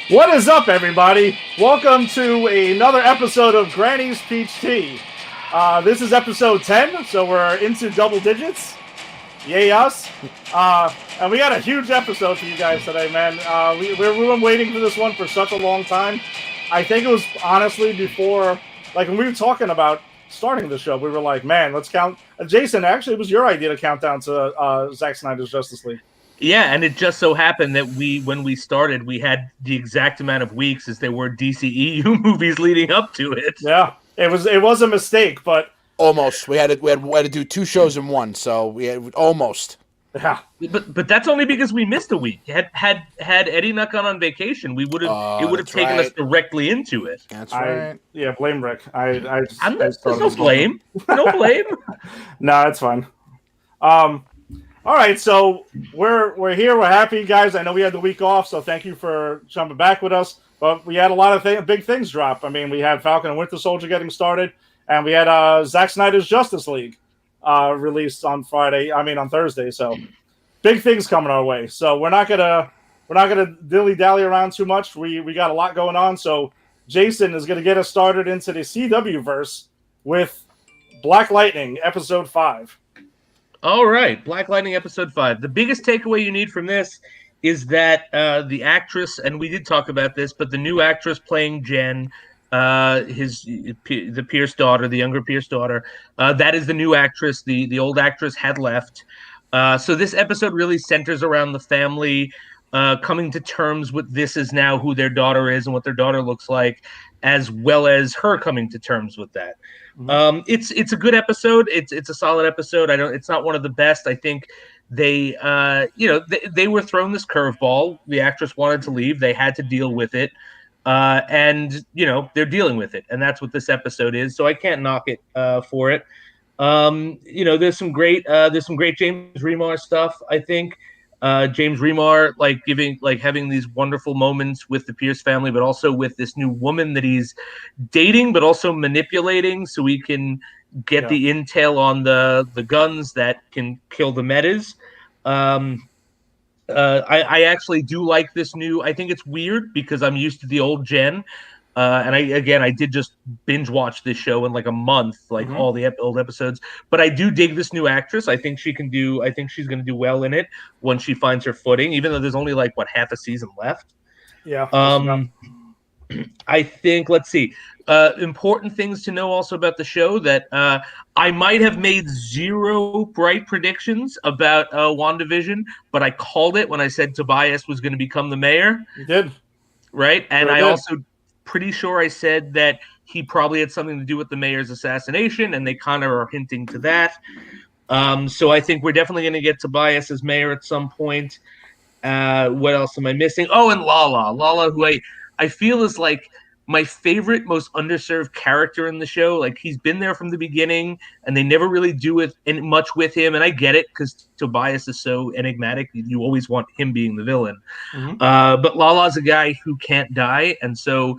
What is up, everybody? Welcome to another episode of Granny's Peach Tea. This is episode 10, so we're into double digits. Yay us. And we got a huge episode for you guys today, man. We've been waiting for this one for such a long time. I think it was honestly before, like when we were talking about starting the show, we were like, man, let's count. Jason, actually, it was your idea to count down to Zack Snyder's Justice League. Yeah, and it just so happened that when we started, we had the exact amount of weeks as there were DCEU movies leading up to it. Yeah, it was a mistake, but almost we had to do two shows in one, so we had almost. Yeah, but that's only because we missed a week. Had Eddie not gone on vacation, it would have taken us directly into it. That's right. Blame Rick. There's no blame. No blame. No, it's fine. All right, so we're here. We're happy, guys. I know we had the week off, so thank you for jumping back with us. But we had a lot of big things drop. I mean, we had Falcon and Winter Soldier getting started, and we had Zack Snyder's Justice League released on Thursday. So big things coming our way. So we're not gonna dilly dally around too much. We got a lot going on. So Jason is gonna get us started into the CW verse with Black Lightning episode 5. All right, Black Lightning episode 5. The biggest takeaway you need from this is that the actress, and we did talk about this, but the new actress playing Jen, the Pierce daughter, the younger Pierce daughter, that is the new actress. The old actress had left. So this episode really centers around the family coming to terms with this is now who their daughter is and what their daughter looks like, as well as her coming to terms with that. It's a good episode. It's a solid episode. It's not one of the best. I think they were thrown this curveball. The actress wanted to leave. They had to deal with it. And they're dealing with it. And that's what this episode is. So I can't knock it for it. There's some great James Remar stuff, I think. James Remar having these wonderful moments with the Pierce family, but also with this new woman that he's dating, but also manipulating, so he can get the intel on the guns that can kill the metas. I actually do like this new. I think it's weird because I'm used to the old Jen. And I did just binge watch this show in like a month, all the old episodes. But I do dig this new actress. I think she's going to do well in it once she finds her footing, even though there's only half a season left. Yeah. I think, let's see, important things to know also about the show that I might have made zero bright predictions about WandaVision, but I called it when I said Tobias was going to become the mayor. You did. Right. And I also pretty sure I said that he probably had something to do with the mayor's assassination, and they kind of are hinting to that. So I think we're definitely going to get Tobias as mayor at some point. What else am I missing? Oh, and Lala, who I feel is like my favorite, most underserved character in the show. Like, he's been there from the beginning, and they never really do much with him. And I get it because Tobias is so enigmatic. You always want him being the villain. But Lala's a guy who can't die, and so.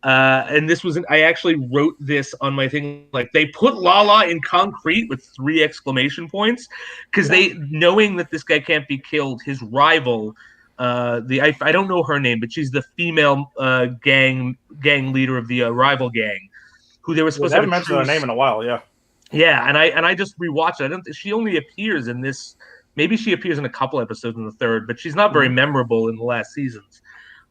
And this was I actually wrote this on my thing. Like, they put Lala in concrete with 3 exclamation points because they, knowing that this guy can't be killed, his rival. I don't know her name, but she's the female gang leader of the rival gang, who they were supposed to have mentioned her name in a while. Yeah, and I just rewatched it. She only appears in this. Maybe she appears in a couple episodes in the third, but she's not very memorable in the last seasons.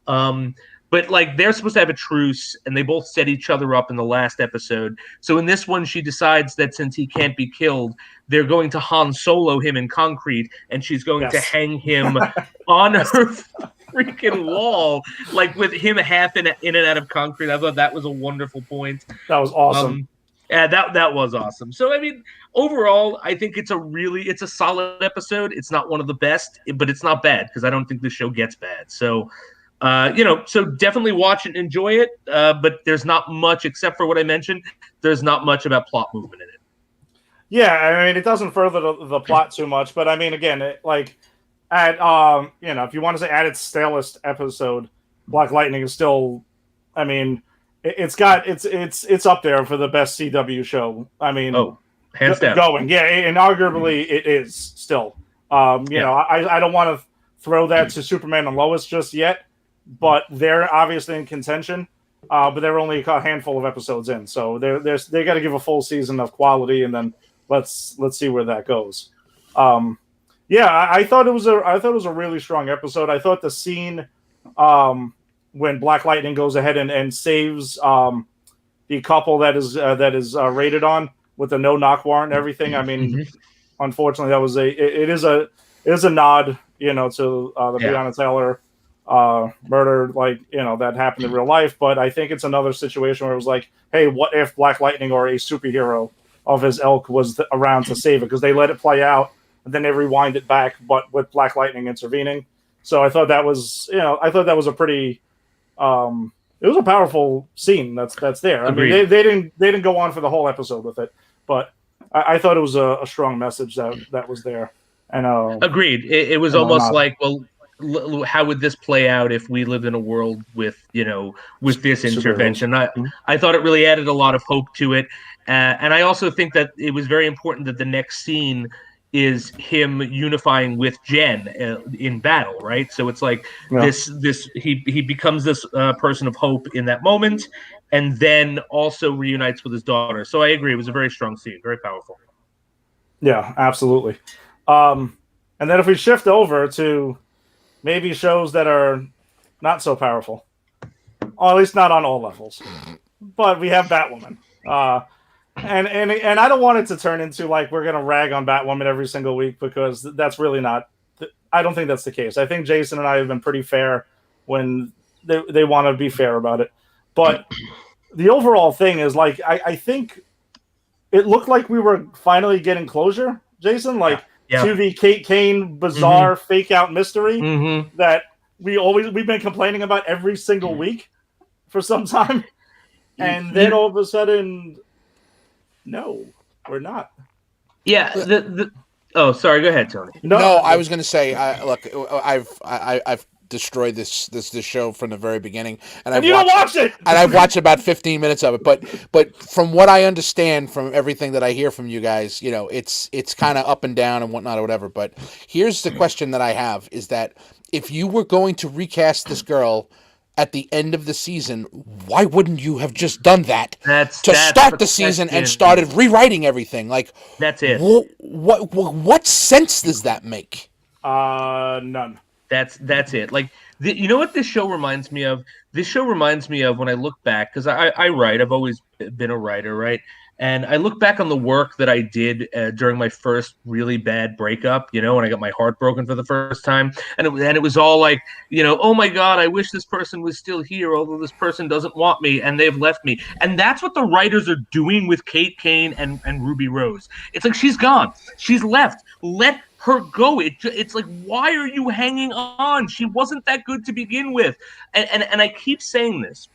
But they're supposed to have a truce, and they both set each other up in the last episode. So in this one, she decides that since he can't be killed, they're going to Han Solo him in concrete, and she's going to hang him on her freaking wall, with him half in and out of concrete. I thought that was a wonderful point. That was awesome. Yeah, that was awesome. So, I mean, overall, I think it's a solid episode. It's not one of the best, but it's not bad because I don't think the show gets bad. So, so definitely watch it and enjoy it. But there's not much, except for what I mentioned, there's not much about plot movement in it. Yeah, I mean, it doesn't further the plot too much. But I mean, again, if you want to say at its stalest episode, Black Lightning is still, I mean, it's up there for the best CW show. I mean, hands down. Going, yeah, and arguably it is still. I don't want to throw that to Superman and Lois just yet, but they're obviously in contention. But they're only a handful of episodes in, so they got to give a full season of quality, and then let's see where that goes. I thought it was a really strong episode. I thought the scene when Black Lightning goes ahead and saves the couple that is rated on with the no knock warrant and everything. I mean, unfortunately, that was it is a nod, to the Breonna Taylor murder, that happened in real life. But I think it's another situation where it was like, hey, what if Black Lightning or a superhero of his ilk was around to save it? Because they let it play out and then they rewind it back, but with Black Lightning intervening. So I thought that was, a pretty, it was a powerful scene that's there. Agreed. I mean, they didn't go on for the whole episode with it, but I thought it was a strong message that was there. And agreed. It was almost like, well, how would this play out if we lived in a world with this intervention? I thought it really added a lot of hope to it, and I also think that it was very important that the next scene is him unifying with Jen in battle, right? So it's like he becomes this person of hope in that moment, and then also reunites with his daughter. So I agree, it was a very strong scene, very powerful. Yeah, absolutely. And then if we shift over to maybe shows that are not so powerful, or at least not on all levels, but we have Batwoman. And I don't want it to turn into like we're gonna rag on Batwoman every single week, because that's really not. I don't think that's the case. I think Jason and I have been pretty fair when they want to be fair about it. But the overall thing is like I think it looked like we were finally getting closure, Jason. Like to the Kate Kane bizarre fake out mystery that we've been complaining about every single week for some time, and then all of a sudden. No, we're not. Yeah. Oh, sorry. Go ahead, Tony. No, I was going to say, look, I've destroyed this show from the very beginning, and I've watched it. And I've watched about 15 minutes of it. But from what I understand from everything that I hear from you guys, it's kind of up and down and whatnot or whatever. But here's the question that I have: is that if you were going to recast this girl at the end of the season, why wouldn't you have just done that to start the season and started rewriting everything? Like, that's it. What sense does that make? None. That's it. Like, you know what this show reminds me of? This show reminds me of when I look back, because I write. I've always been a writer, right? And I look back on the work that I did during my first really bad breakup, when I got my heart broken for the first time. And it was all like, oh my God, I wish this person was still here, although this person doesn't want me and they've left me. And that's what the writers are doing with Kate Kane and Ruby Rose. It's like, she's gone. She's left. Let her go. It's like, why are you hanging on? She wasn't that good to begin with. And I keep saying this.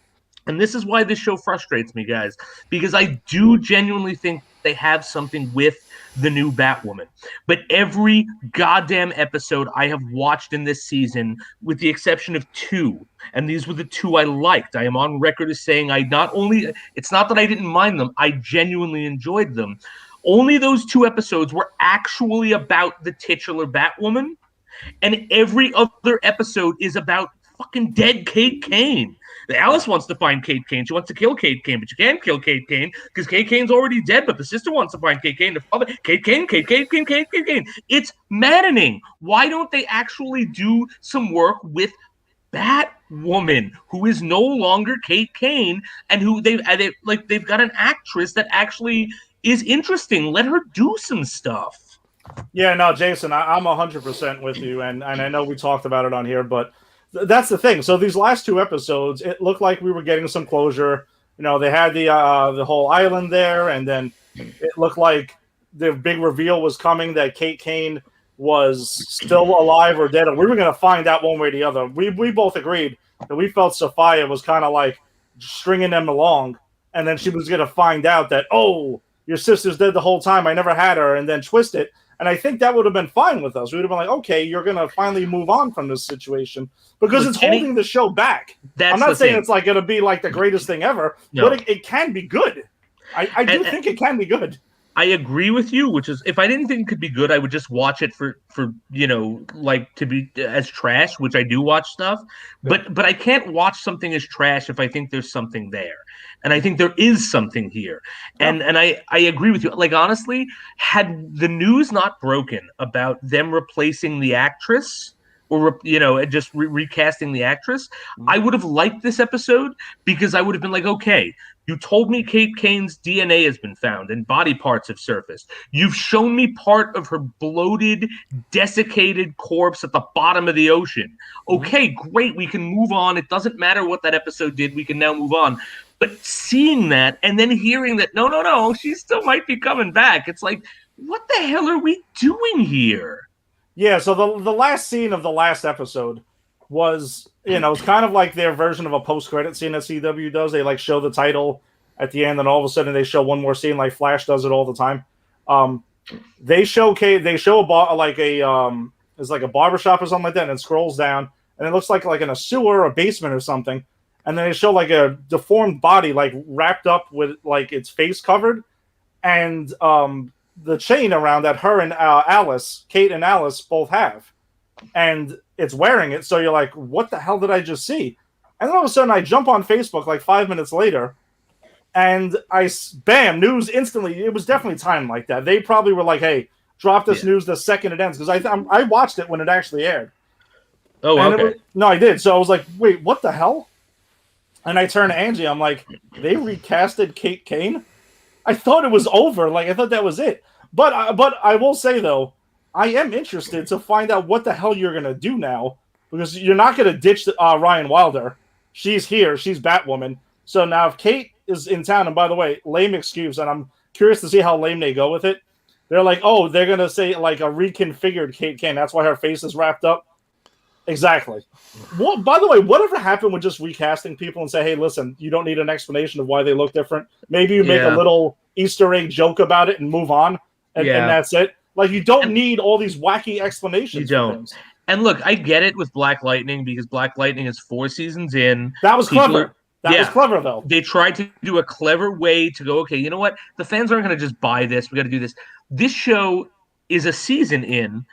And this is why this show frustrates me, guys, because I do genuinely think they have something with the new Batwoman. But every goddamn episode I have watched in this season, with the exception of 2, and these were the 2 I liked. I am on record as saying it's not that I didn't mind them, I genuinely enjoyed them. Only those 2 episodes were actually about the titular Batwoman, and every other episode is about fucking dead Kate Kane. Alice wants to find Kate Kane. She wants to kill Kate Kane, but you can't kill Kate Kane because Kate Kane's already dead. But the sister wants to find Kate Kane. The father, Kate Kane. It's maddening. Why don't they actually do some work with Batwoman, who is no longer Kate Kane, and who they've got an actress that actually is interesting. Let her do some stuff. Yeah, no, Jason, I'm 100% with you, and I know we talked about it on here, but that's the thing. So these last 2 episodes, it looked like we were getting some closure. They had the whole island there, and then it looked like the big reveal was coming that Kate Kane was still alive or dead, and we were going to find out one way or the other. We both agreed that we felt Sophia was kind of like stringing them along, and then she was going to find out that, oh, your sister's dead the whole time, I never had her, and then twist it. And I think that would have been fine with us. We would have been like, okay, you're going to finally move on from this situation, because it's holding the show back. I'm not saying it's like going to be like the greatest thing ever, but it can be good. I do think it can be good. I agree with you, which is if I didn't think it could be good, I would just watch it for like to be as trash, which I do watch stuff. But I can't watch something as trash if I think there's something there. And I think there is something here. And I agree with you. Like honestly, had the news not broken about them replacing the actress or just recasting the actress, I would have liked this episode because I would have been like, okay, you told me Kate Kane's DNA has been found and body parts have surfaced. You've shown me part of her bloated, desiccated corpse at the bottom of the ocean. Okay, great, we can move on. It doesn't matter what that episode did. We can now move on. But seeing that and then hearing that, no, she still might be coming back. It's like, what the hell are we doing here? Yeah, so the last scene of the last episode was, it's kind of like their version of a post-credit scene that CW does. They like show the title at the end, and all of a sudden they show one more scene, like Flash does it all the time. They show it's like a barbershop or something like that, and it scrolls down, and it looks like in a sewer or a basement or something. And then they show like a deformed body, like wrapped up with like its face covered, and the chain around that her and Kate and Alice both have, and it's wearing it. So you're like, what the hell did I just see? And then all of a sudden I jump on Facebook like 5 minutes later, and bam, news instantly. It was definitely timed like that. They probably were like, hey, drop this news the second it ends, because I watched it when it actually aired. Oh, and okay. No, I did. So I was like, wait, what the hell? And I turned to Angie. I'm like, they recasted Kate Kane? I thought it was over. Like, I thought that was it. But I will say, though, I am interested to find out what the hell you're going to do now, because you're not going to ditch Ryan Wilder. She's here. She's Batwoman. So now if Kate is in town, and by the way, lame excuse, and I'm curious to see how lame they go with it. They're like, oh, they're going to say like a reconfigured Kate Kane. That's why her face is wrapped up. Exactly. Well, by the way, whatever happened with just recasting people and say, hey, listen, you don't need an explanation of why they look different. Maybe you make a little Easter egg joke about it and move on, and that's it. Like, you don't need all these wacky explanations. You don't. And look, I get it with Black Lightning, because Black Lightning is 4 seasons in. That was clever. That was clever, though. They tried to do a clever way to go, okay, you know what? The fans aren't going to just buy this. We got to do this. This show is a season in,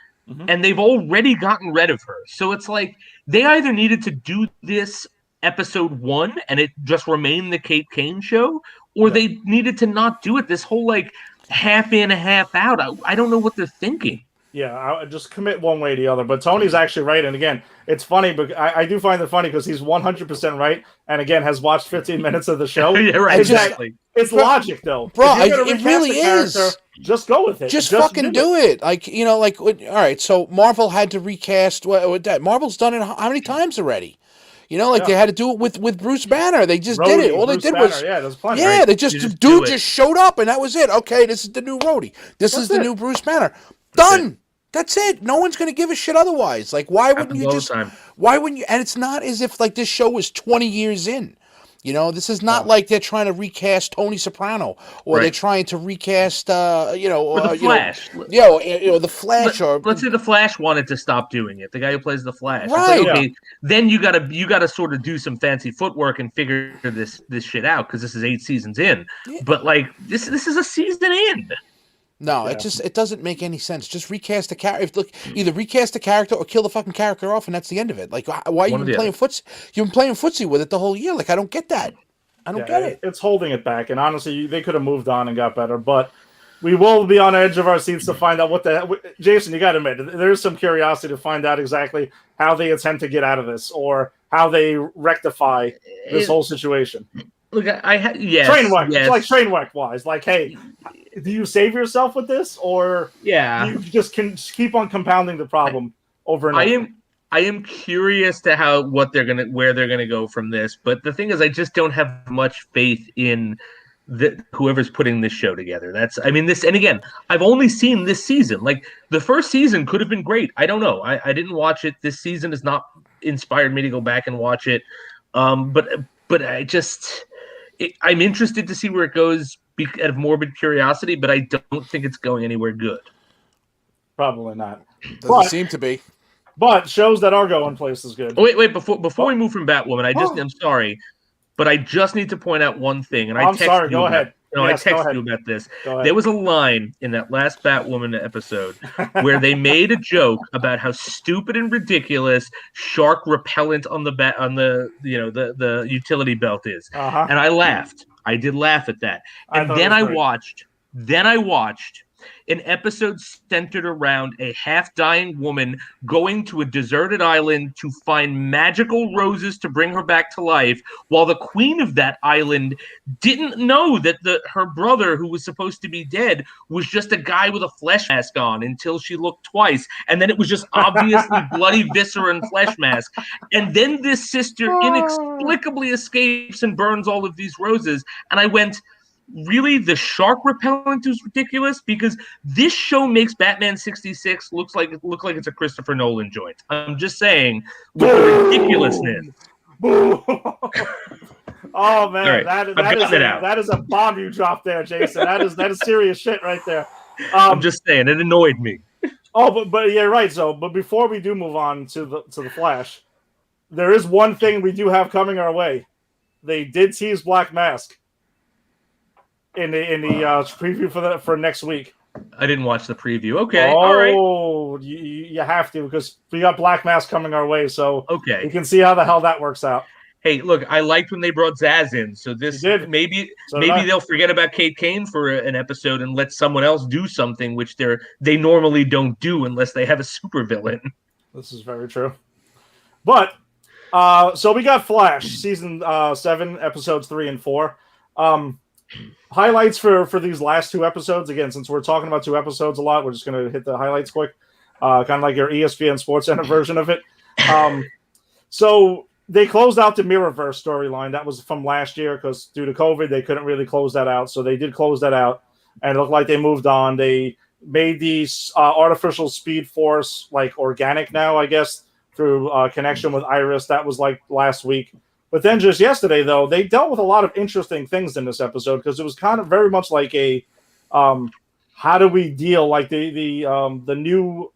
and they've already gotten rid of her. So it's like they either needed to do this episode 1 and it just remained the Kate Kane show, or they needed to not do it. This whole like half in, half out. I don't know what they're thinking. Yeah, I just commit one way or the other. But Tony's actually right. And again, it's funny, but I do find it funny because he's 100% right. And again, has watched 15 minutes of the show. Yeah, right. Exactly. It's logic, though. Bro, it really is. Just go with it. Just fucking do it. Like, all right, so Marvel had to recast. Marvel's done it how many times already? They had to do it with Bruce Banner. They just did it. All they did was there's plenty. Yeah, right? they just just showed up and that was it. Okay, this is the new Rhodey. This is the new Bruce Banner. Done. That's it. No one's going to give a shit otherwise. Like, why wouldn't you just? Why wouldn't you? And it's not as if like this show was 20 years in. This is not like they're trying to recast Tony Soprano or they're trying to recast, or the Flash. The Flash. Let's say the Flash wanted to stop doing it. The guy who plays the Flash. Right. Like, okay, then you gotta sort of do some fancy footwork and figure this shit out, because this is 8 seasons in. Yeah. But like this is a season in. No, it doesn't make any sense. Just recast the character. Either recast the character or kill the fucking character off, and that's the end of it. Like, why you been playing footsie? You've been playing footsie with it the whole year. Like, I don't get that. I don't get it. It's holding it back, and honestly, they could have moved on and got better. But we will be on the edge of our seats to find out what the Jason. You got to admit, there's some curiosity to find out exactly how they attempt to get out of this, or how they rectify this whole situation. Look, train wreck. Yes. It's like train wreck wise. Like, hey, do you save yourself with this, or do you just can keep on compounding the problem over and over? I am curious to where they're gonna go from this. But the thing is, I just don't have much faith in whoever's putting this show together. And again, I've only seen this season. Like, the first season could have been great. I don't know. I didn't watch it. This season has not inspired me to go back and watch it. But I just. I'm interested to see where it goes out of morbid curiosity, but I don't think it's going anywhere good. Probably not. Doesn't seem to be. But shows that are going places good. Oh, wait! Before we move from Batwoman, I'm sorry, but I just need to point out one thing. And I'm sorry. Go ahead. No, yes, I texted you about this. Go ahead. There was a line in that last Batwoman episode where they made a joke about how stupid and ridiculous shark repellent on the utility belt is, and I laughed. I did laugh at that, and then I watched an episode centered around a half-dying woman going to a deserted island to find magical roses to bring her back to life, while the queen of that island didn't know that her brother, who was supposed to be dead, was just a guy with a flesh mask on until she looked twice, and then it was just obviously bloody viscera and flesh mask. And then this sister inexplicably escapes and burns all of these roses, and I went, really, the shark repellent is ridiculous, because this show makes Batman 66 look like it's a Christopher Nolan joint. I'm just saying, with the ridiculousness. Oh man, right, that is a bomb you dropped there, Jason. That is serious shit right there. I'm just saying, it annoyed me. Oh, but yeah, right. So, but before we do move on to the Flash, there is one thing we do have coming our way. They did tease Black Mask in the preview for next week. I didn't watch the preview. Okay, all right. Oh, you have to, because we got Black Mask coming our way, so okay, you can see how the hell that works out. Hey, look, I liked when they brought Zaz in, so maybe they'll forget about Kate Kane for an episode and let someone else do something which they normally don't do unless they have a supervillain. This is very true. But so we got Flash season 7, episodes 3 and 4. Highlights for these last 2 episodes. Again, since we're talking about 2 episodes a lot, we're just going to hit the highlights quick. Kind of like your ESPN Sports Center version of it. So they closed out the Mirrorverse storyline. That was from last year, because due to COVID, they couldn't really close that out. So they did close that out, and it looked like they moved on. They made the artificial Speed Force like organic now, I guess, through connection with Iris. That was like last week. But then just yesterday, though, they dealt with a lot of interesting things in this episode, because it was kind of very much like a how do we deal, like the new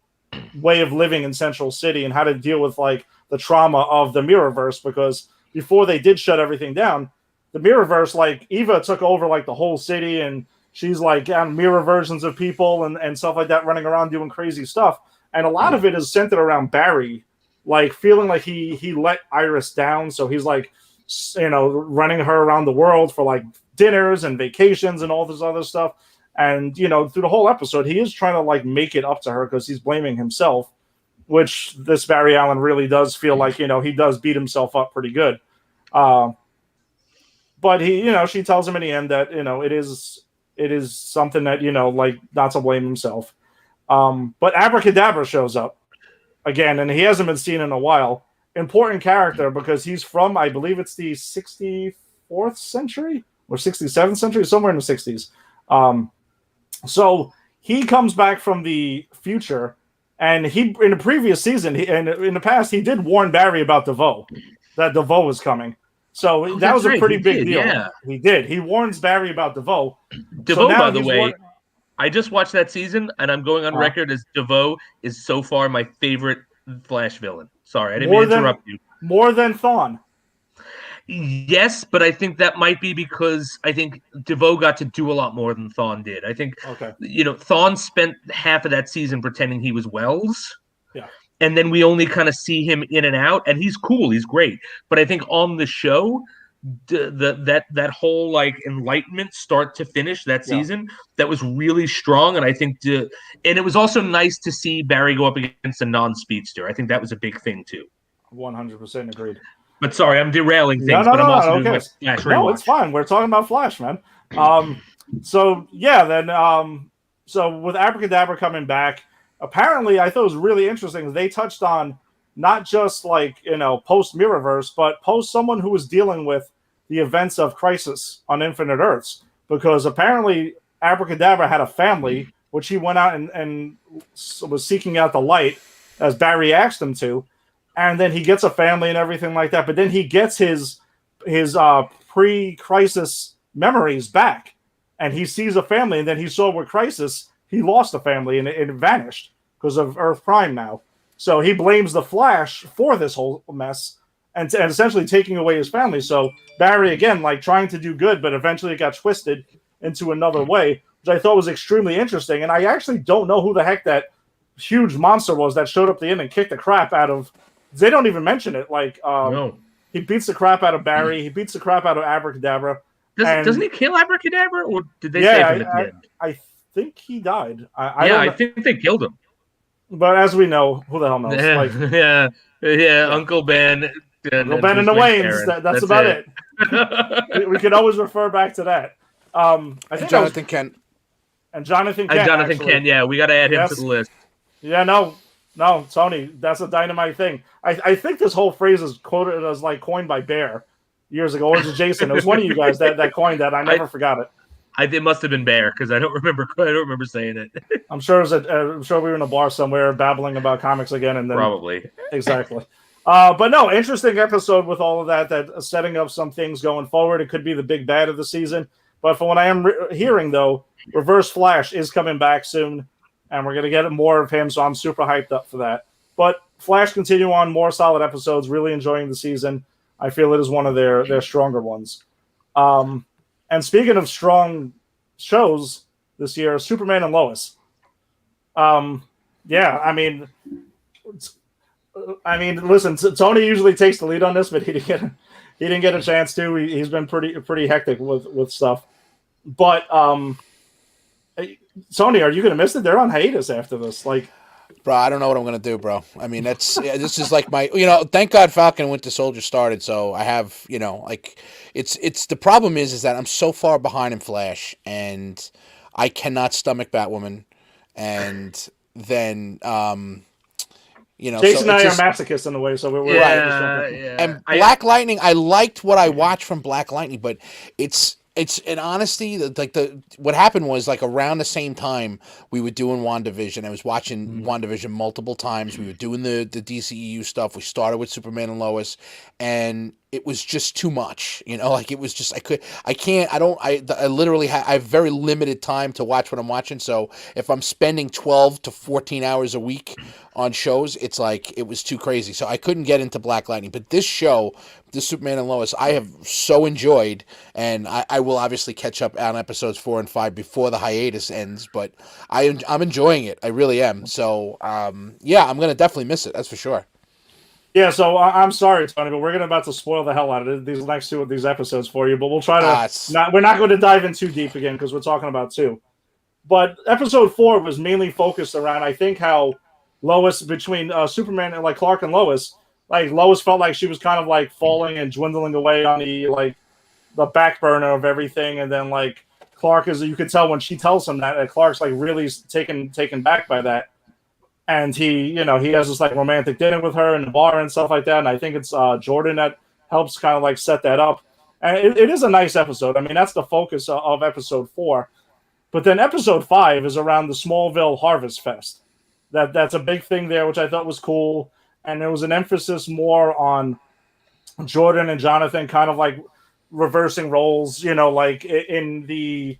way of living in Central City, and how to deal with like the trauma of the Mirrorverse, because before they did shut everything down, the Mirrorverse, like Eva took over like the whole city, and she's like on mirror versions of people and stuff like that, running around doing crazy stuff. And a lot of it is centered around Barry, like feeling like he let Iris down. So he's like, running her around the world for like dinners and vacations and all this other stuff. And, through the whole episode, he is trying to like make it up to her, because he's blaming himself, which this Barry Allen really does feel like, he does beat himself up pretty good. But she tells him in the end that, it is something that, like not to blame himself. But Abracadabra shows up again, and he hasn't been seen in a while. Important character, because he's from, I believe it's the 64th century or 67th century, somewhere in the 60s. So he comes back from the future, and he, in the previous season, and in the past, he did warn Barry about DeVoe, that DeVoe was coming. So that was a pretty big deal. Yeah. He did. He warns Barry about DeVoe. DeVoe, by the way, I just watched that season, and I'm going on record as DeVoe is so far my favorite Flash villain. Sorry, I didn't mean to interrupt you. More than Thawne. Yes, but I think that might be because I think DeVoe got to do a lot more than Thawne did. I think, Thawne spent half of that season pretending he was Wells. Yeah. And then we only kind of see him in and out, and he's cool, he's great. But I think on the show, that whole like enlightenment start to finish that season, that was really strong. And I think and it was also nice to see Barry go up against a non-speedster. I think that was a big thing too. 100% agreed. But sorry, I'm derailing things. I'm also doing my Flash rewatch. No, it's fine. We're talking about Flash, man. So with Abracadabra coming back, apparently I thought it was really interesting. They touched on not just like, post Mirrorverse, but post someone who was dealing with the events of Crisis on Infinite Earths, because apparently Abracadabra had a family, which he went out and was seeking out the light, as Barry asked him to. And then he gets a family and everything like that. But then he gets his pre-Crisis memories back, and he sees a family. And then he saw with Crisis, he lost a family and it vanished because of Earth Prime now. So he blames the Flash for this whole mess and essentially taking away his family. So Barry, again, like trying to do good, but eventually it got twisted. into another way, which I thought was extremely interesting. And I actually don't know who the heck that huge monster was that showed up at the end and kicked the crap out of. They don't even mention it. Like, No. he beats the crap out of Barry. He beats the crap out of Abracadabra. Doesn't he kill Abracadabra, or did they save him at the end? I think he died. I think they killed him. But as we know, who the hell knows? Like, yeah. Uncle Ben. Uncle Ben and the Waynes. That's about it. we could always refer back to that. I think Jonathan Kent. And Jonathan Kent. Kent, yeah. We got to add him to the list. Yeah, no, Tony, that's a dynamite thing. I think this whole phrase is quoted as like coined by Bear years ago. Or was it Jason? It was one of you guys that coined that. I never forgot it. It must have been Bear because I don't remember saying it. I'm sure we were in a bar somewhere babbling about comics again, and then probably exactly. But no, interesting episode with all of that setting up some things going forward. It could be the big bad of the season. But from what I am hearing, though, Reverse Flash is coming back soon, and we're going to get more of him, so I'm super hyped up for that. But Flash continue on, more solid episodes, really enjoying the season. I feel it is one of their stronger ones. And speaking of strong shows this year, Superman and Lois. Listen, Tony usually takes the lead on this, but he didn't get a chance to. He's been pretty hectic with stuff. But Tony, are you going to miss it? They're on hiatus after this. Like, bro, I don't know what I'm going to do, bro. I mean, this is like my, thank God Falcon and Winter Soldier started. So I have, it's the problem is that I'm so far behind in Flash and I cannot stomach Batwoman. And then, Jason and I are masochists in a way, so we're right. And Black Lightning, I liked what I watched from Black Lightning, but it's in honesty, what happened was like around the same time we were doing WandaVision. I was watching WandaVision multiple times. We were doing the DCEU stuff. We started with Superman and Lois, and it was just too much. Like it was just I literally I have very limited time to watch what I'm watching. So if I'm spending 12 to 14 hours a week on shows, it's like it was too crazy. So I couldn't get into Black Lightning. But this show, this Superman and Lois, I have so enjoyed, and I will obviously catch up on episodes 4 and 5 before the hiatus ends. But I'm enjoying it. I really am. So I'm gonna definitely miss it. That's for sure. Yeah, so I'm sorry, Tony, but we're about to spoil the hell out of it, these next two of these episodes for you. But we'll try to we're not going to dive in too deep again because we're talking about 2. But episode 4 was mainly focused around, I think, how Lois, between Superman and like Clark and Lois, like Lois felt like she was kind of like falling and dwindling away on the back burner of everything, and then like Clark you could tell when she tells him that Clark's like really taken back by that. And he has this like romantic dinner with her in the bar and stuff like that. And I think it's Jordan that helps kind of like set that up. And it is a nice episode. I mean, that's the focus of episode 4. But then episode 5 is around the Smallville Harvest Fest. That's a big thing there, which I thought was cool. And there was an emphasis more on Jordan and Jonathan kind of like reversing roles, like in the...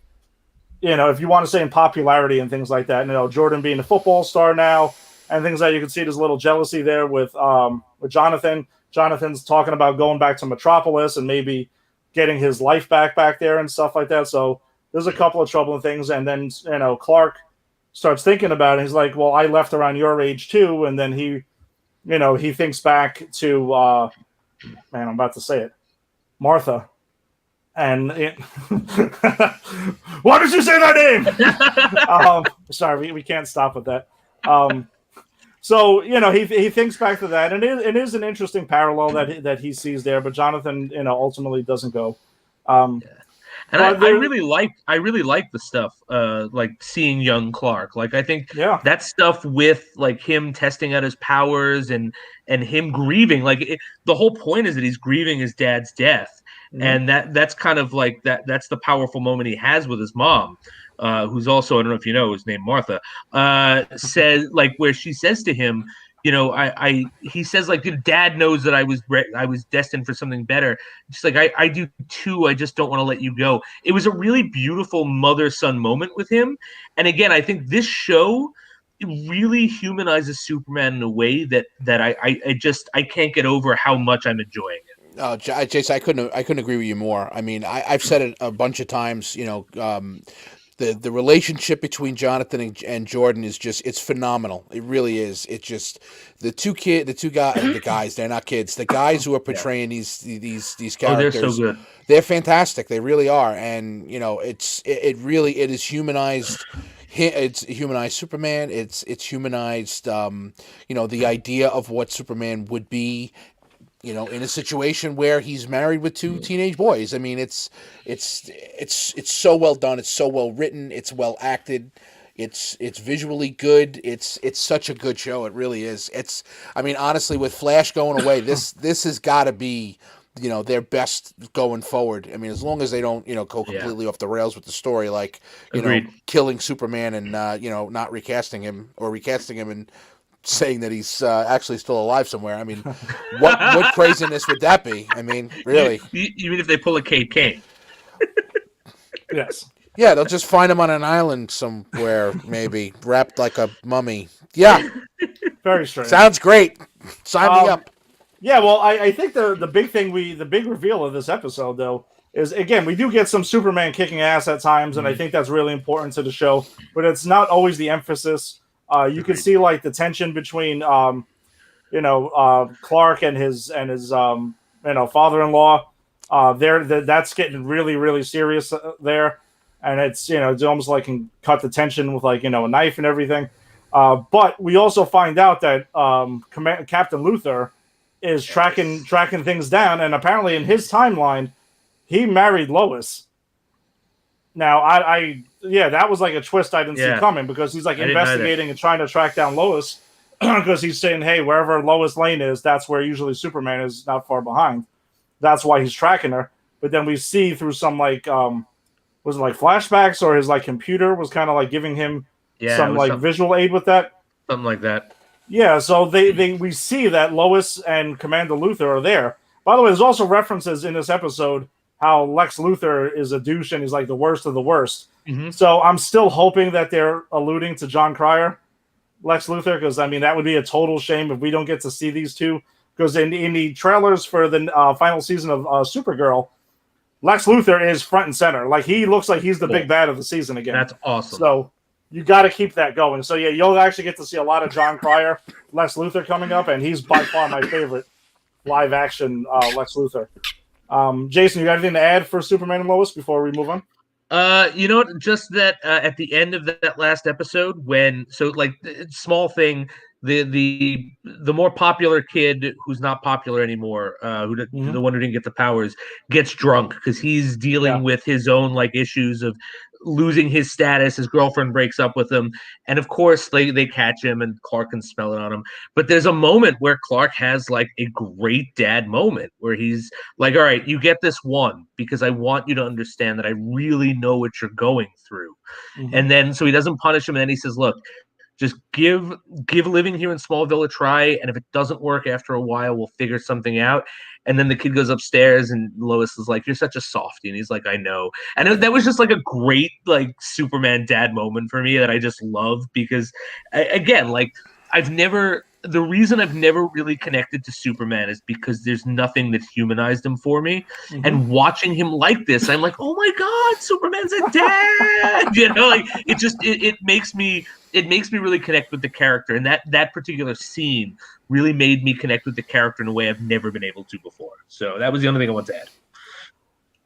if you want to say in popularity and things like that, Jordan being a football star now and things like that, you can see there's a little jealousy there with Jonathan. Jonathan's talking about going back to Metropolis and maybe getting his life back there and stuff like that. So there's a couple of troubling things. And then, Clark starts thinking about it. He's like, well, I left around your age too. And then he thinks back to, I'm about to say it, Martha. And why did you say that name? Sorry, we can't stop with that. So he thinks back to that, and it is an interesting parallel that he sees there. But Jonathan, ultimately doesn't go. And I really like the stuff like seeing young Clark. Like I think that stuff with like him testing out his powers and him grieving. Like the whole point is that he's grieving his dad's death. Mm-hmm. And that's kind of like that's the powerful moment he has with his mom, who's also, I don't know if you know, is named Martha, says like where she says to him, he says like, Dad knows that I was destined for something better. Just like I do too. I just don't want to let you go. It was a really beautiful mother-son moment with him. And again, I think this show really humanizes Superman in a way that I can't get over how much I'm enjoying it. Jason, I couldn't agree with you more. I mean, I've said it a bunch of times. The relationship between Jonathan and Jordan is just, it's phenomenal. It really is. It's just the guys, they're not kids. The guys who are portraying these characters, they're so good. They're fantastic. They really are. And it is humanized. It's humanized Superman. It's humanized the idea of what Superman would be, in a situation where he's married with two teenage boys. I mean, it's so well done. It's so well written. It's well acted. It's visually good. It's such a good show. It really is. Honestly, with Flash going away, this has got to be, their best going forward. I mean, as long as they don't, go completely off the rails with the story, like, killing Superman and, not recasting him and saying that he's actually still alive somewhere. I mean, what craziness would that be? I mean, really? You mean if they pull a Kate Kane? Yes. Yeah, they'll just find him on an island somewhere, maybe wrapped like a mummy. Yeah. Very strange. Sounds great. Sign me up. Yeah, well, I think the big reveal of this episode, though, is, again, we do get some Superman kicking ass at times, and I think that's really important to the show, but it's not always the emphasis. You can see, like, the tension between, Clark and his father-in-law. That's getting really, really serious there, and it's almost like can cut the tension with, like, a knife and everything. But we also find out that Captain Luthor is tracking things down, and apparently in his timeline, he married Lois. Now, that was like a twist I didn't see coming, because he's like investigating and trying to track down Lois, because he's saying, hey, wherever Lois Lane is, that's where usually Superman is, not far behind. That's why he's tracking her. But then we see through some, like, was it like flashbacks, or his, like, computer was kind of like giving him some visual aid with that? Something like that. Yeah, so we see that Lois and Commander Luthor are there. By the way, there's also references in this episode how Lex Luthor is a douche and he's like the worst of the worst. Mm-hmm. So I'm still hoping that they're alluding to John Cryer, Lex Luthor, because, I mean, that would be a total shame if we don't get to see these two. Because in the trailers for the final season of Supergirl, Lex Luthor is front and center. Like, he looks like he's the big bad of the season again. That's awesome. So you got to keep that going. So, yeah, you'll actually get to see a lot of John Cryer, Lex Luthor coming up, and he's by far my favorite live-action Lex Luthor. Jason, you got anything to add for Superman and Lois before we move on? Just that at the end of that last episode, small thing, the more popular kid who's not popular anymore, the one who didn't get the powers, gets drunk because he's dealing with his own, like, issues of losing his status. His girlfriend breaks up with him, and of course they catch him, and Clark can smell it on him. But there's a moment where Clark has, like, a great dad moment where he's like, all right, you get this one because I want you to understand that I really know what you're going through. And then so he doesn't punish him, and then he says, look, just give living here in Smallville a try, and if it doesn't work after a while, we'll figure something out. And then the kid goes upstairs, and Lois is like, you're such a softie. And he's like, I know. And that was just, like, a great, like, Superman dad moment for me that I just love, because, again, like, the reason I've never really connected to Superman is because there's nothing that humanized him for me. And watching him like this, I'm like, oh my God, Superman's a dad. Like, it makes me really connect with the character. And that particular scene really made me connect with the character in a way I've never been able to before. So that was the only thing I want to add.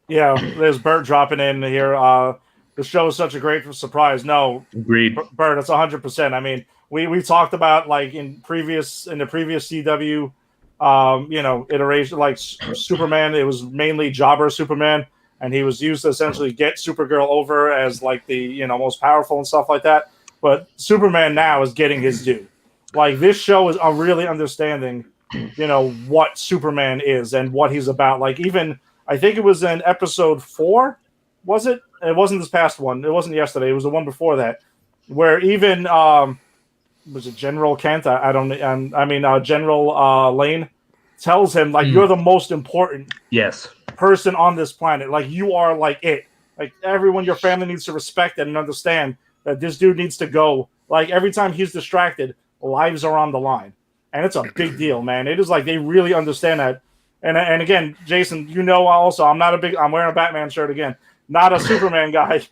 Yeah, there's Bert dropping in here. The show is such a great surprise. No, agreed. Bert, it's 100%. I mean, we talked about, like, in the previous CW, iteration, like Superman. It was mainly jobber Superman, and he was used to essentially get Supergirl over as, like, the most powerful and stuff like that. But Superman now is getting his due. Like, this show is really understanding, what Superman is and what he's about. Like, even I think it was in episode 4, was it? It wasn't this past one. It wasn't yesterday. It was the one before that, where even was it General Kent? General Lane tells him, like, you're the most important person on this planet. Like, you are, like, it. Like, everyone, your family needs to respect it and understand that this dude needs to go. Like, every time he's distracted, lives are on the line. And it's a big deal, man. It is like they really understand that. And again, Jason, also I'm wearing a Batman shirt again, not a Superman guy.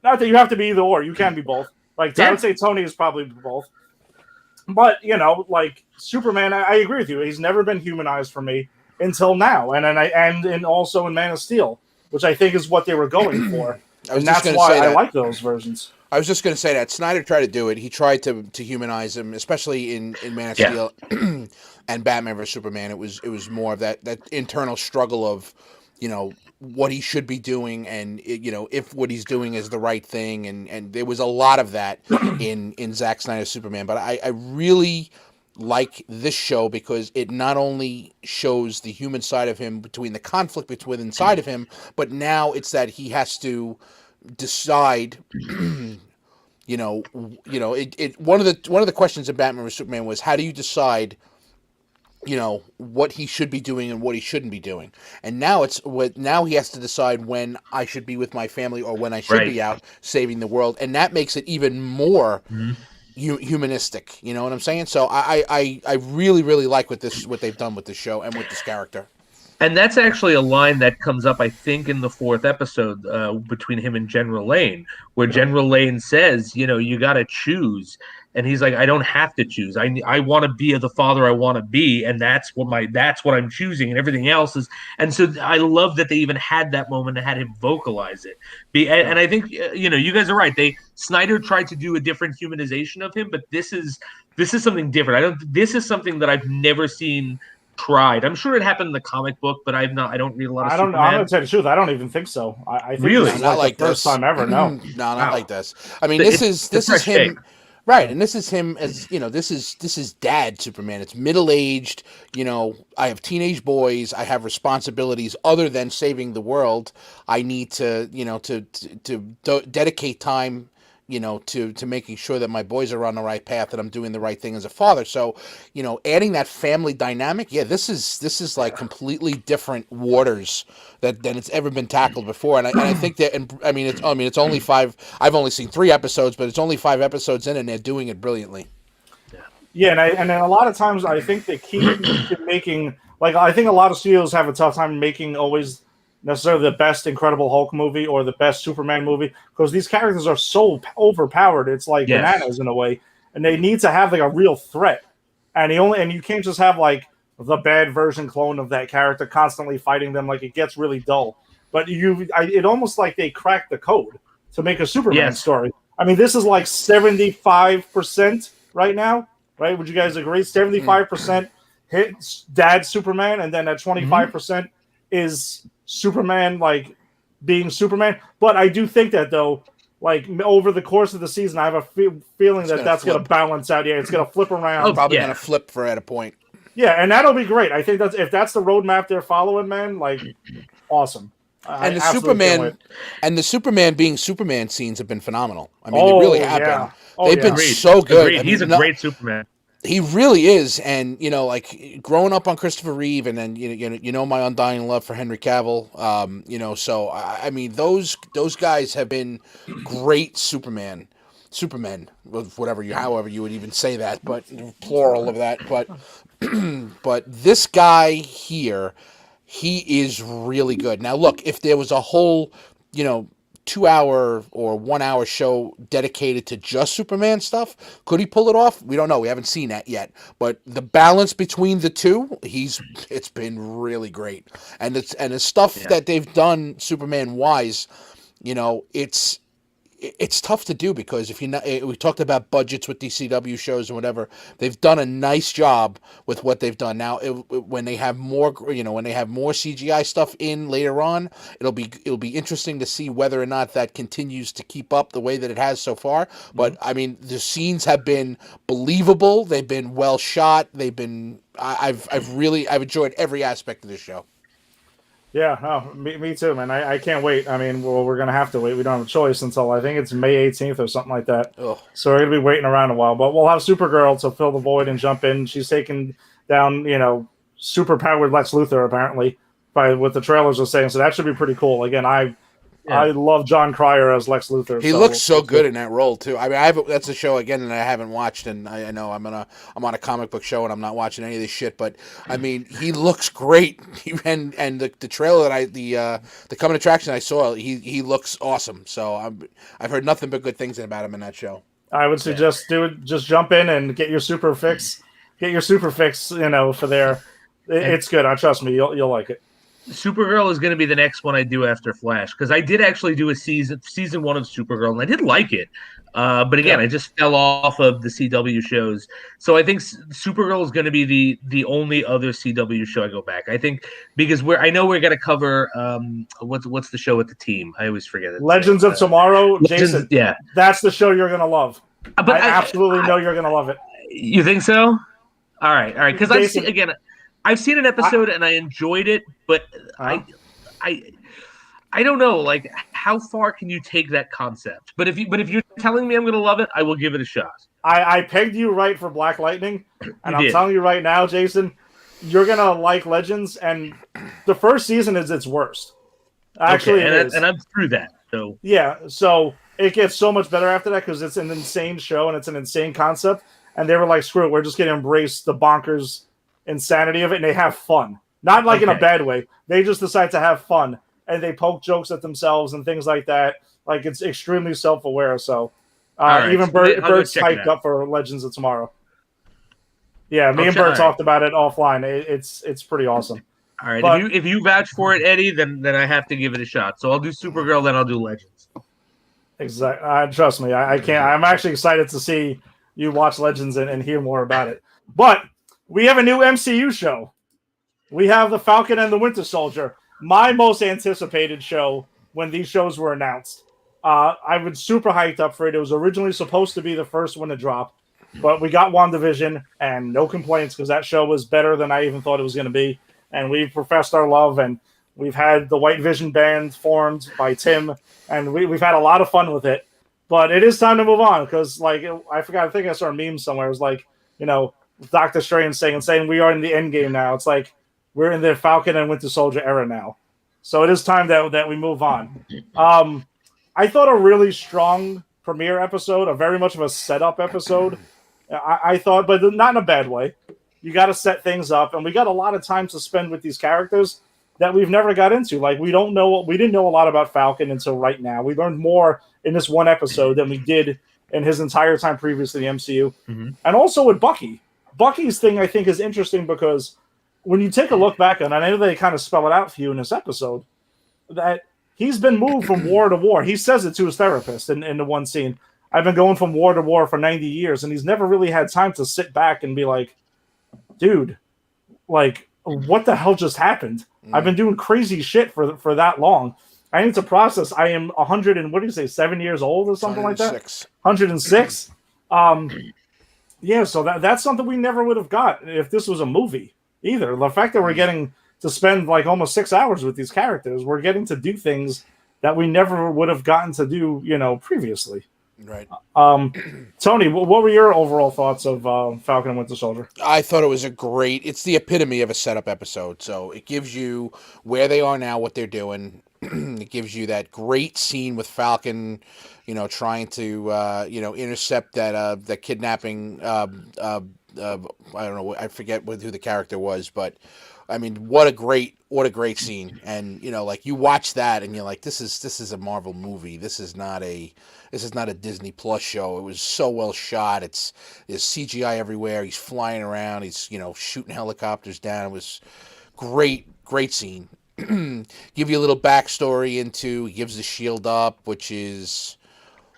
Not that you have to be either or. You can be both. Like I would say, Tony is probably both. But like Superman, I agree with you. He's never been humanized for me until now, and also in Man of Steel, which I think is what they were going for, and that's why I like those versions. I was just going to say that Snyder tried to do it. He tried to humanize him, especially in Man of Steel and Batman vs Superman. It was more of that internal struggle of, what he should be doing, and if what he's doing is the right thing, and there was a lot of that in Zack Snyder's Superman. But I really like this show because it not only shows the human side of him, between the conflict between inside of him, but now it's that he has to decide. One of the questions in Batman vs Superman was, how do you decide what he should be doing and what he shouldn't be doing? And now now he has to decide when I should be with my family or when I should be out saving the world, and that makes it even more humanistic. You know what I'm saying? So I really, really like what they've done with this show and with this character. And that's actually a line that comes up, I think, in the 4th episode between him and General Lane, where General Lane says, you got to choose. And he's like, I don't have to choose. I want to be the father I want to be, and that's what I'm choosing, and everything else is. And so I love that they even had that moment and had him vocalize it. And I think you guys are right. Snyder tried to do a different humanization of him, but this is something different. This is something that I've never seen tried. I'm sure it happened in the comic book, but I don't read a lot of Superman. I'm going to tell you the truth. I don't even think so. I think really? This is not the first time ever. No, not like this. I mean, this is him. Take. Right, and this is him as this is Dad Superman. It's middle-aged. I have teenage boys. I have responsibilities other than saving the world. I need to dedicate time, to making sure that my boys are on the right path, that I'm doing the right thing as a father. So, adding that family dynamic, this is like completely different waters than it's ever been tackled before. And I think that, it's only 5. I've only seen 3 episodes, but it's only 5 episodes in, and they're doing it brilliantly. Yeah, and then a lot of times I think the key to making, I think a lot of studios have a tough time making always necessarily the best Incredible Hulk movie or the best Superman movie, because these characters are so overpowered. It's like bananas in a way, and they need to have a real threat. And you can't just have the bad version clone of that character constantly fighting them. It gets really dull. But it almost like they cracked the code to make a Superman story. I mean, this is 75% right now, right? Would you guys agree? 75% hit Dad Superman, and then that 25% is Superman being Superman. But I do think that though, over the course of the season, I have a feeling that's going to balance out. Yeah, it's going to flip around. Probably going to flip at a point. Yeah, and that'll be great. I think if that's the roadmap they're following, man, awesome. And the Superman being Superman scenes have been phenomenal. I mean, they really have been. They've been so good. He's a great Superman. He really is, and growing up on Christopher Reeve, and then my undying love for Henry Cavill. So I mean, those guys have been great Supermen, however you would even say that, but plural of that. But this guy here, he is really good. Now, look, if there was a whole 2-hour or 1-hour show dedicated to just Superman stuff, could he pull it off? We don't know. We haven't seen that yet. But the balance between the two, it's been really great. And the stuff that they've done Superman wise, it's tough to do, because if we talked about budgets with these CW shows and whatever, they've done a nice job with what they've done. Now, when they have more, when they have more CGI stuff in later on, it'll be interesting to see whether or not that continues to keep up the way that it has so far. But I mean, the scenes have been believable. They've been well shot. I've enjoyed every aspect of this show. Yeah, no, me too, man. I can't wait. I mean, we're going to have to wait. We don't have a choice until I think it's May 18th or something like that. Ugh. So we're going to be waiting around a while. But we'll have Supergirl to fill the void and jump in. She's taking down, super powered Lex Luthor, apparently, by what the trailers are saying. So that should be pretty cool. Again, I love John Cryer as Lex Luthor. He looks so good in that role too. I mean, that's a show again that I haven't watched, and I know I'm on a comic book show and I'm not watching any of this shit. But I mean, he looks great, and the trailer that the coming attraction I saw, he looks awesome. So I've heard nothing but good things about him in that show. I would suggest just jump in and get your super fix. Get your super fix, for there. It's good. Trust me, you'll like it. Supergirl is going to be the next one I do after Flash, because I did actually do a season 1 of Supergirl, and I did like it. But again, I just fell off of the CW shows. So I think Supergirl is going to be the only other CW show I go back. I think because I know we're going to cover what's the show with the team? I always forget it. Legends of Tomorrow, Jason. Yeah, that's the show you're going to love. But I absolutely know you're going to love it. You think so? All right. Because I've seen an episode and I enjoyed it, but I don't know, like, how far can you take that concept? But if you're telling me I'm going to love it, I will give it a shot. I pegged you right for Black Lightning, and I'm telling you right now, Jason, you're going to like Legends, and the first season is its worst. Actually, it is. And I'm through that. So yeah, so it gets so much better after that because it's an insane show and it's an insane concept. And they were like, screw it, we're just going to embrace the bonkers insanity of it, and they have fun. Not like in a bad way. They just decide to have fun, and they poke jokes at themselves and things like that. Like, it's extremely self-aware. So even Bert's hyped up for Legends of Tomorrow. Yeah, me and Bert talked about it offline. It's pretty awesome. All right, but if you vouch for it, Eddie, then I have to give it a shot. So I'll do Supergirl, then I'll do Legends. Exactly. Trust me, I can't. I'm actually excited to see you watch Legends and hear more about it. But we have a new MCU show. We have the Falcon and the Winter Soldier, my most anticipated show when these shows were announced. I was super hyped up for it. It was originally supposed to be the first one to drop, but we got WandaVision, and no complaints because that show was better than I even thought it was going to be. And we've professed our love, and we've had the White Vision band formed by Tim, and we've had a lot of fun with it. But it is time to move on because, like, I think I saw a meme somewhere. It was like, Doctor Strange saying we are in the end game now. It's like we're in the Falcon and Winter Soldier era now. So it is time that we move on. I thought a really strong premiere episode, a very much of a setup episode. I thought, but not in a bad way. You got to set things up, and we got a lot of time to spend with these characters that we've never got into. Like, we didn't know a lot about Falcon until right now. We learned more in this one episode than we did in his entire time previously in the MCU. Mm-hmm. And also with Bucky. Bucky's thing, I think, is interesting because when you take a look back on it, I know they kind of spell it out for you in this episode, that he's been moved from war to war. He says it to his therapist in the one scene. I've been going from war to war for 90 years, and he's never really had time to sit back and be like, dude, like, what the hell just happened? I've been doing crazy shit for that long. I need to process. I am 7 years old or something like that? 106. Yeah, so that's something we never would have got if this was a movie either. The fact that we're getting to spend like almost 6 hours with these characters, we're getting to do things that we never would have gotten to do, previously. Right. Tony, what were your overall thoughts of Falcon and Winter Soldier? I thought it was it's the epitome of a setup episode. So it gives you where they are now, what they're doing. It gives you that great scene with Falcon, trying to, intercept that kidnapping. I don't know. I forget who the character was, but I mean, what a great scene. And, like, you watch that and you're like, this is a Marvel movie. This is not a Disney Plus show. It was so well shot. There's CGI everywhere. He's flying around. He's, shooting helicopters down. It was great scene. Give you a little backstory into, he gives the shield up, which is,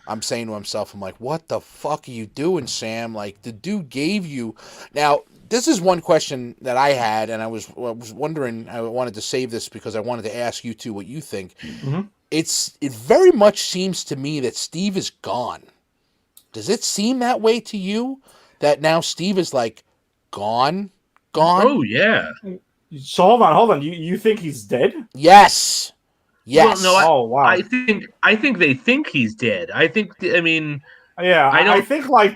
I'm saying to himself, I'm like, what the fuck are you doing, Sam? Like, the dude gave you. Now, this is one question that I had, and I was wondering, I wanted to save this because I wanted to ask you two what you think. Mm-hmm. It very much seems to me that Steve is gone. Does it seem that way to you? That now Steve is like gone? Oh, yeah. So hold on. You think he's dead? Yes. Well, no, oh wow. I think they think he's dead. I think like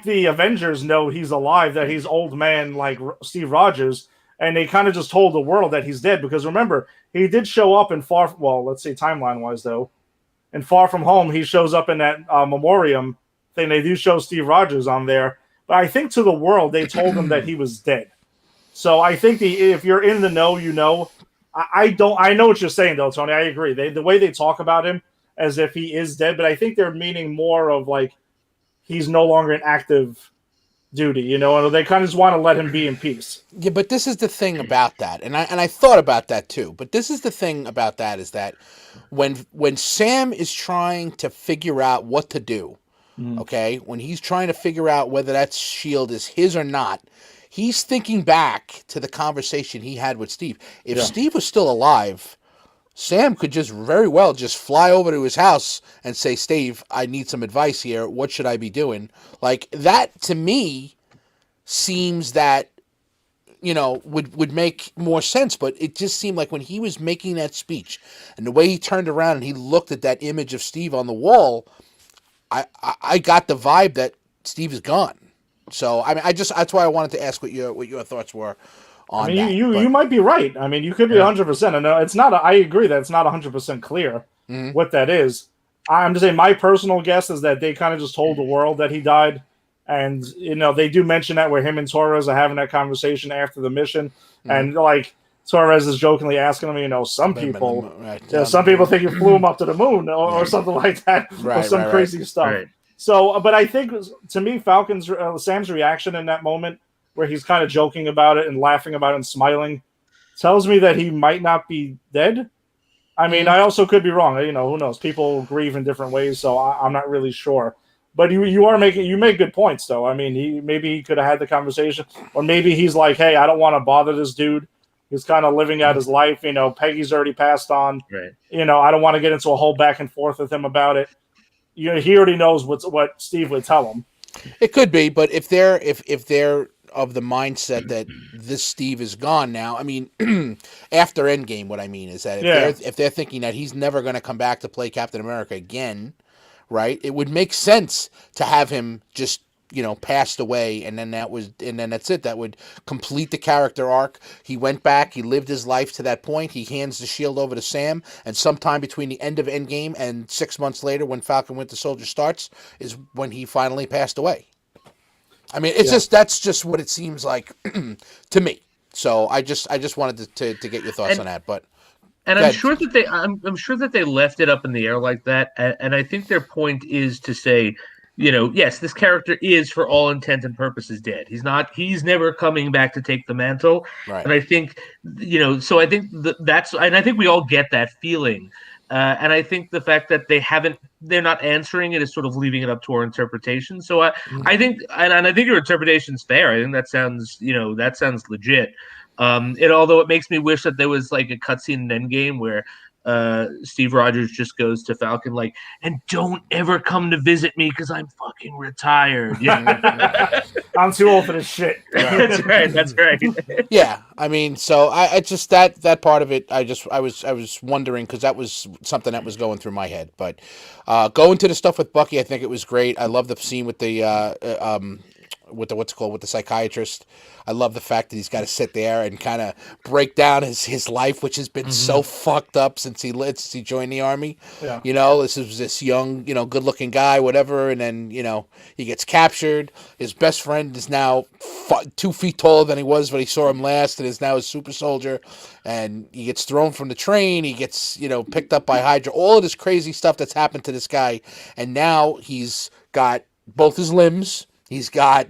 the Avengers know he's alive, that he's old man like Steve Rogers, and they kind of just told the world that he's dead because remember, he did show up in let's say timeline-wise though, in Far From Home, he shows up in that memoriam thing. They do show Steve Rogers on there, but I think to the world they told him that he was dead. So I think if you're in the know, you know. I know what you're saying though, Tony. I agree. The way they talk about him as if he is dead, but I think they're meaning more of like he's no longer in active duty, and they kind of just want to let him be in peace. Yeah, but this is the thing about that, and I thought about that too. But this is the thing about that is that when Sam is trying to figure out what to do, okay, when he's trying to figure out whether that shield is his or not, he's thinking back to the conversation he had with Steve. If Steve was still alive, Sam could just very well just fly over to his house and say, Steve, I need some advice here. What should I be doing? Like, that, to me, seems that, would make more sense. But it just seemed like when he was making that speech and the way he turned around and he looked at that image of Steve on the wall, I got the vibe that Steve is gone. So, I mean, that's why I wanted to ask what your thoughts were on that. You might be right. I mean, you could be 100%. I know it's not. I agree that it's not 100% clear what that is. I'm just saying my personal guess is that they kind of just told the world that he died, and they do mention that where him and Torres are having that conversation after the mission, and like Torres is jokingly asking him, some people think you flew him up to the moon or something like that, or some crazy stuff. Right. So, but I think to me, Sam's reaction in that moment, where he's kind of joking about it and laughing about it and smiling, tells me that he might not be dead. I mean, I also could be wrong. Who knows? People grieve in different ways, so I'm not really sure. But you make good points, though. I mean, maybe he could have had the conversation, or maybe he's like, hey, I don't want to bother this dude. He's kind of living out his life. Peggy's already passed on. Right. I don't want to get into a whole back and forth with him about it. He already knows what Steve would tell him. It could be, but if they're of the mindset that this Steve is gone now, I mean, after Endgame, what I mean is that if they're thinking that he's never going to come back to play Captain America again, right? It would make sense to have him just passed away, and then that's it. That would complete the character arc. He went back, he lived his life to that point, he hands the shield over to Sam, and sometime between the end of Endgame and 6 months later when Falcon Winter Soldier starts is when he finally passed away. I mean, that's just what it seems like to me. So I just wanted to get your thoughts on that, but I'm sure that they left it up in the air like that, and I think their point is to say, yes, this character is, for all intents and purposes, dead. He's never coming back to take the mantle. Right. And I think, so I think and I think we all get that feeling. And I think the fact that they're not answering it is sort of leaving it up to our interpretation. So I think, and I think your interpretation's fair. I think that sounds legit. Although it makes me wish that there was like a cutscene in Endgame where Steve Rogers just goes to Falcon like, and don't ever come to visit me because I'm fucking retired. I'm too old for this shit. That's right. Yeah, I mean, so I just that part of it, I was wondering because that was something that was going through my head. But going to the stuff with Bucky, I think it was great. I love the scene with the with the psychiatrist. I love the fact that he's got to sit there and kind of break down his life, which has been so fucked up since he joined the army. Yeah. This is this young, good looking guy, whatever, and then he gets captured. His best friend is now 2 feet taller than he was when he saw him last, and is now a super soldier. And he gets thrown from the train. He gets picked up by Hydra. All of this crazy stuff that's happened to this guy, and now he's got both his limbs. He's got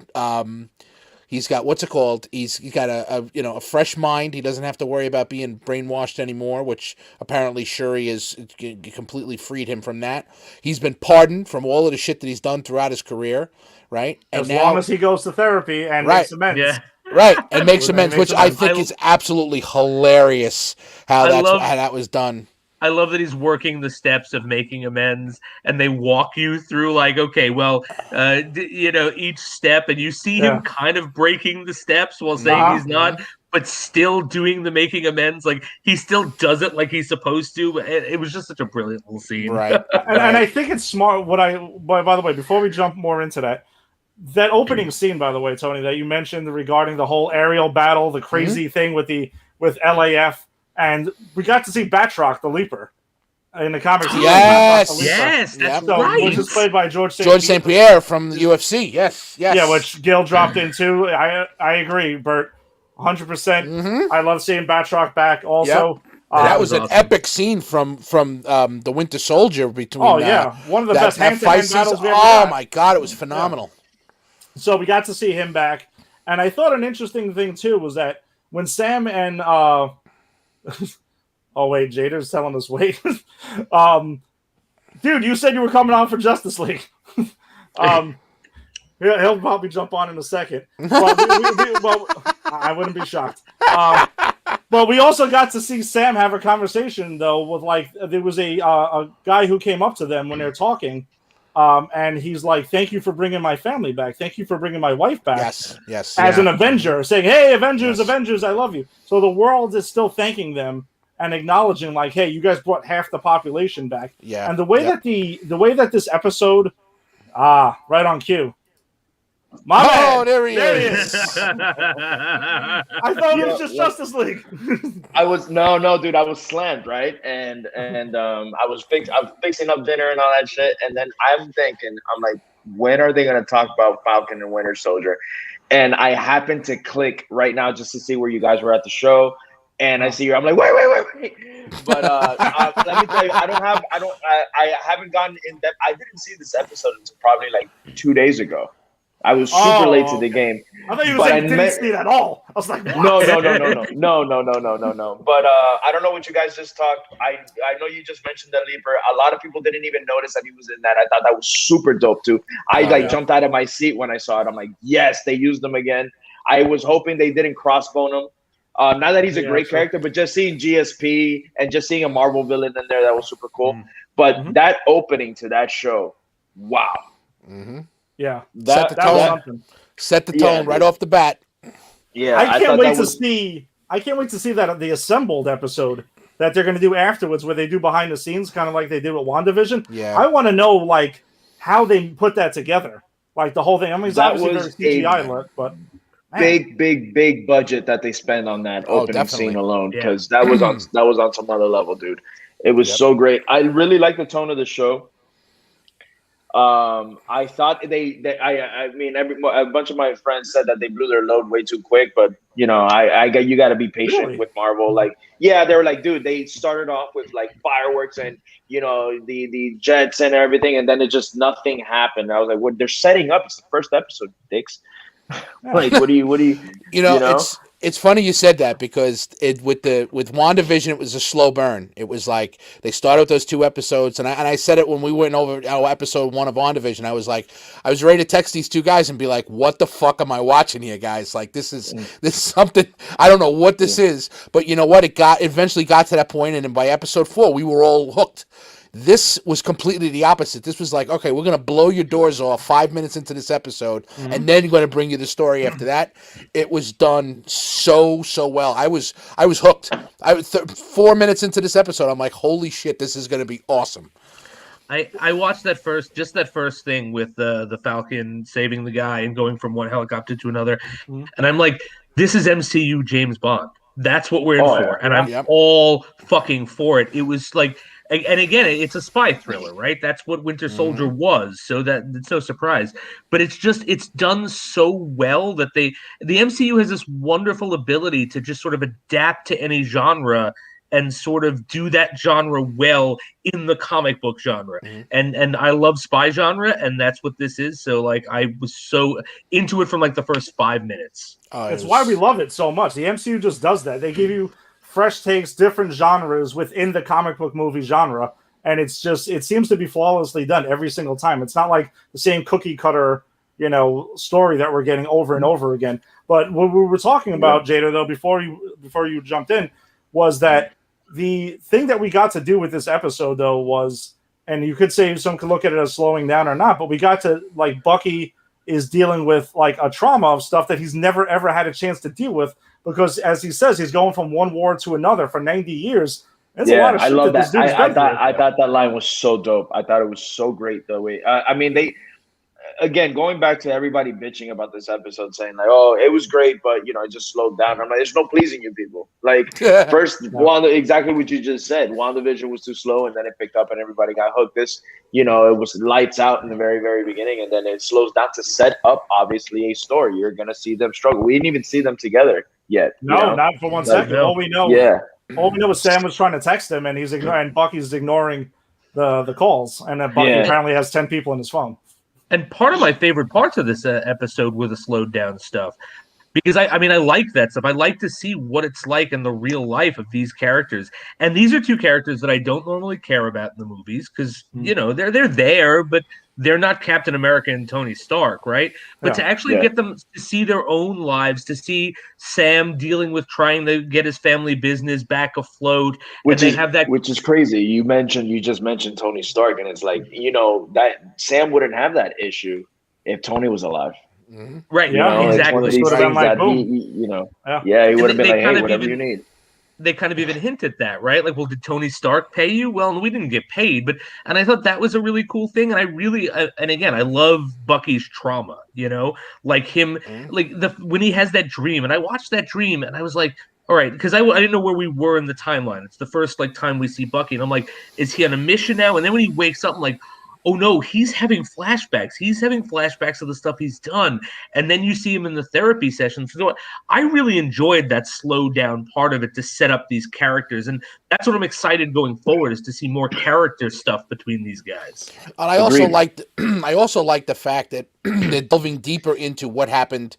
what's it called? He's got a fresh mind. He doesn't have to worry about being brainwashed anymore, which apparently Shuri has completely freed him from that. He's been pardoned from all of the shit that he's done throughout his career, right? And long as he goes to therapy and makes amends. Yeah. Right, and makes amends, which I think is absolutely hilarious how that was done. I love that he's working the steps of making amends, and they walk you through like, okay, well, each step, and you see him kind of breaking the steps while saying he's not, but still doing the making amends. Like he still does it like he's supposed to. It was just such a brilliant little scene. Right. And I think it's smart. By the way, before we jump more into that opening scene, by the way, Tony, that you mentioned regarding the whole aerial battle, the crazy thing with LAF. And we got to see Batroc, the Leaper. in the comics. Yes, that's right. Which is played by George St. Pierre from the UFC. Yes. Yeah, which Gil dropped into. I agree, Bert. 100%. I love seeing Batroc back also. Yep. That was an epic scene from the Winter Soldier between. Oh yeah, one of the best hand-to-hand battles we ever got. Oh my god, it was phenomenal. Yeah. So we got to see him back, and I thought an interesting thing too was that when Sam and oh wait, Jader's telling us wait, dude, you said you were coming on for Justice League. He'll probably jump on in a second. Well, I wouldn't be shocked. But we also got to see Sam have a conversation, though, with there was a guy who came up to them when they were talking, and he's like, "Thank you for bringing my family back. Thank you for bringing my wife back." Yes. As an Avenger, saying, "Hey, Avengers, I love you." So the world is still thanking them and acknowledging, like, "Hey, you guys brought half the population back." Yeah. And the way that this episode, right on cue. There he is. I thought it was just Justice League. I was no, dude. I was slammed, right? And I was fixing up dinner and all that shit. And then I'm like, when are they gonna talk about Falcon and Winter Soldier? And I happened to click right now just to see where you guys were at the show. And I see you. I'm like, wait. But let me tell you, I haven't gotten in depth. I didn't see this episode until probably like 2 days ago. I was super late to the game. I thought you were saying you didn't see it at all. I was like, what? No. But I don't know what you guys just talked. I know you just mentioned the Leaper. A lot of people didn't even notice that he was in that. I thought that was super dope too. I jumped out of my seat when I saw it. I'm like, yes, they used him again. I was hoping they didn't crossbone him. Not that he's a great character, but just seeing GSP and just seeing a Marvel villain in there, that was super cool. But that opening to that show, wow. Yeah, set the tone right off the bat. Yeah, I can't wait to see that the assembled episode that they're going to do afterwards, where they do behind the scenes, kind of like they did with WandaVision. Yeah, I want to know like how they put that together, like the whole thing. I mean, it's obviously very CGI, but big budget that they spend on that opening scene alone, because that was on some other level, dude. It was so great. I really like the tone of the show. I thought I mean, a bunch of my friends said that they blew their load way too quick, but you know, you got to be patient with Marvel. Like, yeah, they were like, dude, they started off with like fireworks and you know the jets and everything, and then it just nothing happened. I was like, what? They're setting up. It's the first episode, dicks. Like, what do you? You know, it's funny you said that, because with WandaVision, it was a slow burn. It was like they started with those 2 episodes, and I said it when we went over our episode 1 of WandaVision. I was like, I was ready to text these 2 guys and be like, "What the fuck am I watching here, guys? Like, this is something I don't know what this is." But you know what? It eventually got to that point, and then by episode 4, we were all hooked. This was completely the opposite. This was like, okay, we're going to blow your doors off 5 minutes into this episode, and then going to bring you the story after that. It was done so well. I was hooked. 4 minutes into this episode, I'm like, holy shit, this is going to be awesome. I watched that first thing with the Falcon saving the guy and going from one helicopter to another, and I'm like, this is MCU James Bond. That's what we're in for, and I'm all fucking for it. It was like. And again, it's a spy thriller, right? That's what Winter Soldier was. So it's no surprise. But it's done so well that the MCU has this wonderful ability to just sort of adapt to any genre and sort of do that genre well in the comic book genre. And I love spy genre, and that's what this is. So like, I was so into it from like the first 5 minutes. That's why we love it so much. The MCU just does that. They give you fresh takes, different genres within the comic book movie genre, and it seems to be flawlessly done every single time. It's not like the same cookie cutter, story that we're getting over and over again. But what we were talking about, Jada, though, before you jumped in, was that the thing that we got to do with this episode, though, was, and you could say some could look at it as slowing down or not, but we got to, like, Bucky is dealing with like a trauma of stuff that he's never ever had a chance to deal with, because as he says, he's going from one war to another for 90 years. That's a lot of shit. I love that. I thought that line was so dope. I thought it was so great the way. I mean, again, going back to everybody bitching about this episode, saying like, "Oh, it was great, but it just slowed down." I'm like, "There's no pleasing you people." Like, first, exactly what you just said. WandaVision was too slow, and then it picked up, and everybody got hooked. This, it was lights out in the very, very beginning, and then it slows down to set up, obviously, a story. You're gonna see them struggle. We didn't even see them together yet. No, not for 1 second. No. All we know is Sam was trying to text him, and and Bucky's ignoring the calls, and then Bucky apparently has 10 people in his phone. And part of my favorite parts of this episode were the slowed down stuff. Because I like that stuff. I like to see what it's like in the real life of these characters. And these are two characters that I don't normally care about in the movies because, they're there, but they're not Captain America and Tony Stark, right? But to actually get them to see their own lives, to see Sam dealing with trying to get his family business back afloat, which is crazy. You just mentioned Tony Stark, and it's like, that Sam wouldn't have that issue if Tony was alive. Mm-hmm. Right. Yeah. Exactly. He would have been like, he would have been like, "Hey, whatever you need." They kind of even hint at that, right? Like, well, did Tony Stark pay you? Well, we didn't get paid, and I thought that was a really cool thing. And I love Bucky's trauma, like him, when he has that dream, and I watched that dream, and I was like, all right, because I didn't know where we were in the timeline. It's the first time we see Bucky, and I'm like, is he on a mission now? And then when he wakes up, I'm like, oh no, he's having flashbacks. He's having flashbacks of the stuff he's done. And then you see him in the therapy sessions. So I really enjoyed that slowed down part of it to set up these characters. And that's what I'm excited going forward, is to see more character stuff between these guys. And I also liked the fact that they're delving deeper into what happened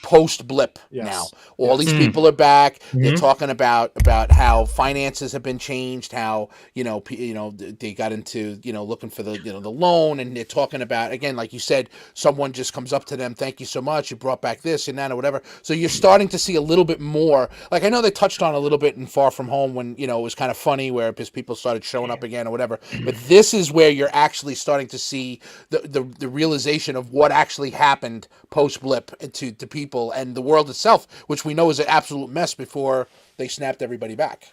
post-blip now. All these people are back. Mm-hmm. They're talking about how finances have been changed, how, they got into, looking for the loan, and they're talking about, again, like you said, someone just comes up to them, "Thank you so much, you brought back this and that," or whatever. So you're starting to see a little bit more. Like, I know they touched on a little bit in Far From Home when, it was kind of funny where people started showing up again or whatever. But this is where you're actually starting to see the realization of what actually happened post-blip to people and the world itself, which we know is an absolute mess before they snapped everybody back.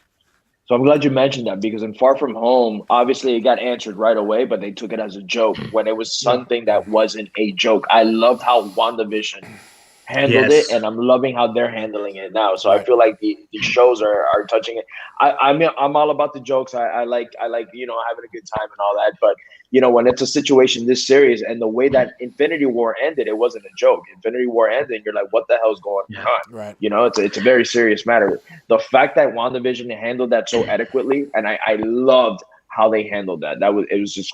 So I'm glad you mentioned that, because in Far From Home, obviously it got answered right away, but they took it as a joke when it was something that wasn't a joke. I loved how WandaVision handled it, and I'm loving how they're handling it now. So I feel like the shows are touching it. I'm all about the jokes. I like having a good time and all that, but when it's a situation this serious, and the way that Infinity War ended, it wasn't a joke. Infinity War ended, and you're like, what the hell's going on? Right. It's a very serious matter. The fact that WandaVision handled that so adequately, and I loved how they handled that. It was just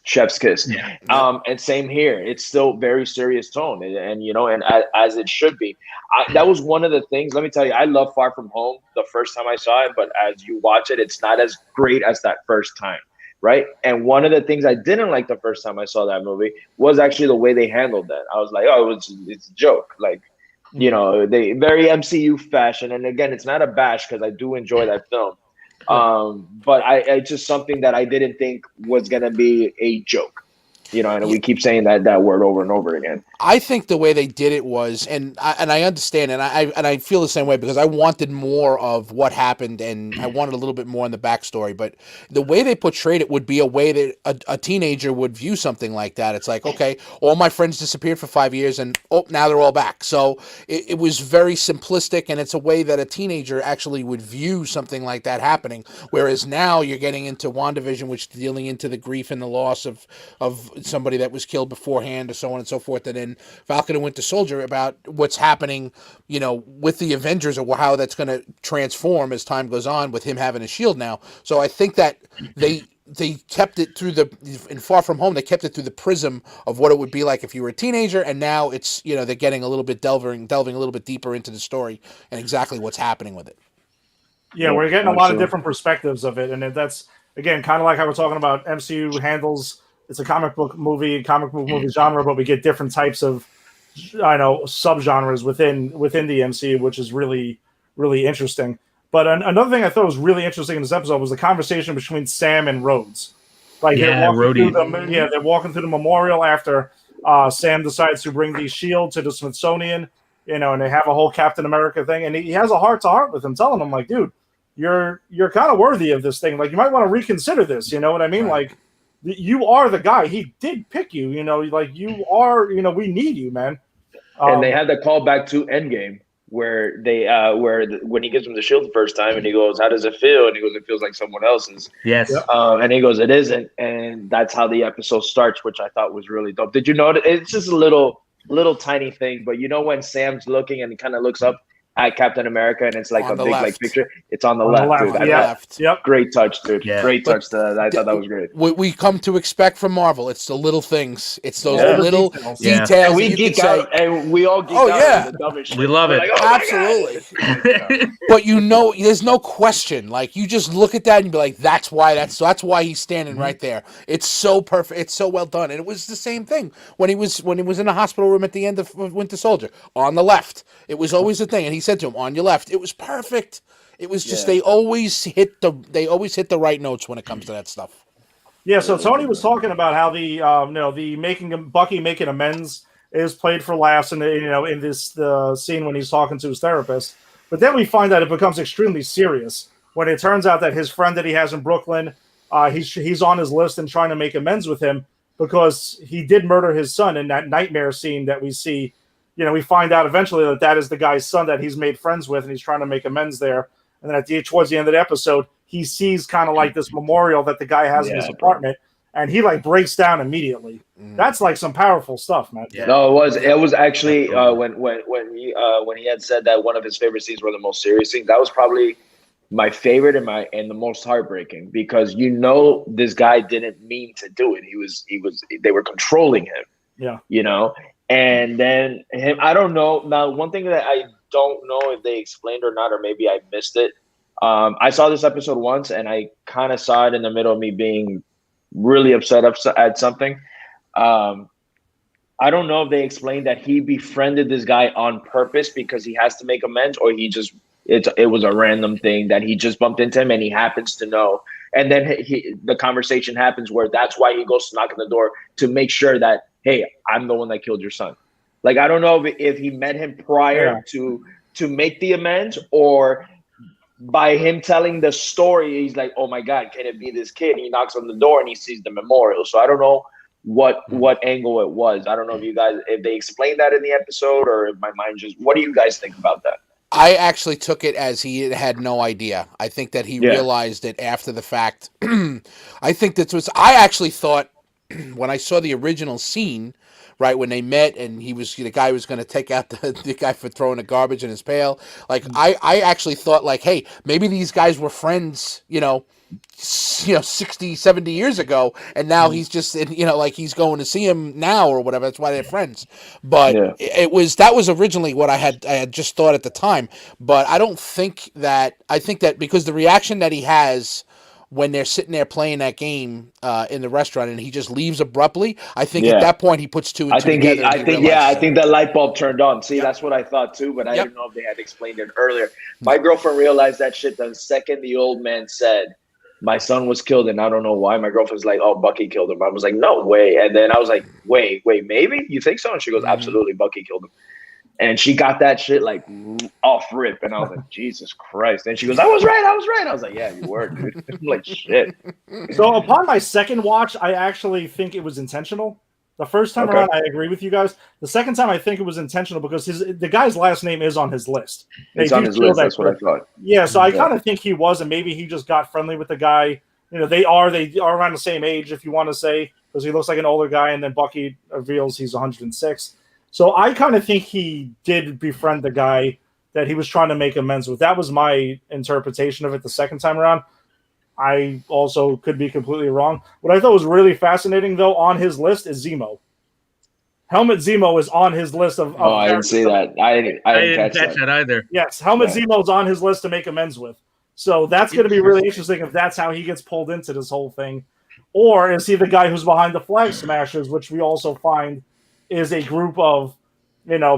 chef's kiss. And same here. It's still very serious tone, and as it should be. That was one of the things. Let me tell you, I love Far From Home the first time I saw it, but as you watch it, it's not as great as that first time. Right. And one of the things I didn't like the first time I saw that movie was actually the way they handled that. I was like, oh, it's a joke. Like, they very MCU fashion. And again, it's not a bash, because I do enjoy that film. But it's just something that I didn't think was going to be a joke. And we keep saying that word over and over again. I think the way they did it was, and I understand, and I feel the same way, because I wanted more of what happened, and I wanted a little bit more in the backstory. But the way they portrayed it would be a way that a teenager would view something like that. It's like, okay, all my friends disappeared for 5 years, and now they're all back. So it was very simplistic, and it's a way that a teenager actually would view something like that happening. Whereas now you're getting into WandaVision, which is dealing into the grief and the loss of somebody that was killed beforehand, or so on and so forth, and then Falcon and Winter Soldier about what's happening, with the Avengers, or how that's going to transform as time goes on with him having a shield now. So I think that they kept it through in Far From Home, they kept it through the prism of what it would be like if you were a teenager, and now it's, they're getting a little bit delving a little bit deeper into the story and exactly what's happening with it. Yeah, we're getting a lot of different perspectives of it, and that's, again, kind of like how we're talking about MCU handles. It's a comic book movie genre, but we get different types of, subgenres within the MCU, which is really, really interesting. But another thing I thought was really interesting in this episode was the conversation between Sam and Rhodes. Like, they're walking through the memorial after Sam decides to bring the shield to the Smithsonian, and they have a whole Captain America thing, and he has a heart-to-heart with him, telling him, like, dude, you're kind of worthy of this thing. Like, you might want to reconsider this. You know what I mean? Right. Like, you are the guy. He did pick you. Like you are. We need you, man. And they had the call back to Endgame where when he gives him the shield the first time, and he goes, "How does it feel?" And he goes, "It feels like someone else's." Yes. And he goes, "It isn't." And that's how the episode starts, which I thought was really dope. Did you notice? It's just a little tiny thing, but when Sam's looking and he kind of looks up at Captain America, and it's like a big like picture. It's on the left, dude. Left. Yep. Great touch, dude. Yeah. Great touch. I thought that was great. What we come to expect from Marvel, it's the little things. It's those little details. And we geek out, and we all geek out. Yeah. The dumbest shit. We love it. Like, oh Absolutely. But there's no question. Like you just look at that and you be like, that's why he's standing right there. It's so perfect. It's so well done. And it was the same thing when he was in the hospital room at the end of Winter Soldier on the left. It was always the thing, and he said to him, "On your left." It was perfect. It was just they always hit the right notes when it comes to that stuff. Yeah. So Tony was talking about how the Bucky making amends is played for laughs, and in this scene when he's talking to his therapist. But then we find that it becomes extremely serious when it turns out that his friend that he has in Brooklyn, he's on his list and trying to make amends with him because he did murder his son in that nightmare scene that we see. We find out eventually that is the guy's son that he's made friends with, and he's trying to make amends there. And then towards the end of the episode, he sees kind of like this memorial that the guy has in his apartment, and he like breaks down immediately. That's like some powerful stuff, man. Yeah. No, it was actually when he had said that one of his favorite scenes were the most serious scenes. That was probably my favorite and the most heartbreaking, because this guy didn't mean to do it. They were controlling him. Yeah. And then I don't know. Now, one thing that I don't know if they explained or not, or maybe I missed it. I saw this episode once, and I kind of saw it in the middle of me being really upset at something. I don't know if they explained that he befriended this guy on purpose because he has to make amends, or it was a random thing that he just bumped into him and he happens to know. And then the conversation happens where that's why he goes to knock on the door to make sure that, hey, I'm the one that killed your son. Like, I don't know if he met him prior to make the amends, or by him telling the story, he's like, oh my God, can it be this kid? And he knocks on the door and he sees the memorial. So I don't know what angle it was. I don't know if they explained that in the episode, or if my mind what do you guys think about that? I actually took it as he had no idea. I think that he realized it after the fact. I think I actually thought when I saw the original scene, right, when they met and the guy was going to take out the guy for throwing the garbage in his pail. Like, I actually thought, like, hey, maybe these guys were friends, 60, 70 years ago, and now he's just, like he's going to see him now or whatever. That's why they're friends. But that was originally what I had just thought at the time. But I think that because the reaction that he has when they're sitting there playing that game in the restaurant and he just leaves abruptly, I think at that point he puts two and two together. I think that light bulb turned on. See, that's what I thought too, but I didn't know if they had explained it earlier. My girlfriend realized that shit the second the old man said, my son was killed, and I don't know why. My girlfriend's like, oh, Bucky killed him. I was like, no way. And then I was like, wait, maybe? You think so? And she goes, absolutely, Bucky killed him. And she got that shit like off rip. And I was like, Jesus Christ. And she goes, I was right. I was like, yeah, you were, dude. I'm like, shit. So upon my second watch, I actually think it was intentional. The first time around, I agree with you guys. The second time, I think it was intentional because the guy's last name is on his list. It's on his list. That's what I thought. Yeah, so I kind of think he was, and maybe he just got friendly with the guy. They are around the same age, if you want to say, because he looks like an older guy, and then Bucky reveals he's 106. So I kind of think he did befriend the guy that he was trying to make amends with. That was my interpretation of it the second time around. I also could be completely wrong. What I thought was really fascinating, though, on his list is Zemo. Helmet Zemo is on his list of I didn't see that. I didn't catch that either. Yes, Helmet Zemo's on his list to make amends with. So that's going to be really interesting if that's how he gets pulled into this whole thing. Or is he the guy who's behind the Flag Smashers, which we also find is a group of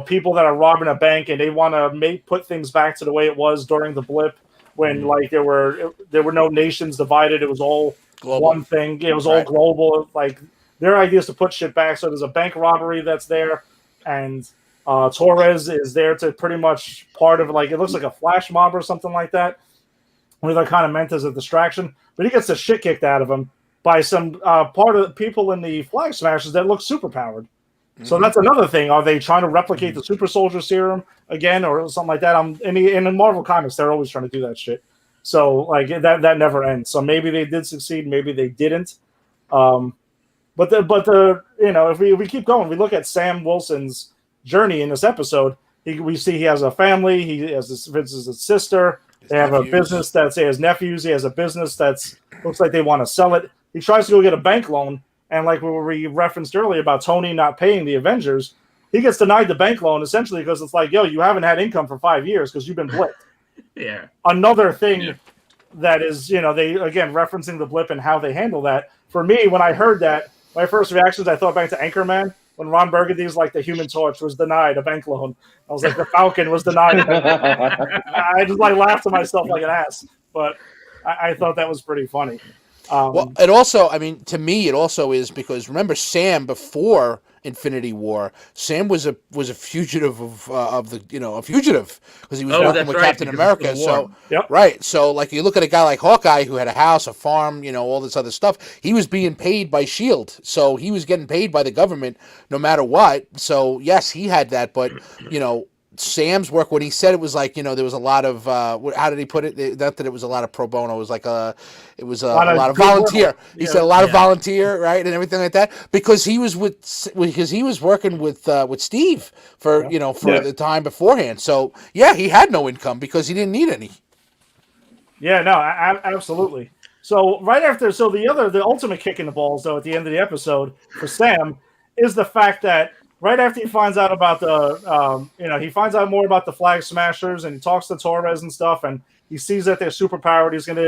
people that are robbing a bank, and they want to put things back to the way it was during the blip when like there were no nations divided. It was all global. One thing. It was all global. Like their idea is to put shit back. So there's a bank robbery that's there, and Torres is there to pretty much part of it looks like a flash mob or something like that. Where they're kind of meant as a distraction, but he gets the shit kicked out of him. by some part of the people in the Flag Smashers that look superpowered. So that's another thing. Are they trying to replicate the super soldier serum again, or something like that? In the Marvel comics, they're always trying to do that shit. So like that never ends. So maybe they did succeed, maybe they didn't. But if we keep going, we look at Sam Wilson's journey in this episode. We see he has a family. He has his sister. They have a business that's his nephews. He has a business that's looks like they want to sell it. He tries to go get a bank loan, and like we referenced earlier about Tony not paying the Avengers, he gets denied the bank loan essentially because it's like, yo, you haven't had income for 5 years because you've been blipped. Yeah. Another thing that is, they again referencing the blip and how they handle that. For me, when I heard that, my first reactions, I thought back to Anchorman. When Ron Burgundy's like the Human Torch was denied a bank loan. I was like, the Falcon was denied. I just like laughed to myself like an ass. But I thought that was pretty funny. Well, it also, to me, it also is because remember Sam before Infinity War, Sam was a fugitive of the a fugitive because he was working with Captain America. So right, so like you look at a guy like Hawkeye who had a house, a farm, all this other stuff. He was being paid by Shield, so he was getting paid by the government no matter what. So yes, he had that, but Sam's work when he said it was like there was a lot of how did he put it? Not that it was a lot of pro bono. It was like a lot of volunteer. He said a lot of volunteer, right, and everything like that because he was working with Steve for for the time beforehand. So yeah, he had no income because he didn't need any. Yeah, no, absolutely. So right after, the ultimate kick in the balls though at the end of the episode for Sam is the fact that. Right after he finds out about he finds out more about the Flag Smashers and he talks to Torres and stuff, and he sees that they're superpowered. He's gonna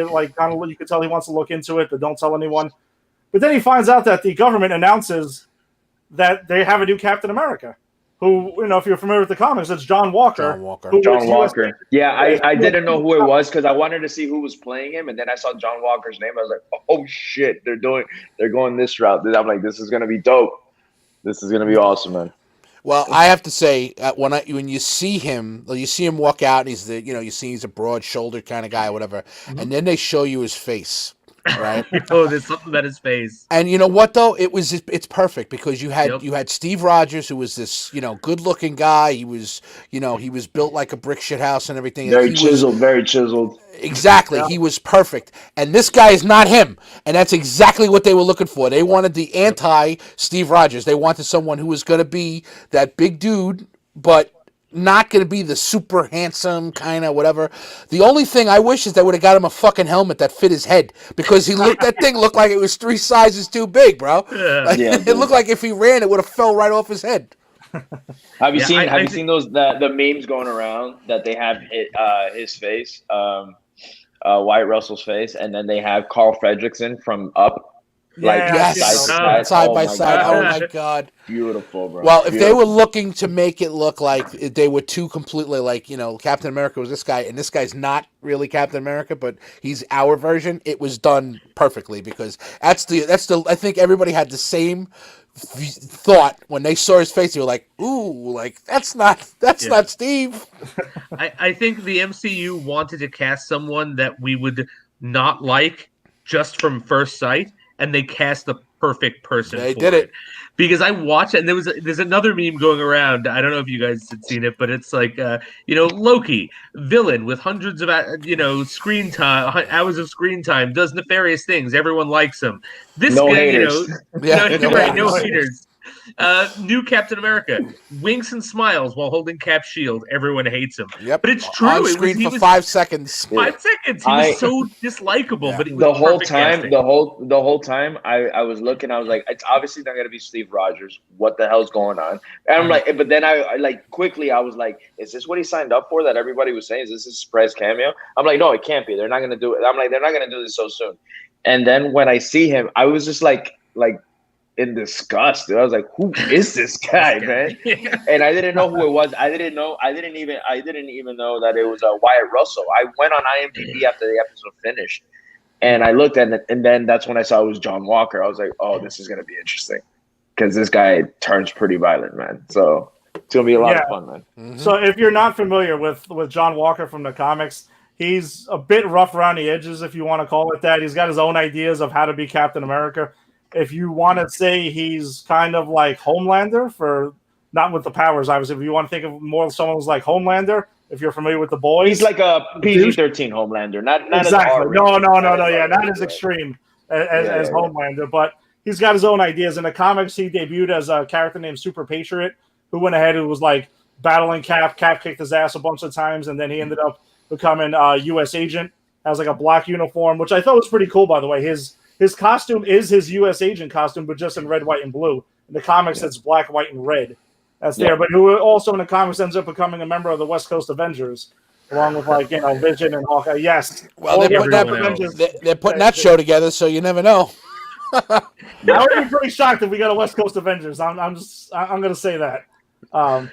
you can tell he wants to look into it, but don't tell anyone. But then he finds out that the government announces that they have a new Captain America, who if you're familiar with the comics, it's John Walker. John Walker. Yeah, I didn't know who it was because I wanted to see who was playing him, and then I saw John Walker's name. I was like, oh shit, they're going this route. I'm like, this is gonna be dope. This is gonna be awesome, man. Well, I have to say, when you see him walk out, and he's you see he's a broad-shouldered kind of guy, or whatever, and then they show you his face, right? There's something about his face. And you know what though? It's perfect because you had Steve Rogers, who was this good-looking guy. He was he was built like a brick shit house and everything. Very chiseled. Exactly. Yeah. He was perfect. And this guy is not him. And that's exactly what they were looking for. They wanted the anti-Steve Rogers. They wanted someone who was going to be that big dude, but not going to be the super handsome kind of whatever. The only thing I wish is they would have got him a fucking helmet that fit his head because that thing looked like it was 3 sizes too big, bro. Yeah. It looked like if he ran, it would have fell right off his head. Have you seen those the memes going around that they have his face? Wyatt Russell's face, and then they have Carl Fredricksen from Up, side by side. Oh my god, beautiful, bro. Well, if they were looking to make it look like they were two completely Captain America was this guy, and this guy's not really Captain America, but he's our version. It was done perfectly because that's the. I think everybody had the same thought when they saw his face. They were like, "Ooh, like that's not Steve." I think the MCU wanted to cast someone that we would not like just from first sight, and they cast the perfect person. They did it because I watched it, and there's another meme going around. I don't know if you guys had seen it, but it's like Loki, villain with hundreds of screen time, hours of screen time, does nefarious things. Everyone likes him. This no guy, haters. No haters. New Captain America winks and smiles while holding Cap's shield. Everyone hates him. Yep. But it's true. On screen for 5 seconds. 5 seconds. He was so dislikable. Yeah. But the whole time, I was looking. I was like, it's obviously not going to be Steve Rogers. What the hell's going on? And I'm like, but then I quickly I was like, is this what he signed up for? That everybody was saying, is this his surprise cameo? I'm like, no, it can't be. They're not going to do it. I'm like, they're not going to do this so soon. And then when I see him, I was just like in disgust, dude. I was like, who is this guy, man? And I didn't know who it was. I didn't even know that it was Wyatt Russell. I went on IMDb after the episode finished, and I looked at it, and then that's when I saw it was John Walker. I was like, oh, this is gonna be interesting because this guy turns pretty violent, man. So it's gonna be a lot of fun, man. Mm-hmm. So if you're not familiar with John Walker from the comics, He's a bit rough around the edges, if you want to call it that. He's got his own ideas of how to be Captain America. If you want to say he's kind of like Homelander, for not with the powers, obviously. If you want to think of more someone who's like Homelander, if you're familiar with The Boys. He's like a PG-13 Homelander. Not exactly. As no. Yeah, not as extreme as Homelander. But he's got his own ideas. In the comics, he debuted as a character named Super Patriot, who went ahead and was like battling Cap. Cap kicked his ass a bunch of times, and then he ended up becoming a U.S. agent. Has like a black uniform, which I thought was pretty cool, by the way. His costume is his U.S. agent costume, but just in red, white, and blue. In the comics, it's black, white, and red. That's there. But who also in the comics ends up becoming a member of the West Coast Avengers, along with Vision and Hawkeye. Yes. Well, they're putting that show together, so you never know. I would be pretty shocked if we got a West Coast Avengers. I'm going to say that. But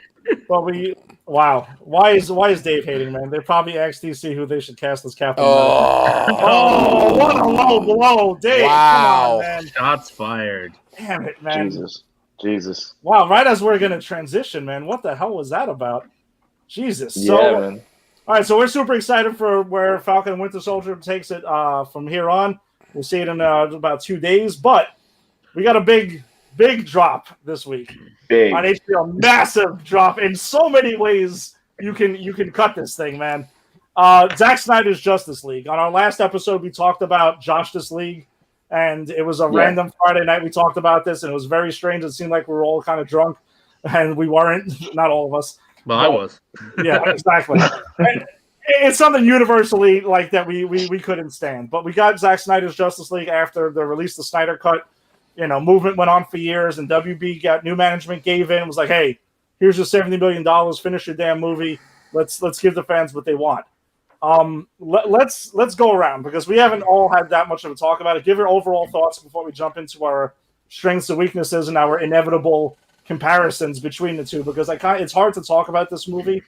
wow. Why is Dave hating, man? They probably asked DC who they should cast as Captain America. Oh, what a low blow, Dave. Wow. Come on, man. Shots fired. Damn it, man. Jesus. Wow, right as we're going to transition, man. What the hell was that about? Jesus. Yeah, man. All right, so we're super excited for where Falcon and Winter Soldier takes it from here on. We'll see it in about 2 days, but we got a big drop this week on HBO. Massive drop in so many ways. You can cut this thing, man. Zack Snyder's Justice League. On our last episode, we talked about Justice League, and it was a random Friday night. We talked about this, and it was very strange. It seemed like we were all kind of drunk, and we weren't. Not all of us. Well, I was. Yeah, exactly. And it's something universally like that we couldn't stand. But we got Zack Snyder's Justice League after the release the Snyder Cut. Movement went on for years, and WB got new management, gave in, was like, hey, here's your $70 million, finish your damn movie. Let's give the fans what they want. Let's go around, because we haven't all had that much of a talk about it. Give your overall thoughts before we jump into our strengths and weaknesses and our inevitable comparisons between the two, because it's hard to talk about this movie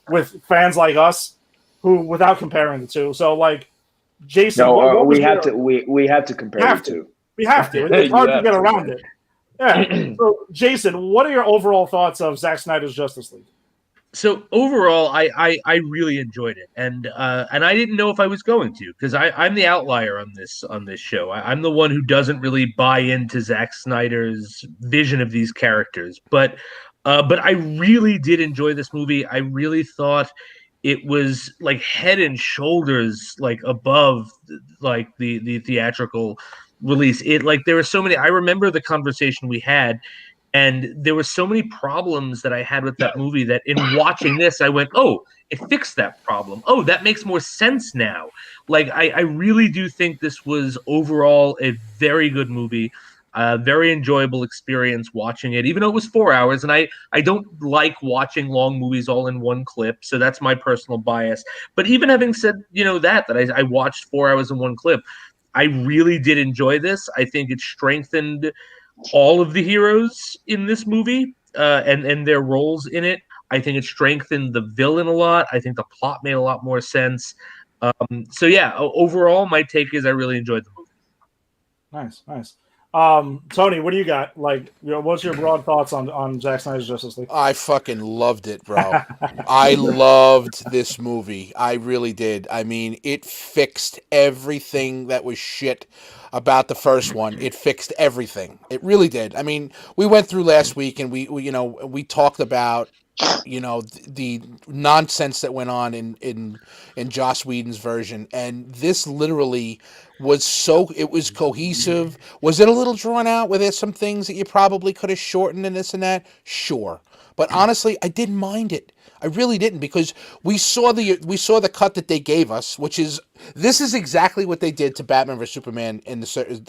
with fans like us without comparing the two. So, like, Jason, we have to compare the two. We have to. It's hard to get around it. Yeah. So, Jason, what are your overall thoughts of Zack Snyder's Justice League? So overall, I really enjoyed it, and I didn't know if I was going to, because I'm the outlier on this show. I'm the one who doesn't really buy into Zack Snyder's vision of these characters, but I really did enjoy this movie. I really thought it was like head and shoulders like above like the theatrical release. It like there were so many. I remember the conversation we had. And there were so many problems that I had with that movie that in watching this, I went, oh, it fixed that problem. Oh, that makes more sense now. Like, I really do think this was overall a very good movie, very enjoyable experience watching it, even though it was 4 hours. And I don't like watching long movies all in one clip. So that's my personal bias. But even having said, that I watched 4 hours in one clip, I really did enjoy this. I think it strengthened all of the heroes in this movie and their roles in it. I think it strengthened the villain a lot. I think the plot made a lot more sense. So yeah, overall, my take is I really enjoyed the movie. Nice. Tony, what do you got? Like, what's your broad thoughts on Zack Snyder's Justice League? I fucking loved it, bro. I loved this movie. I really did. I mean, it fixed everything that was shit about the first one. It fixed everything. It really did. I mean, we went through last week and we talked about the nonsense that went on in Joss Whedon's version, and this literally it was cohesive. Was it a little drawn out? Were there some things that you probably could have shortened and this and that? Sure. But honestly, I didn't mind it. I really didn't, because we saw the cut that they gave us, this is exactly what they did to Batman vs Superman in the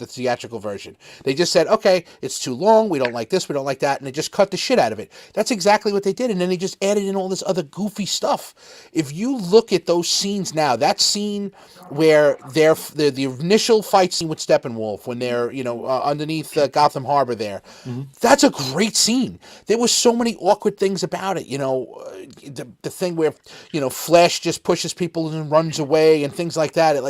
theatrical version. They just said, okay, it's too long, we don't like this, we don't like that, and they just cut the shit out of it. That's exactly what they did, and then they just added in all this other goofy stuff. If you look at those scenes now, that scene where the initial fight scene with Steppenwolf, when they're underneath Gotham Harbor there, that's a great scene. There was so many awkward things about it. The thing where Flash just pushes people and runs away and things like that.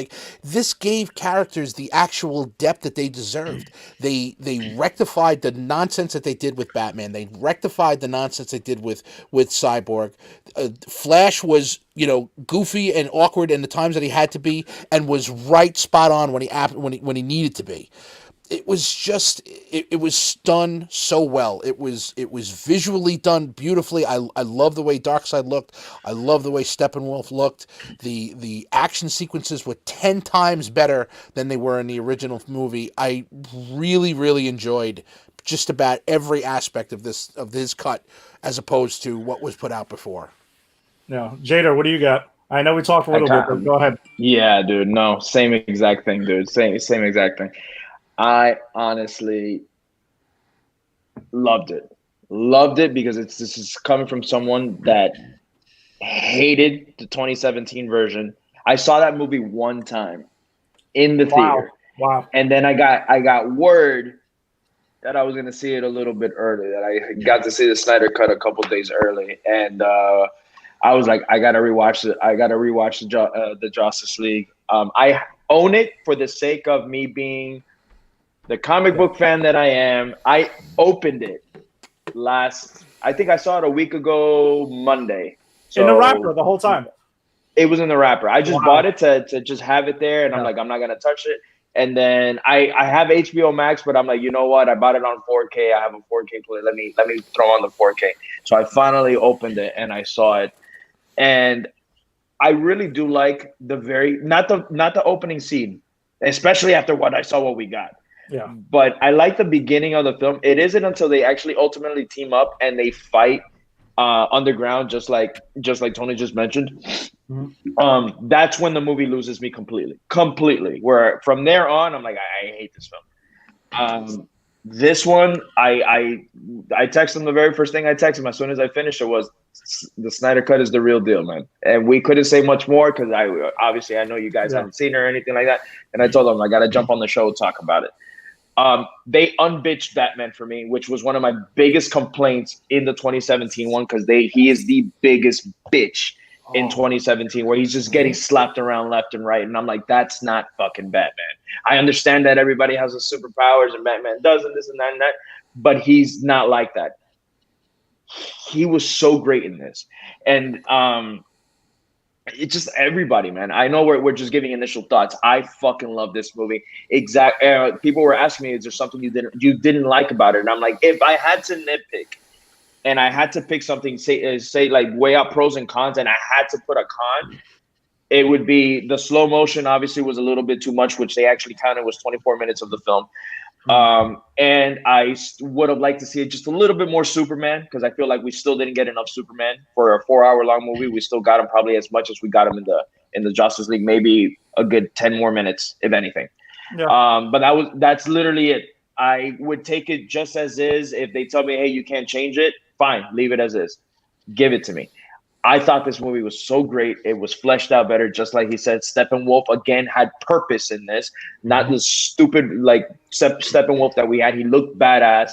This gave characters the actual depth that they deserved. They rectified the nonsense that they did with Batman. They rectified the nonsense they did with Cyborg. Flash was goofy and awkward in the times that he had to be, and was right spot on when he needed to be. It was just it was done so well. It was visually done beautifully. I love the way Darkseid looked. I love the way Steppenwolf looked. The action sequences were 10 times better than they were in the original movie. I really, really enjoyed just about every aspect of this cut, as opposed to what was put out before. No, Jader, what do you got? I know we talked a little bit, but go ahead. Yeah, dude. No, same exact thing, dude. Same exact thing. I honestly loved it. Loved it because this is coming from someone that hated the 2017 version. I saw that movie one time in the theater. Wow. And then I got word that I was going to see it a little bit early, that I got to see the Snyder Cut a couple days early. And I was like, I got to rewatch it. I got to rewatch the Justice League. I own it for the sake of me being the comic book fan that I am. I opened it I think I saw it a week ago Monday. So in the wrapper the whole time. It was in the wrapper. I just bought it to just have it there, and I'm like, I'm not gonna touch it. And then I have HBO Max, but I'm like, you know what? I bought it on 4K. I have a 4K player. Let me throw on the 4K. So I finally opened it and I saw it, and I really do like not the opening scene, especially after what we got. Yeah. But I like the beginning of the film. It isn't until they actually ultimately team up and they fight underground, just like Tony just mentioned. Mm-hmm. That's when the movie loses me completely. Where from there on, I'm like, I hate this film. This one, I texted him. The very first thing I texted him as soon as I finished it was, the Snyder Cut is the real deal, man. And we couldn't say much more because I know you guys haven't seen it or anything like that. And I told him I got to jump on the show and talk about it. They unbitched Batman for me, which was one of my biggest complaints in the 2017 one, because he is the biggest bitch in 2017, where he's just getting slapped around left and right. And I'm like, that's not fucking Batman. I understand that everybody has his superpowers and Batman doesn't, this and that and that, but he's not like that. He was so great in this. And it's just everybody, man. I know we're just giving initial thoughts. I fucking love this movie. People were asking me, is there something you didn't like about it? And I'm like, if I had to nitpick and I had to pick something, say like weigh out pros and cons, and I had to put a con, it would be the slow motion obviously was a little bit too much, which they actually counted was 24 minutes of the film. And I would have liked to see it just a little bit more Superman, because I feel like we still didn't get enough Superman for a 4-hour-long movie. We still got him probably as much as we got him in the Justice League, maybe a good 10 more minutes, if anything. Yeah. But that's literally it. I would take it just as is. If they tell me, hey, you can't change it, fine, leave it as is. Give it to me. I thought this movie was so great. It was fleshed out better. Just like he said, Steppenwolf, again, had purpose in this. Not the stupid, like, Steppenwolf that we had. He looked badass.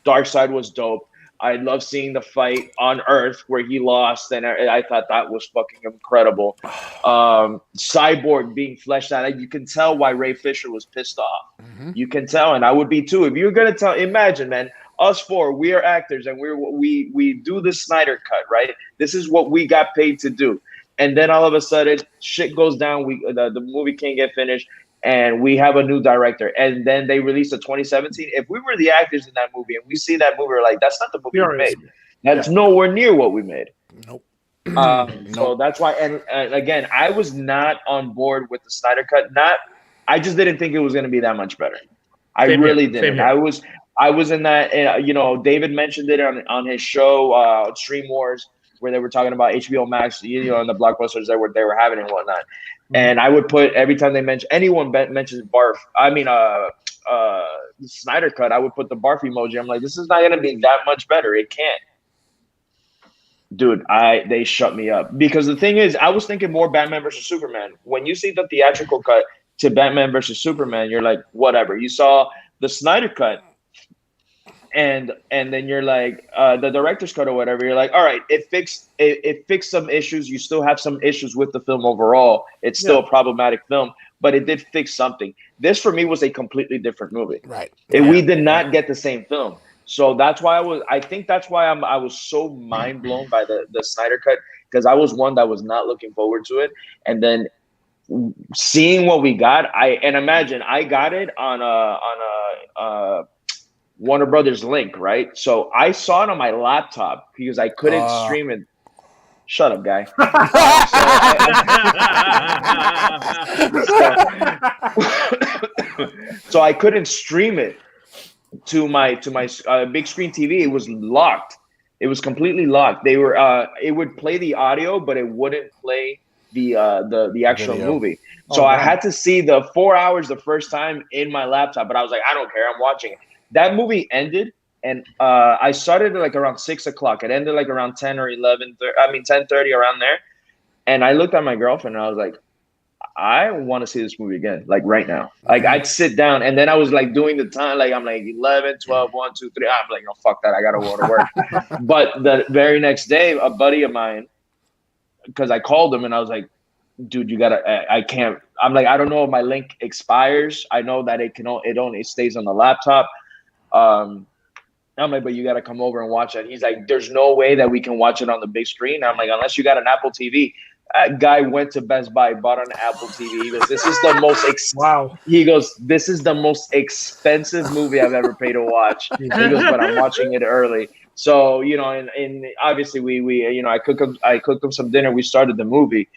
Darkseid was dope. I love seeing the fight on Earth where he lost, and I thought that was fucking incredible. Cyborg being fleshed out. You can tell why Ray Fisher was pissed off. Mm-hmm. You can tell, and I would be too. If you're going to imagine, man, us four, we are actors, and we do the Snyder Cut, right? This is what we got paid to do. And then all of a sudden, shit goes down. The movie can't get finished, and we have a new director. And then they release a 2017. If we were the actors in that movie and we see that movie, we're like, that's not the movie we made. That's nowhere near what we made. Nope. So that's why. And again, I was not on board with the Snyder Cut. I just didn't think it was going to be that much better. I really didn't. I was in that, David mentioned it on his show, Stream Wars, where they were talking about HBO Max, and the blockbusters that they were having and whatnot. Mm-hmm. And I would put, every time anyone mentions Snyder Cut, I would put the barf emoji. I'm like, this is not going to be that much better. It can't. Dude, they shut me up. Because the thing is, I was thinking more Batman versus Superman. When you see the theatrical cut to Batman versus Superman, you're like, whatever. You saw the Snyder Cut. and then you're like the director's cut or whatever. You're like, all right, it fixed some issues. You still have some issues with the film overall. It's still a problematic film, but it did fix something. This for me was a completely different movie. Right. We did not get the same film. So that's why I think that's why I was so mind blown by the Snyder cut, because I was one that was not looking forward to it, and then seeing what we got, imagine I got it on a Warner Brothers link, right? So I saw it on my laptop because I couldn't stream it. Shut up, guy. So I couldn't stream it to my big screen TV. It was locked. It was completely locked. They were it would play the audio, but it wouldn't play the actual movie. So I had to see the 4 hours the first time in my laptop, but I was like, I don't care, I'm watching it. That movie ended, and I started at like around 6 o'clock. It ended like around 10 or 10:30, around there. And I looked at my girlfriend and I was like, I want to see this movie again, like right now. Like I'd sit down, and then I was like doing the time, like I'm like 11, 12, 1, 2, 3. I'm like, no, fuck that, I gotta go to work. But the very next day, a buddy of mine, because I called him and I was like, dude, you gotta, I can't. I'm like, I don't know if my link expires. I know that it only stays on the laptop. I'm like, but you got to come over and watch it. He's like, there's no way that we can watch it on the big screen. I'm like, unless you got an Apple TV. That guy went to Best Buy, bought an Apple TV. He goes, this is the most He goes, this is the most expensive movie I've ever paid to watch. He goes, but I'm watching it early. So, and obviously we I cooked him some dinner. We started the movie.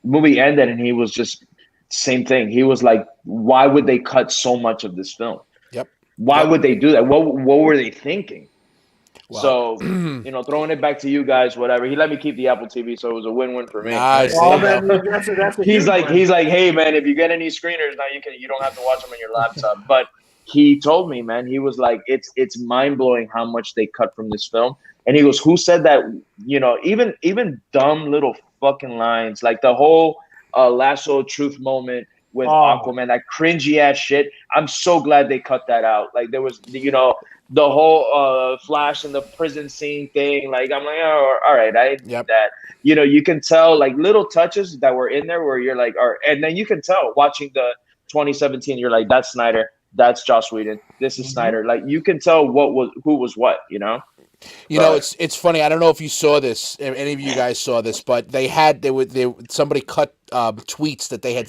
Movie ended, and he was just same thing. He was like, why would they cut so much of this film? Why would they do that? What were they thinking? Wow. So, throwing it back to you guys, whatever. He let me keep the Apple TV, so it was a win-win for me. Nice. He's like, hey man, if you get any screeners now, you don't have to watch them on your laptop. But he told me, man, he was like, it's mind-blowing how much they cut from this film. And he goes, who said that? Even dumb little fucking lines, like the whole lasso of truth moment with Aquaman, that cringy ass shit. I'm so glad they cut that out. Like there was, the whole Flash in the prison scene thing. Like I'm like, oh, all right, I get that. You can tell like little touches that were in there where you're like, and then you can tell watching the 2017, you're like, that's Snyder, that's Joss Whedon, this is Snyder. Like you can tell who was what. It's funny. I don't know if you saw this, if any of you guys saw this, but somebody cut tweets that they had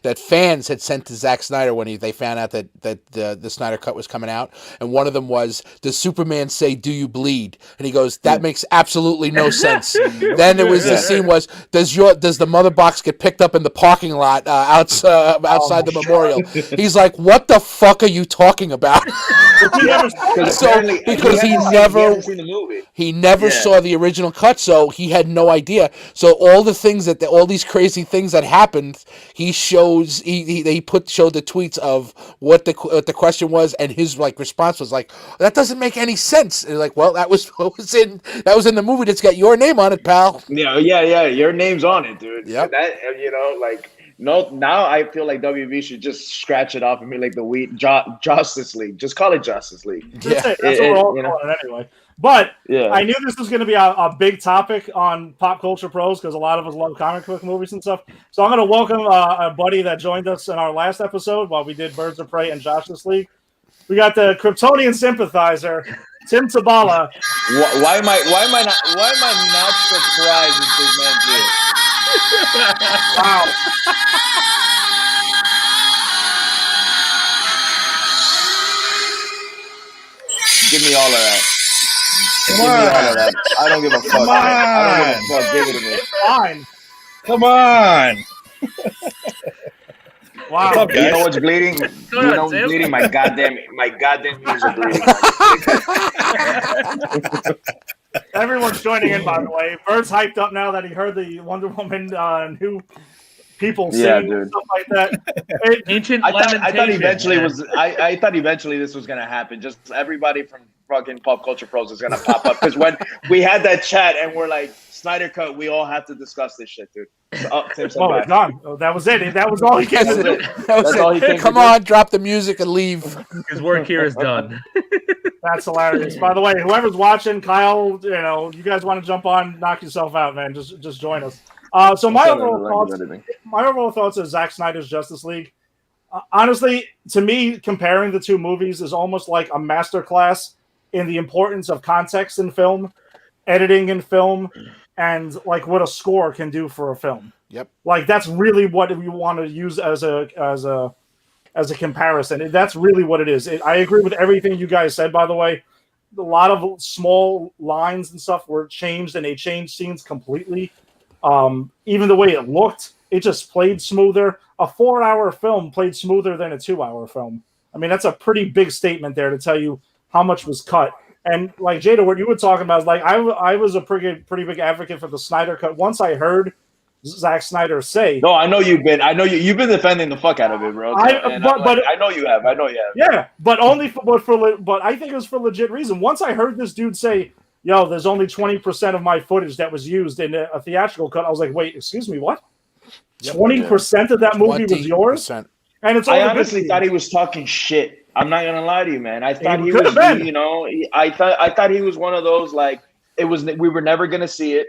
that fans had sent to Zack Snyder when they found out that the Snyder cut was coming out, and one of them was, "Does Superman say, 'Do you bleed?'" And he goes, "That makes absolutely no sense." Then it was the scene was, "Does the mother box get picked up in the parking lot outside the memorial?" He's like, "What the fuck are you talking about?" Because he never saw the original cut, so he had no idea. So all these crazy things that happened, he shows showed the tweets of what the question was, and his response was like, that doesn't make any sense. And like, well, that was in the movie that's got your name on it, pal. Yeah, your name's on it, dude. Yep. No, now I feel like WB should just scratch it off and be like the Justice League. Just call it Justice League. That's what we're all calling it anyway. But I knew this was going to be a big topic on Pop Culture Pros because a lot of us love comic book movies and stuff. So I'm going to welcome a buddy that joined us in our last episode while we did Birds of Prey and Justice League. We got the Kryptonian sympathizer, Tim Tabala. Why am I not surprised with this man did? Wow. Give me all of that. Give me all of that. I don't give a fuck. I don't give a fuck. Give it to me. Fine. Come on. Wow. What's up, guys? You know what's bleeding? Bleeding? My goddamn ears are bleeding. Everyone's joining in, by the way. Bird's hyped up now that he heard the Wonder Woman new people sing and stuff like that. Ancient I thought eventually this was gonna happen. Just everybody from fucking Pop Culture Pros is gonna pop up, because when we had that chat and we're like, Snyder cut, we all have to discuss this shit, dude. It's done. Oh, that was it. That was all he came to do. Come on, drop the music and leave. His work here is done. That's hilarious. By the way, whoever's watching, Kyle, you guys want to jump on, knock yourself out, man. Just join us. So my overall thoughts is Zack Snyder's Justice League. Honestly, to me, comparing the two movies is almost like a masterclass in the importance of context in film, editing in film, and like what a score can do for a film. Yep. Like that's really what we want to use as a comparison. That's really what it is. I agree with everything you guys said, by the way. A lot of small lines and stuff were changed, and they changed scenes completely. Even the way it looked, it just played smoother. A 4-hour film played smoother than a 2-hour film. I mean, that's a pretty big statement there to tell you how much was cut. And like Jada, what you were talking about is like I was a pretty big advocate for the Snyder cut. Once I heard Zack Snyder say, "No, I know you've been defending the fuck out of it, bro." I know you have. Yeah, but I think it was for legit reason. Once I heard this dude say, "Yo, there's only 20% of my footage that was used in a theatrical cut," I was like, "Wait, excuse me, what? 20% of that movie was yours?" And I honestly thought he was talking shit. I'm not gonna lie to you, man. I thought he was, I thought he was one of those like we were never gonna see it.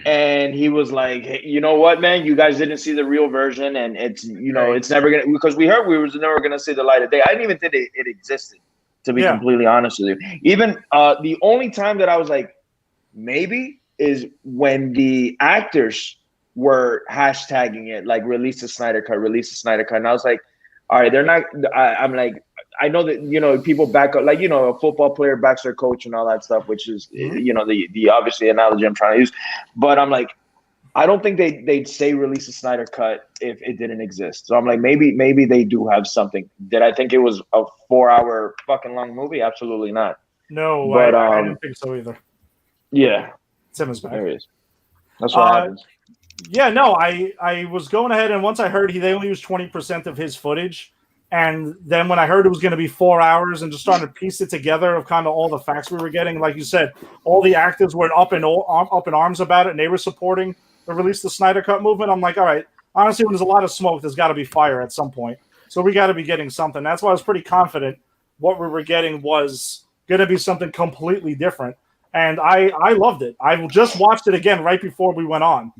And he was like, hey, you know what, man? You guys didn't see the real version, and it's it's never gonna, because we heard we was never gonna see the light of day. I didn't even think it existed, to be completely honest with you. Even the only time that I was like, maybe, is when the actors were hashtagging it, like release the Snyder cut, and I was like, all right, they're not. I'm like, I know that people back up, like a football player backs their coach and all that stuff, which is the obviously analogy I'm trying to use. But I'm like, I don't think they'd say release the Snyder cut if it didn't exist. So I'm like, maybe they do have something. Did I think it was a 4-hour fucking long movie? Absolutely not. No, but I didn't think so either. Yeah, Tim is back. There he is. That's what happens. Yeah, no, I was going ahead, and once I heard they only used 20% of his footage. And then when I heard it was going to be 4 hours and just starting to piece it together of kind of all the facts we were getting, like you said, all the actors were up in arms about it, and they were supporting the release the Snyder Cut movement. I'm like, all right, honestly, when there's a lot of smoke, there's got to be fire at some point. So we got to be getting something. That's why I was pretty confident what we were getting was going to be something completely different. And I loved it. I just watched it again right before we went on.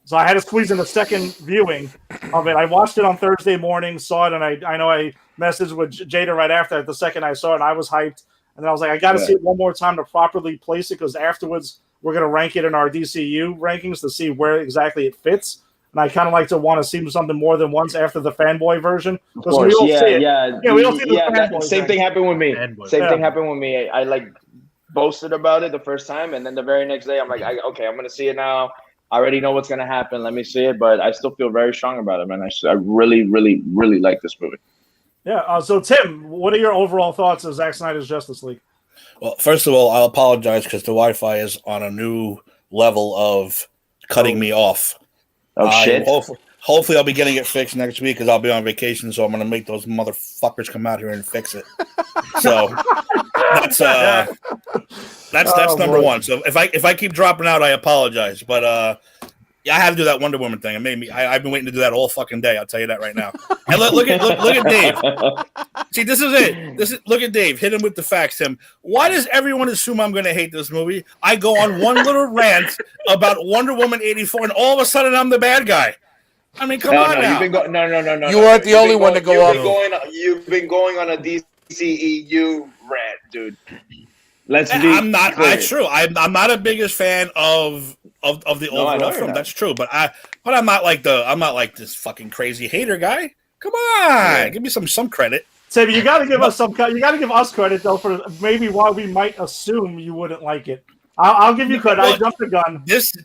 So I had to squeeze in a second viewing of it. I watched it on Thursday morning, saw it, and I know I messaged with Jada right after. The second I saw it, and I was hyped. And then I was like, I got to see it one more time to properly place it, because afterwards we're going to rank it in our DCU rankings to see where exactly it fits. And I kind of like to want to see something more than once after the fanboy version. Of course, we don't see the same thing happened with me. Same thing happened with me. I like boasted about it the first time, and then the very next day I'm like, okay, I'm going to see it now. I already know what's going to happen. Let me see it. But I still feel very strong about it, man. I really, really, really like this movie. Yeah. So, Tim, what are your overall thoughts of Zack Snyder's Justice League? Well, first of all, I'll apologize because the Wi-Fi is on a new level of cutting me off. Oh, shit. Hopefully, I'll be getting it fixed next week because I'll be on vacation. So I'm going to make those motherfuckers come out here and fix it. So that's number one. So if I keep dropping out, I apologize. But I had to do that Wonder Woman thing. It made me. I've been waiting to do that all fucking day. I'll tell you that right now. And look at Dave. See, this is it. Look at Dave. Hit him with the facts, Tim. Why does everyone assume I'm going to hate this movie? I go on one little rant about Wonder Woman 84, and all of a sudden I'm the bad guy. I mean, come on now. No. You weren't the only one to go off. You've been going on a DCEU rant, dude. I'm not. True. I'm not a biggest fan of the overall film. That's true. But I'm not like this fucking crazy hater guy. Come on, give me some credit. Tim, you got to give us You got to give us credit though for maybe why we might assume you wouldn't like it. I'll give you credit. I jumped the gun. This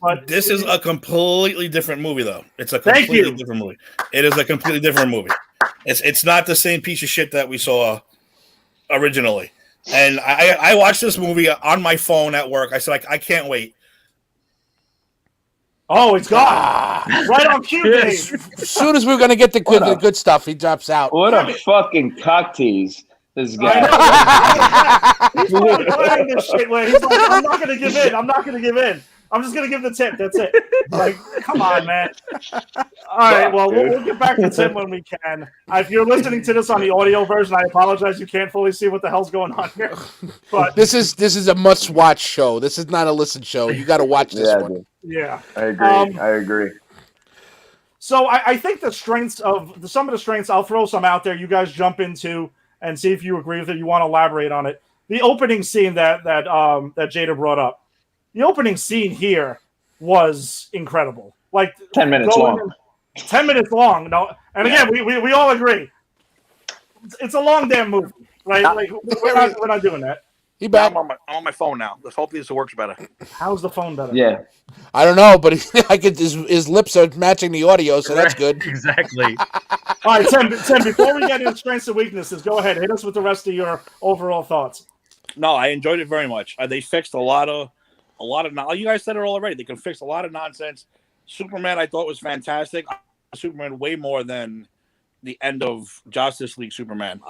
is a completely different movie, though. It's a completely different movie. It is a completely different movie. It's not the same piece of shit that we saw originally. And I watched this movie on my phone at work. I said, I can't wait. Oh, it's gone. Right on cue, Dave. As soon as we're going to get the good stuff, he drops out. What a fucking cock tease. This guy. He's playing this shit where he's like, I'm not going to give in. I'm just gonna give the tip. That's it. Like, come on, man. All right. Well, we'll get back to Tim when we can. If you're listening to this on the audio version, I apologize. You can't fully see what the hell's going on here. But this is a must-watch show. This is not a listen show. You got to watch this one. Dude. Yeah, I agree. So I think the strengths of some of the strengths, I'll throw some out there. You guys jump into and see if you agree with it. You want to elaborate on it. The opening scene that Jada brought up. The opening scene here was incredible. Like 10 minutes long. 10 minutes long. No, and again, we all agree. It's a long damn movie, right? Like we're not doing that. I'm on my phone now. Let's hope this works better. How's the phone better? Yeah. I don't know, but his lips are matching the audio, so that's good. Exactly. All right, Tim, before we get into strengths and weaknesses, go ahead. Hit us with the rest of your overall thoughts. No, I enjoyed it very much. They fixed a lot of you guys said it all already. They can fix a lot of nonsense. Superman, I thought was fantastic. Superman way more than the end of Justice League Superman.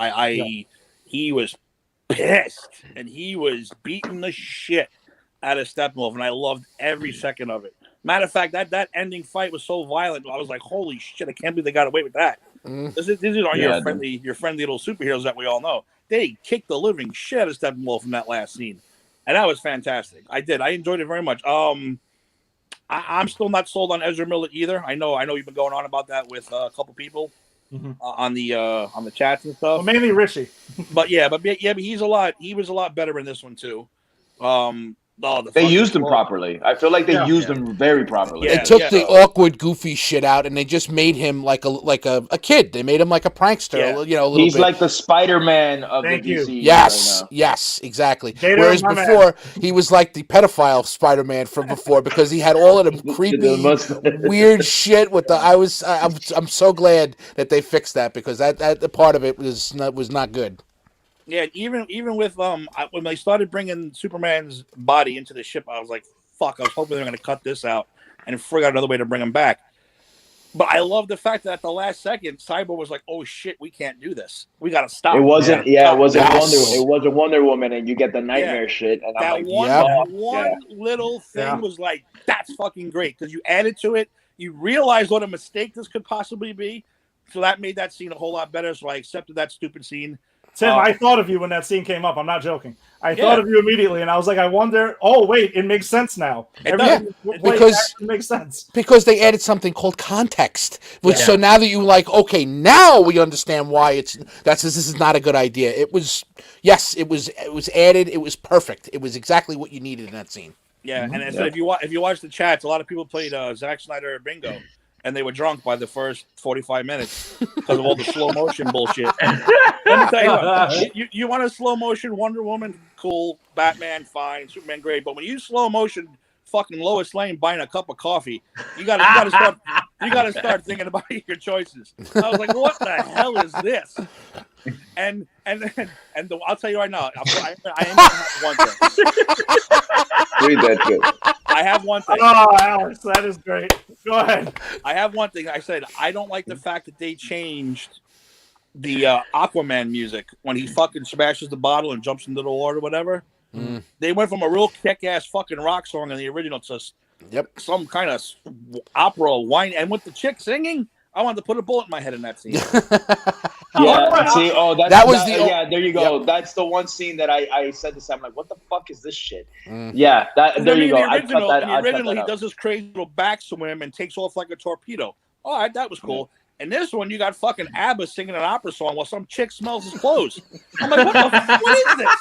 He was pissed and he was beating the shit out of Steppenwolf, and I loved every second of it. Matter of fact, that ending fight was so violent. I was like, "Holy shit! I can't believe they got away with that." These are your friendly little superheroes that we all know. They kicked the living shit out of Steppenwolf in that last scene, and that was fantastic. I enjoyed it very much. I'm still not sold on Ezra Miller either. I know you've been going on about that with a couple people on the chats and stuff. Well, mainly Richie. but he was a lot better in this one too. They used him properly. I feel like they used him very properly. They took the awkward, goofy shit out, and they just made him like a kid. They made him like a prankster. Yeah. A little He's bit. like the Spider-Man of Thank the you. DC. Yes, right now. yes, exactly. Jada, Whereas my before, he was like the pedophile Spider-Man from before because he had all of the creepy, weird shit with the. I'm so glad that they fixed that because that the part of it was not good. Yeah, even with when they started bringing Superman's body into the ship, I was like, "Fuck!" I was hoping they were going to cut this out and figure out another way to bring him back. But I love the fact that at the last second, Cyborg was like, "Oh shit, we can't do this. We got to stop." It wasn't. Yeah, it wasn't Yes. It wasn't Wonder Woman, and you get the nightmare shit. And that I'm like, one little thing was like, "That's fucking great," because you added to it. You realized what a mistake this could possibly be, so that made that scene a whole lot better. So I accepted that stupid scene. Tim, I thought of you when that scene came up. I'm not joking. I thought of you immediately, and I was like, I wonder. Oh, wait, it makes sense now. It makes sense because they added something called context. So now that you okay, now we understand why this is not a good idea. It was added. It was perfect. It was exactly what you needed in that scene. Yeah, and so if you watch the chats, a lot of people played Zack Snyder bingo. And they were drunk by the first 45 minutes because of all the slow motion bullshit. Let me tell you what, you want a slow motion Wonder Woman, cool. Batman, fine. Superman, great. But when you slow motion fucking Lois Lane buying a cup of coffee, you gotta start thinking about your choices. I was like, what the hell is this? And I'll tell you right now, I am gonna have one thing. read that shit. I have one thing. Oh, Alex, that is great. Go ahead. I have one thing. I said I don't like the fact that they changed the Aquaman music when he fucking smashes the bottle and jumps into the water or whatever. They went from a real kick-ass fucking rock song in the original to some kind of opera whine. And with the chick singing, I wanted to put a bullet in my head in that scene. There you go. Yep. That's the one scene that I said this. I'm like, what the fuck is this shit? Yeah, there you go. The original, he does this crazy little back swim and takes off like a torpedo. All right, that was cool. And this one, you got fucking ABBA singing an opera song while some chick smells his clothes. I'm like, what is this?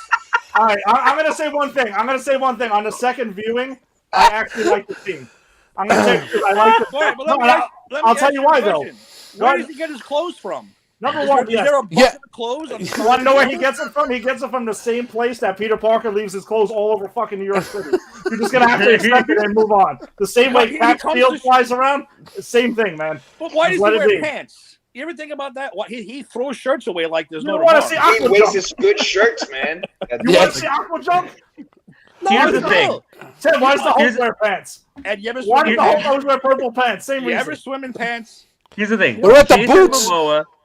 All right, I'm going to say one thing. On the second viewing, I actually like the scene. I'm going to say I like the I'll tell you why, though. Where does he get his clothes from? Number one, is there a bucket of clothes? You want to know where he gets it from? He gets it from the same place that Peter Parker leaves his clothes all over fucking New York City. You're just going to have to accept it and move on. The same way Cap Field flies around, same thing, man. But why does he wear pants? You ever think about that? He throws shirts away like there's no tomorrow. He wears his good shirts, man. You want to see Aqua Jump? Here's the thing. Tim, why does the Hulk wear pants? And you ever why does the Hulk always wear purple pants? Same reason. You ever swim in pants? Here's the thing. What about the boots?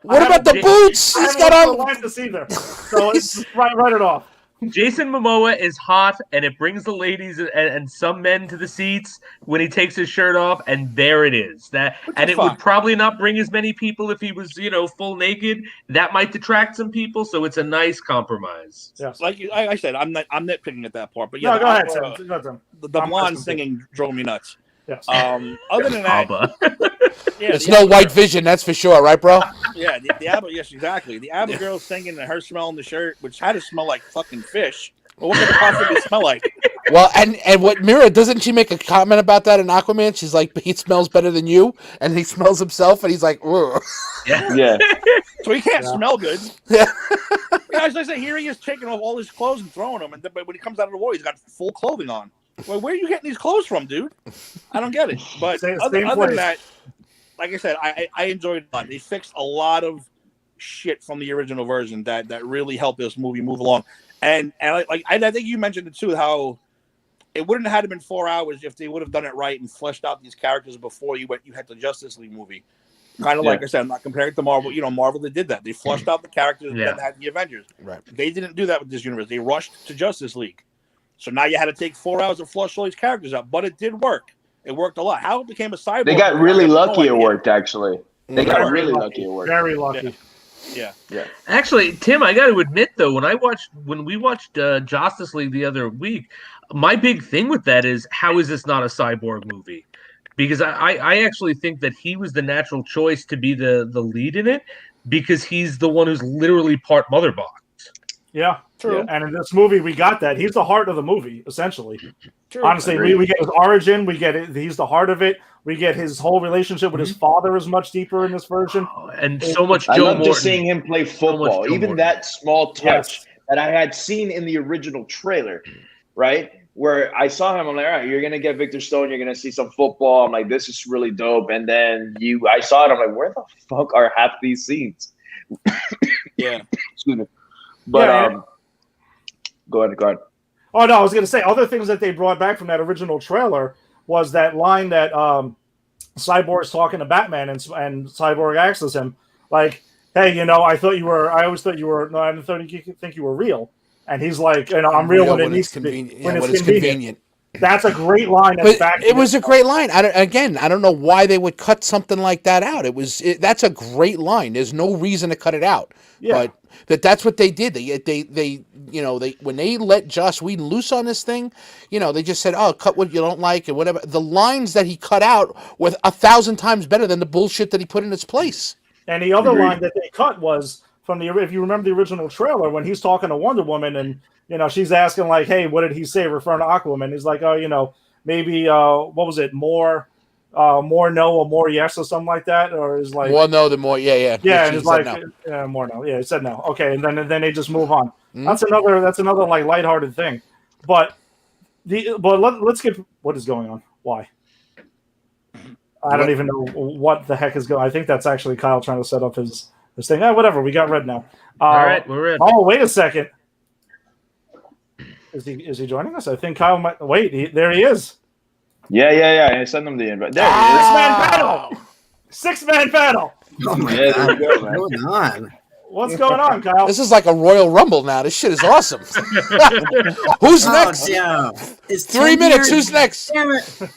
What about the boots? He's got on Atlantis either. So it's write it off. Jason Momoa is hot, and it brings the ladies and some men to the seats when he takes his shirt off, and there it is. It would probably not bring as many people if he was, full naked. That might detract some people, so it's a nice compromise. Yes. Like I said, I'm nitpicking at that part, but yeah, go ahead. The blonde singing drove me nuts. Yes. Other than that, it's no white vision, that's for sure, right, bro? Yeah, the ABBA, yes, exactly. The ABBA girl singing and her smelling the shirt, which had to smell like fucking fish. Well, what could it possibly smell like? Well, and what Mira, doesn't she make a comment about that in Aquaman? She's like, he smells better than you, and he smells himself, and he's like, ugh. Yeah. So he can't smell good. Yeah. As I say, here he is taking off all his clothes and throwing them, but when he comes out of the war, he's got full clothing on. Well, where are you getting these clothes from, dude? I don't get it. But other than that, like I said, I enjoyed it a lot. They fixed a lot of shit from the original version that really helped this movie move along. And I think you mentioned it too, how it wouldn't have been 4 hours if they would have done it right and fleshed out these characters before you had the Justice League movie. Kind of like I said, I'm not comparing it to Marvel. Marvel, they did that. They fleshed out the characters and then had the Avengers. Right. They didn't do that with this universe. They rushed to Justice League. So now you had to take 4 hours to flush all these characters out, but it did work. It worked a lot. How it became a cyborg? They got really lucky. It worked, actually. They got really lucky. It worked. Very lucky. Yeah. Actually, Tim, I got to admit though, when we watched Justice League the other week, my big thing with that is, how is this not a cyborg movie? Because I actually think that he was the natural choice to be the lead in it, because he's the one who's literally part mother box. Yeah, true. Yeah. And in this movie, we got that. He's the heart of the movie, essentially. True. Honestly, we get his origin. We get it. He's the heart of it. We get his whole relationship with his father is much deeper in this version. And so much Joe I love Morton. just seeing him play football. Even Morton. That small touch that I had seen in the original trailer, right? Where I saw him, I'm like, all right, you're going to get Victor Stone. You're going to see some football. I'm like, this is really dope. And then I saw it. I'm like, where the fuck are half these scenes? Yeah. Excuse me. But, Go ahead. Oh, no, I was going to say, other things that they brought back from that original trailer was that line that Cyborg's talking to Batman, and Cyborg asks him, like, hey, I always thought you were, no, I didn't think you were real. And he's like, I'm real when it needs to be. When it's convenient. That's a great line. It was a great line. I don't know why they would cut something like that out. That's a great line. There's no reason to cut it out. Yeah. But that's what they did. They when they let Joss Whedon loose on this thing, they just said, oh, cut what you don't like and whatever. The lines that he cut out were 1,000 times better than the bullshit that he put in its place. And the other line that they cut was from if you remember the original trailer, when he's talking to Wonder Woman and she's asking like, hey, what did he say, referring to Aquaman? He's like, oh, maybe what was it, more no or more yes or something like that, or is like more no than more yeah. And it's like no. More no. Yeah, he said no. Okay, and then they just move on. That's another like lighthearted thing. But let's get what is going on. Why? I don't even know what the heck is going. I think that's actually Kyle trying to set up his thing. Whatever. We got red now. All right, we're red. Oh, wait a second. Is he joining us? I think Kyle might. Wait, there he is. Yeah. I sent him the invite. There he is. Six-man battle. Oh my God. What's going on? What's going on, Kyle? This is like a Royal Rumble now. This shit is awesome. Who's next? Yeah. 3 minutes. Who's next? Damn it.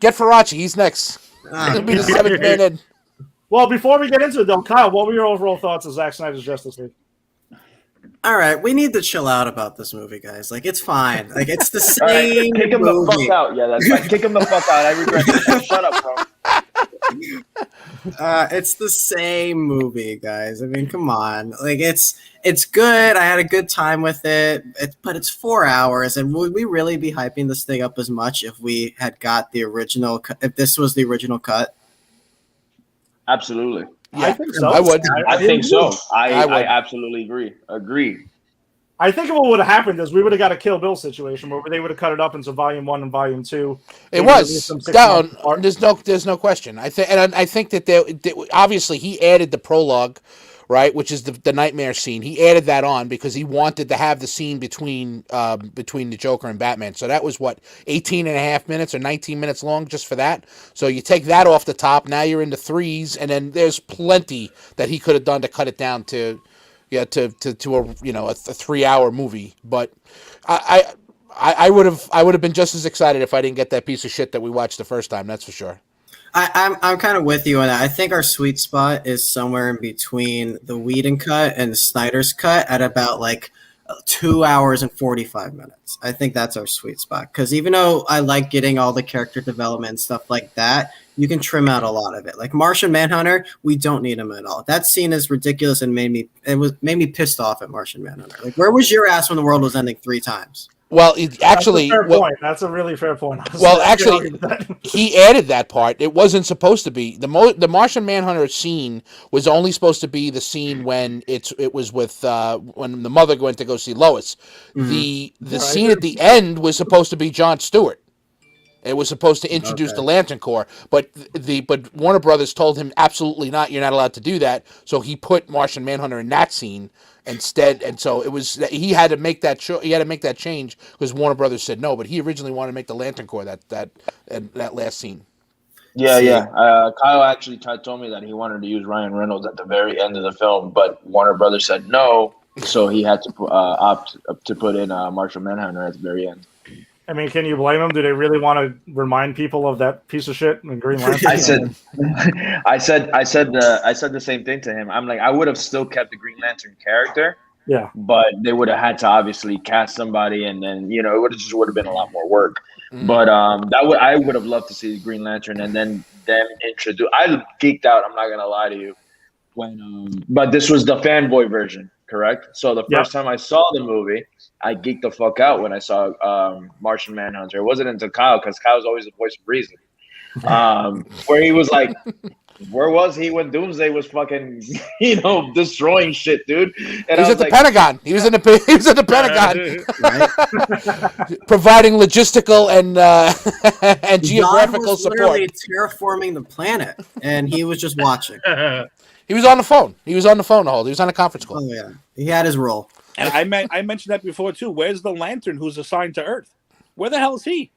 Get Faraci. He's next. He'll be the 7th man in. Well, before we get into it, though, Kyle, what were your overall thoughts of Zack Snyder's Justice League? All right, we need to chill out about this movie, guys. Like, it's fine. Like, it's the same Kick him movie. the fuck out. Yeah, that's fine. Kick him the fuck out. I regret it. Shut up, bro. It's the same movie, guys. I mean, come on. Like, it's good. I had a good time with it. But it's 4 hours, and would we really be hyping this thing up as much if we had got the original? If this was the original cut? Absolutely. Yeah, I think so. I would. I think so. I absolutely agree. I think what would have happened is we would have got a Kill Bill situation where they would have cut it up into Volume 1 and Volume 2. It was down. There's no question. I think that obviously he added the prologue, right, which is the nightmare scene. He added that on because he wanted to have the scene between the Joker and Batman. So that was 18 and a half minutes or 19 minutes long just for that. So you take that off the top. Now you're into threes, and then there's plenty that he could have done to cut it down to Yeah, to a 3-hour movie. But I would have been just as excited if I didn't get that piece of shit that we watched the first time. That's for sure. I'm kind of with you on that. I think our sweet spot is somewhere in between the Whedon cut and the Snyder's cut at about like 2 hours and 45 minutes. I think that's our sweet spot. Because even though I like getting all the character development and stuff like that, you can trim out a lot of it. Like Martian Manhunter, we don't need him at all. That scene is ridiculous and made me pissed off at Martian Manhunter. Like, where was your ass when the world was ending 3 times? Well, actually, that's a really fair point. Well, actually, he added that part. It wasn't supposed to be the Martian Manhunter scene was only supposed to be the scene when it was with when the mother went to go see Lois. Mm-hmm. The scene at the end was supposed to be Jon Stewart. It was supposed to introduce the Lantern Corps, but Warner Brothers told him absolutely not. You're not allowed to do that. So he put Martian Manhunter in that scene instead, and so it was he had to make that change because Warner Brothers said no. But he originally wanted to make the Lantern Corps that last scene. Yeah. Kyle actually told me that he wanted to use Ryan Reynolds at the very end of the film, but Warner Brothers said no, so he had to opt to put in Martian Manhunter at the very end. I mean, can you blame them? Do they really want to remind people of that piece of shit in Green Lantern? I said the same thing to him. I'm like, I would have still kept the Green Lantern character. Yeah. But they would have had to obviously cast somebody, and then it would have been a lot more work. Mm-hmm. But I would have loved to see the Green Lantern and then them introduce. I geeked out. I'm not gonna lie to you. But this was the fanboy version, correct? So the first time I saw the movie, I geeked the fuck out when I saw Martian Manhunter. It wasn't until Kyle, because Kyle's always the voice of reason, where he was like, where was he when Doomsday was fucking, destroying shit, dude? And he was at the Pentagon. He was in the Pentagon, providing logistical and geographical support. Literally terraforming the planet, and he was just watching. He was on the phone. He was on the phone the whole. He was on a conference call. Oh yeah, he had his role. And I mentioned that before too. Where's the Lantern who's assigned to Earth? Where the hell is he?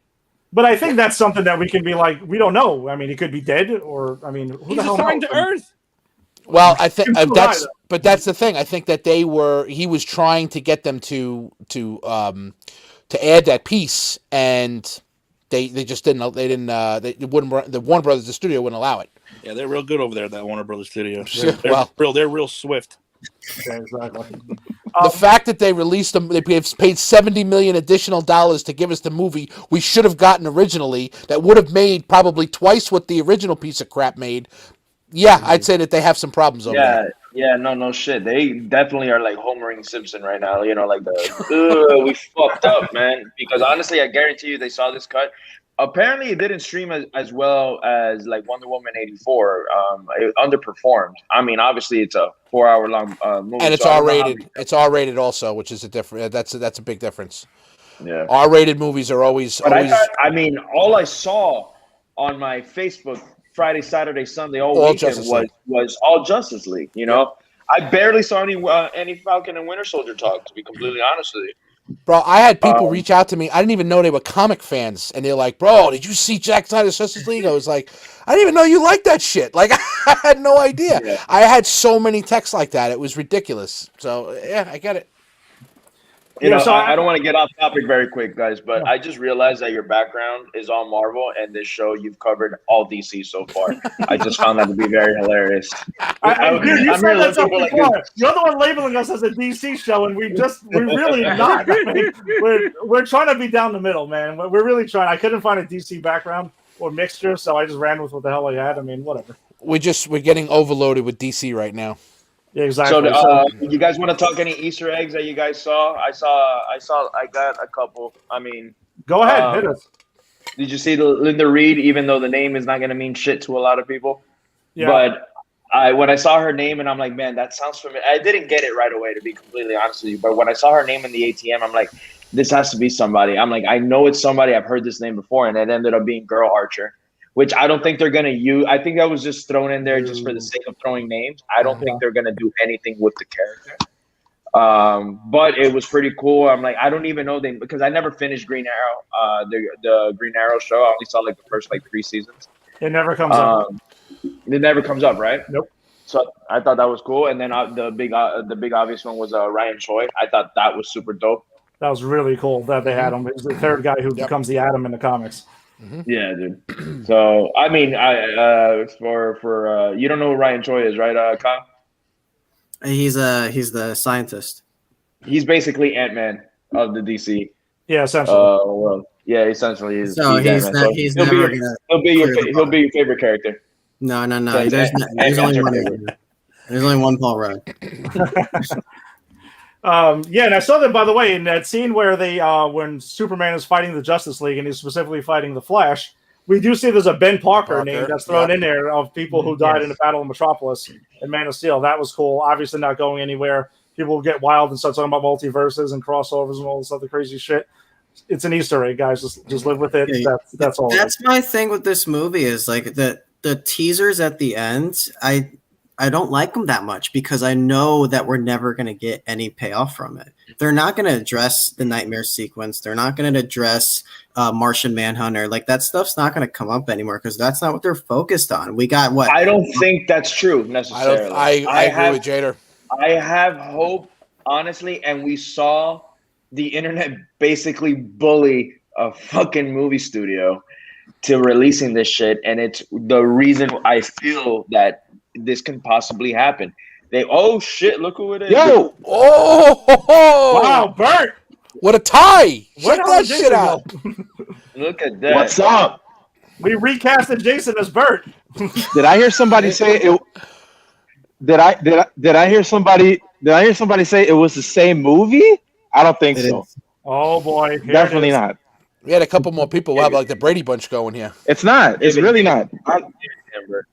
But I think that's something that we can be like, we don't know. I mean, he could be dead, or I mean, he's assigned to Earth. Well, I think that's the thing. I think that he was trying to get them to add that piece, and they just didn't. They wouldn't. The Warner Brothers, the studio, wouldn't allow it. Yeah, they're real good over there at that Warner Brothers studio. They're real swift. Yeah, exactly. The fact that they released them, they paid $70 million additional dollars to give us the movie we should have gotten originally. That would have made probably twice what the original piece of crap made. Yeah, I'd say that they have some problems over there. Yeah, no shit. They definitely are like Homer and Simpson right now. Like we fucked up, man. Because honestly, I guarantee you, they saw this cut. Apparently, it didn't stream as well as like Wonder Woman 84. It underperformed. I mean, obviously, it's a 4-hour long movie, and it's R-rated. It's R-rated also, which is a different. That's a big difference. Yeah, R-rated movies are always. But all I saw on my Facebook Friday, Saturday, Sunday, all weekend was all Justice League. I barely saw any Falcon and Winter Soldier talk. To be completely honest with you. Bro, I had people reach out to me. I didn't even know they were comic fans. And they're like, bro, did you see Zack Snyder's Justice League? I was like, I didn't even know you liked that shit. Like, I had no idea. Yeah. I had so many texts like that. It was ridiculous. So, yeah, I get it. I don't want to get off topic very quick, guys, but I just realized that your background is all Marvel, and this show you've covered all DC so far. I just found that to be very hilarious. You're the one labeling us as a DC show, and we're really not. I mean, we're trying to be down the middle, man. We're really trying. I couldn't find a DC background or mixture, so I just ran with what the hell I had. I mean, whatever. We're getting overloaded with DC right now. Yeah, exactly. So, you guys want to talk any Easter eggs that you guys saw? I got a couple. I mean, go ahead, hit us. Did you see the Linda Reed? Even though the name is not going to mean shit to a lot of people, but when I saw her name, and I'm like, man, that sounds familiar. I didn't get it right away, to be completely honest with you. But when I saw her name in the ATM, I'm like, this has to be somebody. I'm like, I know it's somebody. I've heard this name before, and it ended up being Girl Archer. Which I don't think they're going to use. I think that was just thrown in there just for the sake of throwing names. I don't think they're going to do anything with the character. But it was pretty cool. I'm like, I don't even know because I never finished Green Arrow, the Green Arrow show. I only saw like the first 3 seasons. It never comes up. It never comes up, right? Nope. So I thought that was cool. And then the big obvious one was Ryan Choi. I thought that was super dope. That was really cool that they had him. He's the third guy who becomes the Atom in the comics. Yeah, dude. So I mean, for you don't know who Ryan Choi is, right, Kyle? He's the scientist. He's basically Ant-Man of the DC. Yeah, essentially. Well, yeah, essentially he's Ant-Man. So he's he'll never be gonna. he'll be your favorite character. No. So There's only one. favorite. There's only one Paul Rudd. Yeah, and I saw that, by the way, in that scene where they when Superman is fighting the Justice League and he's specifically fighting the Flash. We do see there's a Ben Parker name that's thrown in there of people who died in the Battle of Metropolis and Man of Steel. That was cool. Obviously not going anywhere. People get wild and start talking about multiverses and crossovers and all this other crazy shit. It's an Easter egg, guys. Just live with it. That's all. That's my thing with this movie is like the teasers at the end. I don't like them that much because I know that we're never going to get any payoff from it. They're not going to address the nightmare sequence. They're not going to address Martian Manhunter. Like that stuff's not going to come up anymore because that's not what they're focused on. We got what? I don't think that's true necessarily. I agree with Jader. I have hope, honestly, and we saw the internet basically bully a fucking movie studio to releasing this shit, and it's the reason I feel that this can possibly happen. Oh shit, look who it is. Yo! Oh! Wow, Bert! What a tie! Check that shit out. Look at that. What's up? We recasted Jason as Bert. Did I hear somebody say it? Did I hear somebody say it was the same movie? I don't think so. Oh boy, Definitely not. We had a couple more people. We'll have like the Brady Bunch going here. It's not. It's really not.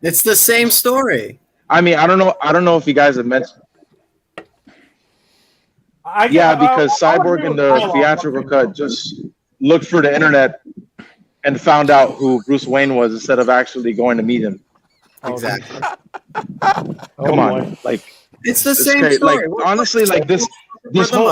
It's the same story. I mean, I don't know if you guys have mentioned. Because Cyborg in the theatrical cut just looked through the internet and found out who Bruce Wayne was instead of actually going to meet him. Exactly. Come on, like it's the same story. Like honestly, like this whole.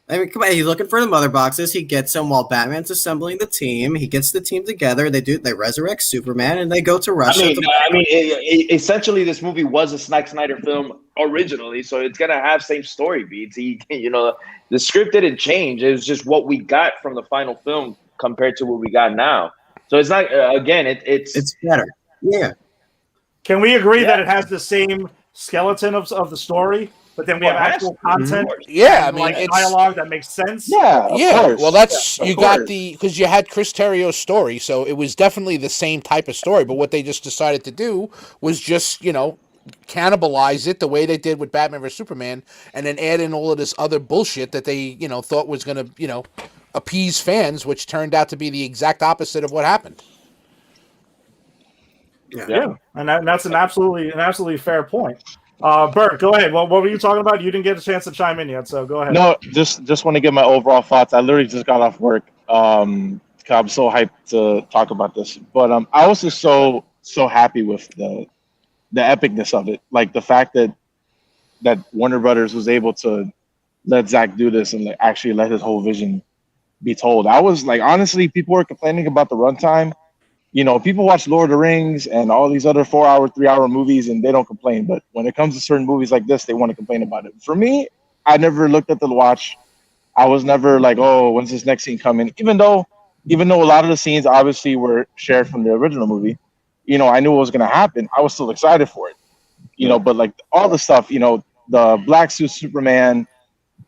I mean, come on. He's looking for the mother boxes. He gets them while Batman's assembling the team. He gets the team together. They resurrect Superman, and they go to Russia. Essentially, this movie was a Zack Snyder film originally, so it's gonna have same story beats. The script didn't change. It was just what we got from the final film compared to what we got now. So it's not it's better. Yeah. Can we agree that it has the same skeleton of the story? But then we have actual content. Yeah, I mean, like dialogue that makes sense. Yeah, yeah. Well, that's you got because you had Chris Terrio's story, so it was definitely the same type of story. But what they just decided to do was just cannibalize it the way they did with Batman vs Superman, and then add in all of this other bullshit that they thought was going to appease fans, which turned out to be the exact opposite of what happened. Yeah. And that's an absolutely fair point. Bert, go ahead. What were you talking about? You didn't get a chance to chime in yet, so go ahead. No, just want to get my overall thoughts. I literally just got off work. I'm so hyped to talk about this, but I was just so happy with the epicness of it, like the fact that Warner Brothers was able to let Zack do this and actually let his whole vision be told. I was like, honestly, people were complaining about the runtime. People watch Lord of the Rings and all these other 4-hour, 3-hour movies, and they don't complain. But when it comes to certain movies like this, they want to complain about it. For me, I never looked at the watch. I was never like, oh, when's this next scene coming? Even though a lot of the scenes obviously were shared from the original movie, I knew what was going to happen. I was still excited for it, but like all the stuff, the black suit Superman,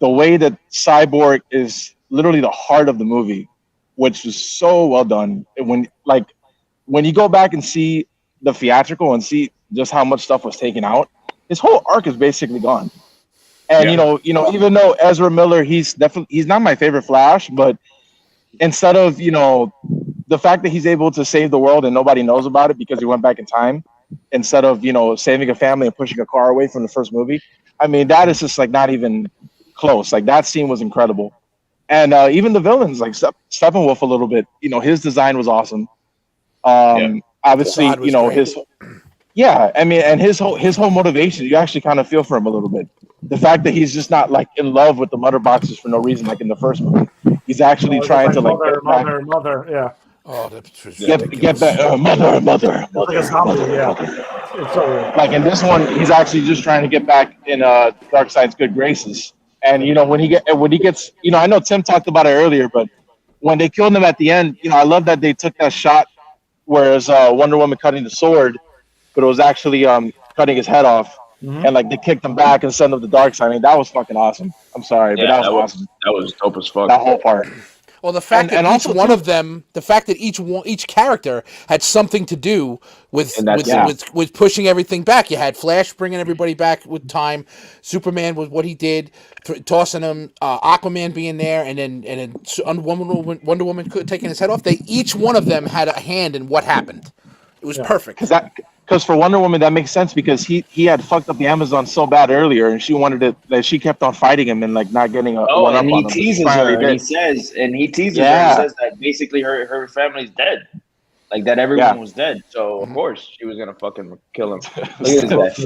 the way that Cyborg is literally the heart of the movie, which was so well done. When you go back and see the theatrical and see just how much stuff was taken out, his whole arc is basically gone. And even though Ezra Miller, he's not my favorite Flash, but instead of the fact that he's able to save the world and nobody knows about it because he went back in time, instead of saving a family and pushing a car away from the first movie, I mean that is just like not even close. Like that scene was incredible, and even the villains like Steppenwolf a little bit. His design was awesome. Obviously, and his whole motivation, you actually kind of feel for him a little bit. The fact that he's just not like in love with the mother boxes for no reason, like in the first movie. He's actually trying to mother, yeah. Oh, that's Get back, mother. Like a zombie, yeah. It's so weird. Like in this one, he's actually just trying to get back in Darkseid's good graces. And when he gets, I know Tim talked about it earlier, but when they killed him at the end, I love that they took that shot, whereas Wonder Woman cutting the sword, but it was actually cutting his head off, and like they kicked him back and sent him to Darkseid. I mean, that was fucking awesome. I'm sorry, but that was awesome. That was dope as fuck. That whole part. Well, the fact that each character had something to do with pushing everything back. You had Flash bringing everybody back with time, Superman with what he did, tossing him, Aquaman being there, and then Wonder Woman taking his head off. Each one of them had a hand in what happened. It was perfect. Because for Wonder Woman, that makes sense because he had fucked up the Amazon so bad earlier, and she wanted it. That she kept on fighting him and like not getting a one up on him. And he teases her. And he says that basically her family's dead, like that everyone was dead. So of course she was gonna fucking kill him. Look at his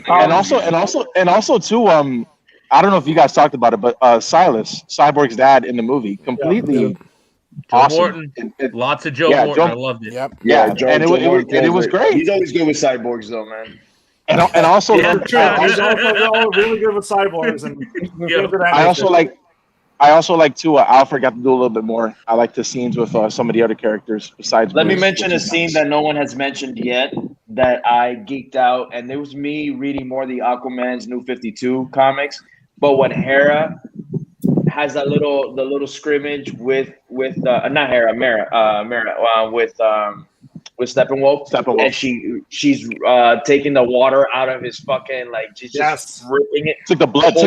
and also too. I don't know if you guys talked about it, but Silas, Cyborg's dad in the movie, completely. Joe awesome. Morton, lots of Joe Morton. I loved it. Yep. Yeah, Joe, and it was great. He's always good with cyborgs, though, man. And also, he's also really good with cyborgs. And I also like too. Alfred got to do a little bit more. I like the scenes with some of the other characters besides. Let me mention a scene that no one has mentioned yet that I geeked out, and it was me reading more of the Aquaman's New 52 comics. But when Hera has that little scrimmage with not Hera, Mara, with Steppenwolf, and she's taking the water out of his fucking she's just ripping it. Took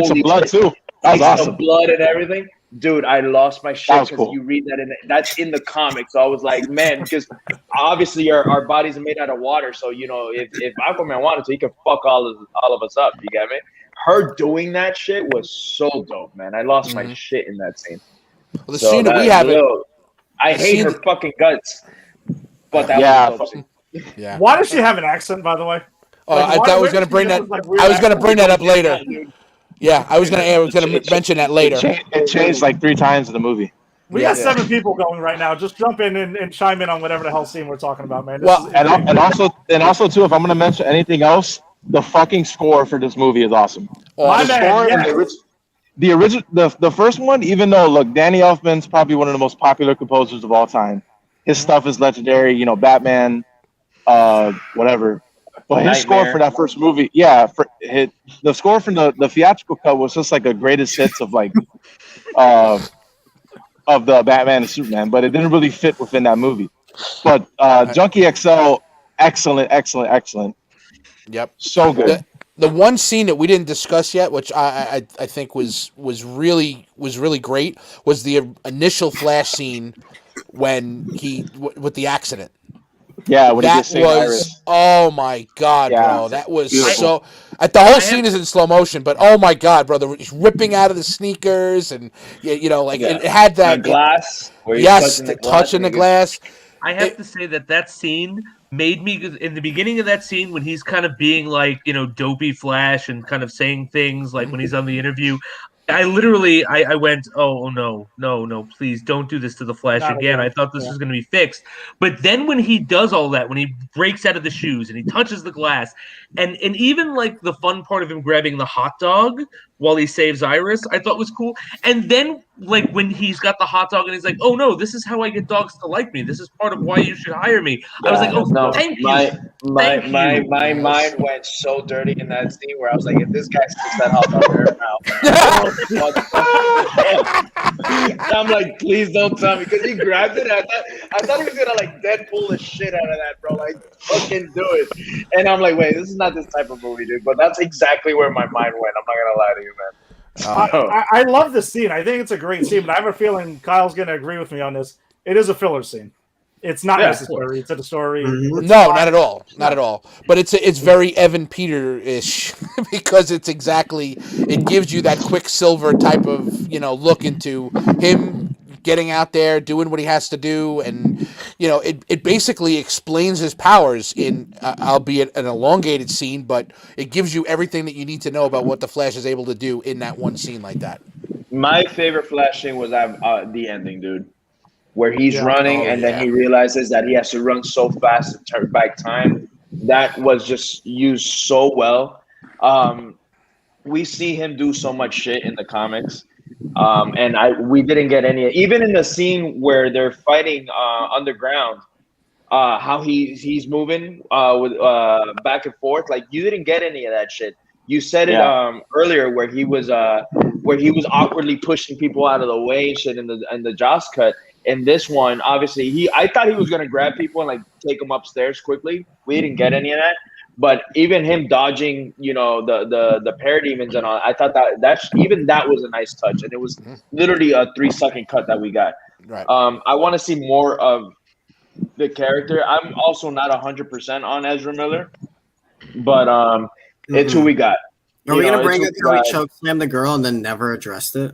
some blood too. That was awesome. The blood and everything, dude. I lost my shit because you read that that's in the comics. So I was like, man, because obviously our bodies are made out of water. So if Aquaman wanted to, he could fuck all of us up. You get me? Her doing that shit was so dope, man. I lost my shit in that scene. Well, the scene that we have, I hate her fucking guts, but that was a dope scene. Yeah. Why does she have an accent, by the way? I thought I was going to bring that. I was going to bring that up later. Yeah, I was going to mention that later. It changed like 3 times in the movie. We got 7 people going right now. Just jump in and chime in on whatever the hell scene we're talking about, man. And also too, if I'm going to mention anything else, the fucking score for this movie is awesome. The original, the first one, even though look, Danny Elfman's probably one of the most popular composers of all time. His stuff is legendary. Batman, whatever. But his score for that first movie, the score from the theatrical cut was just like a greatest hits of of the Batman and Superman, but it didn't really fit within that movie. But Junkie XL, excellent. Yep. So good. The one scene that we didn't discuss yet, which I think was really great, was the initial Flash scene when with the accident. Yeah, when he gets Iris. Oh my god, bro! That was beautiful. The whole scene is in slow motion, but oh my god, brother! He's ripping out of the sneakers, and it had that glass. Touching the glass. I have to say that scene made me, in the beginning of that scene when he's kind of being like, dopey Flash and kind of saying things like when he's on the interview, I literally went, oh no, please don't do this to the Flash again. I thought this was going to be fixed. But then when he does all that, when he breaks out of the shoes and he touches the glass, and even like the fun part of him grabbing the hot dog while he saves Iris, I thought was cool. And then like when he's got the hot dog and he's like, oh no, this is how I get dogs to like me. This is part of why you should hire me. I was like, thank you. My mind went so dirty in that scene where I was like, if this guy sticks that hot dog in her mouth. I'm like, please don't tell me, because he grabbed it. I thought he was gonna like Deadpool the shit out of that, bro. Like, fucking do it. And I'm like, wait, this is not this type of movie, dude. But that's exactly where my mind went. I'm not gonna lie to you, man. I love this scene. I think it's a great scene, but I have a feeling Kyle's going to agree with me on this. It is a filler scene. It's not necessary to the story. No, not at all. Not at all. But it's very Evan Peter-ish because it gives you that Quicksilver type of, look into him getting out there, doing what he has to do, and it basically explains his powers in, albeit an elongated scene, but it gives you everything that you need to know about what the Flash is able to do in that one scene like that. My favorite Flash scene was the ending, dude, where he's running and then he realizes that he has to run so fast to turn back time. That was just used so well. We see him do so much shit in the comics, and we didn't get any. Even in the scene where they're fighting underground, how he's moving with back and forth, like you didn't get any of that shit. You said it earlier where he was awkwardly pushing people out of the way and shit in the Joss cut. In this one, obviously I thought he was gonna grab people and like take them upstairs quickly. We didn't get any of that. But even him dodging, the parademons and all, I thought that was a nice touch, and it was literally a 3-second cut that we got. Right. I want to see more of the character. I'm also not 100% on Ezra Miller, but it's who we got. Are we gonna bring it till we chokeslam the girl and then never addressed it?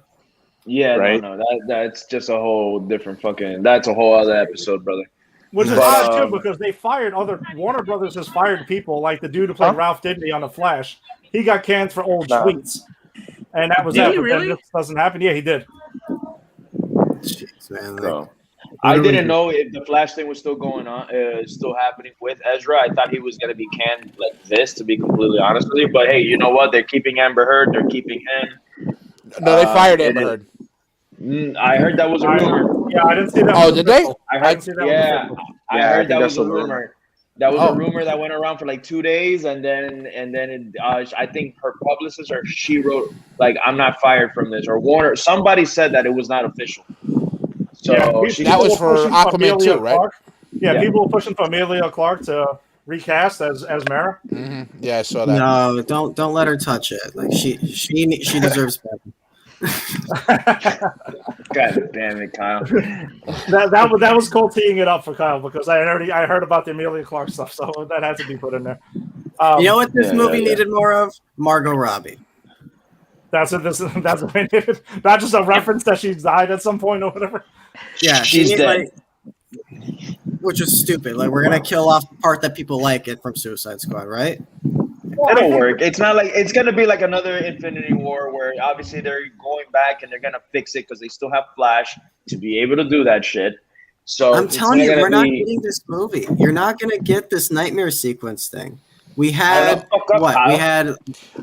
Yeah, right? No, that's just a whole different that's a whole other episode, brother. Which is odd too, because they fired Warner Brothers has fired people like the dude who played Ralph Dibny on The Flash. He got canned for old tweets, and that was that. Really? This doesn't happen. Yeah, he did. Jeez, man. Bro. I didn't know if the Flash thing was still going on, still happening with Ezra. I thought he was going to be canned like this, to be completely honest with you. But hey, you know what? They're keeping Amber Heard. They're keeping him. No, they fired Amber Heard. I heard that was a rumor. Yeah, I didn't see that. Oh, did they? I heard that. Yeah, I heard that was a rumor. That was a rumor that went around for like 2 days, and then I think her publicist or she wrote like, "I'm not fired from this," or Warner. Somebody said that it was not official. So that was for Aquaman too, right? Yeah, people were pushing for Amelia Clark to recast as Mara. Mm-hmm. Yeah, I saw that. No, don't let her touch it. Like she deserves better. God damn it, Kyle. That was cool teeing it up for Kyle because I heard about the Amelia Clark stuff, so that had to be put in there. You know what this movie needed more of? Margot Robbie. That's what they needed. Not just a reference that she died at some point or whatever. Yeah, she's dead. Which is stupid. Like, we're gonna kill off the part that people like it from Suicide Squad, right? It'll work. It's not like it's gonna be like another Infinity War where obviously they're going back and they're gonna fix it because they still have Flash to be able to do that shit. So I'm telling you, we're not getting this movie. You're not gonna get this nightmare sequence thing. We had what? We had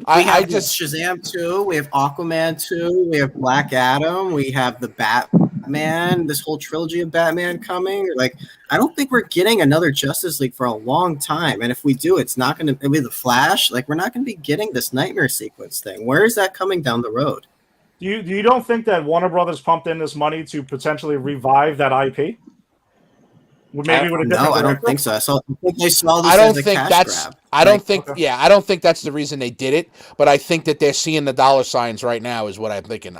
Shazam 2, we have Aquaman 2, we have Black Adam, we have the Batman, this whole trilogy of Batman coming. Like, I don't think we're getting another Justice League for a long time. And if we do, it's not going to be the Flash. Like, we're not going to be getting this nightmare sequence thing. Where is that coming down the road? You don't think that Warner Brothers pumped in this money to potentially revive that IP? Maybe with a different I don't think so. I think they saw this I don't as a think cash that's. grab. I don't think. Okay. Yeah, I don't think that's the reason they did it. But I think that they're seeing the dollar signs right now. Is what I'm thinking.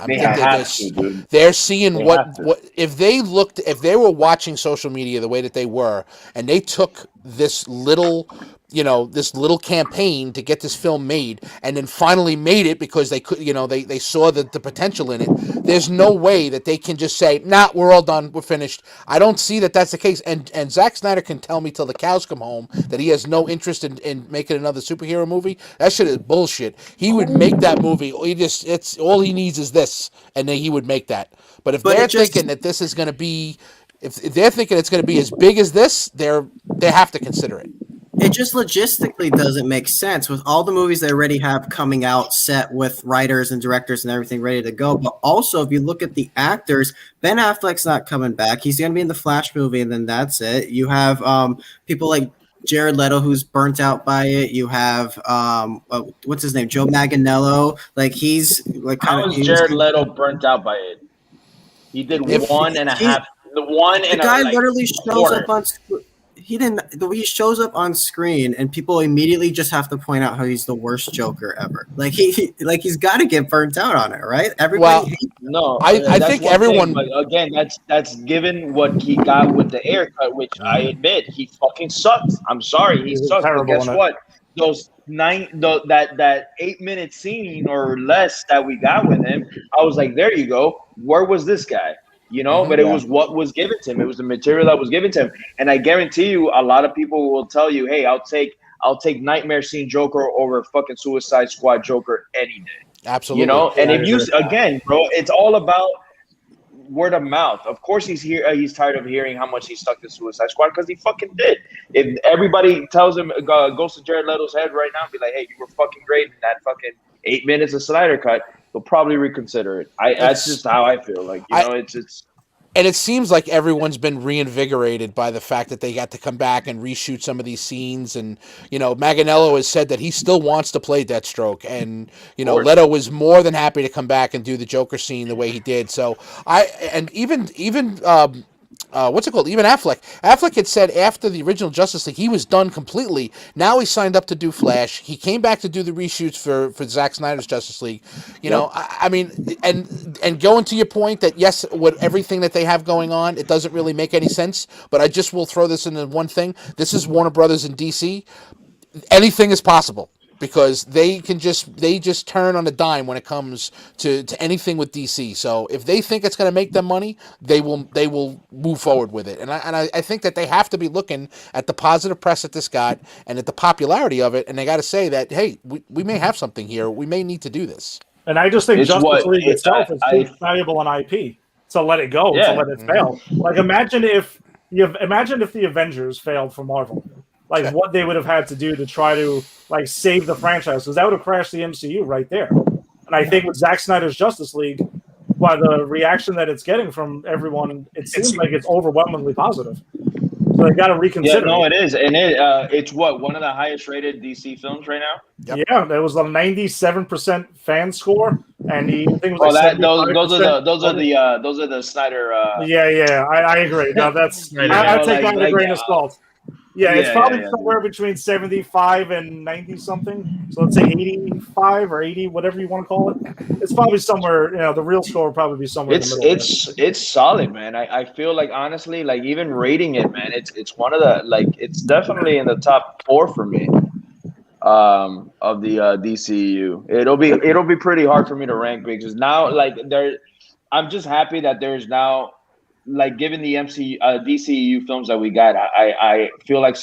They're seeing what if they were watching social media the way that they were, and they took this little campaign to get this film made, and then finally made it because they could, they saw the potential in it. There's no way that they can just say, "Nah, we're all done, we're finished." I don't see that that's the case. And Zack Snyder can tell me till the cows come home that he has no interest in making another superhero movie. That shit is bullshit. He would make that movie. It's all he needs is this, and then he would make that. But if they're thinking that this is going to be, if they're thinking it's going to be as big as this, they have to consider it. It just logistically doesn't make sense with all the movies they already have coming out set with writers and directors and everything ready to go. But also, if you look at the actors, Ben Affleck's not coming back. He's going to be in the Flash movie, and then that's it. You have people like Jared Leto, who's burnt out by it. You have what's his name, Joe Manganiello. Like, he's like kind of. How is Jared Leto burnt out by it? He did one and a half. The guy literally shows up on. He shows up on screen and people immediately just have to point out how he's the worst Joker ever. Like he's got to get burnt out on it, right? Everybody. No, I think everyone. But again, that's given what he got with the haircut, which I admit he fucking sucked. I'm sorry, he sucked. But guess what? That 8-minute scene or less that we got with him, I was like, there you go. Where was this guy? But it was what was given to him. It was the material that was given to him. And I guarantee you, a lot of people will tell you, hey, I'll take Nightmare Scene Joker over fucking Suicide Squad Joker any day. Absolutely. You know, and Yeah, if you again, bro, it's all about word of mouth. Of course, he's here. He's tired of hearing how much he stuck to Suicide Squad because he fucking did. If everybody tells him, goes to Jared Leto's head right now, and be like, "Hey, you were fucking great in that fucking 8 minutes of Snyder cut," he'll probably reconsider it. That's just how I feel. Like, you know, it's. And it seems like everyone's been reinvigorated by the fact that they got to come back and reshoot some of these scenes. And, you know, Manganiello has said that he still wants to play Deathstroke. And, you know, Leto was more than happy to come back and do the Joker scene the way he did. So even what's it called? Even Affleck had said after the original Justice League, he was done completely. Now he signed up to do Flash. He came back to do the reshoots for Zack Snyder's Justice League. You know, I mean, and going to your point that yes, with everything that they have going on, it doesn't really make any sense. But I just will throw this into one thing. This is Warner Brothers in DC. Anything is possible. Because they just turn on a dime when it comes to anything with DC. So if they think it's going to make them money, they will move forward with it. And I think that they have to be looking at the positive press that this got and at the popularity of it, and they got to say that, hey, we may have something here. We may need to do this. And I just think Justice League itself is too valuable an IP to let it go, to let it fail. Like imagine if the Avengers failed for Marvel. Like what they would have had to do to try to like save the franchise, because that would have crashed the MCU right there. And I think with Zack Snyder's Justice League, by the reaction that it's getting from everyone, it seems like it's overwhelmingly positive. So they got to reconsider. Yeah, no, it is, and it's one of the highest rated DC films right now. Yep. Yeah, there was a 97% fan score, and he I think it was those are the Snyder. I agree. No, that's I take that with a grain of salt. Yeah, it's probably somewhere between 75 and 90 something. So let's say 85 or 80, whatever you want to call it. It's probably somewhere, you know, the real score will probably be somewhere in the middle. It's solid, man. I feel like honestly, like even rating it, man, it's one of the it's definitely in the top 4 for me. Of the DCU. It'll be pretty hard for me to rank because now I'm just happy that there's now like given the DCU films that we got, I feel like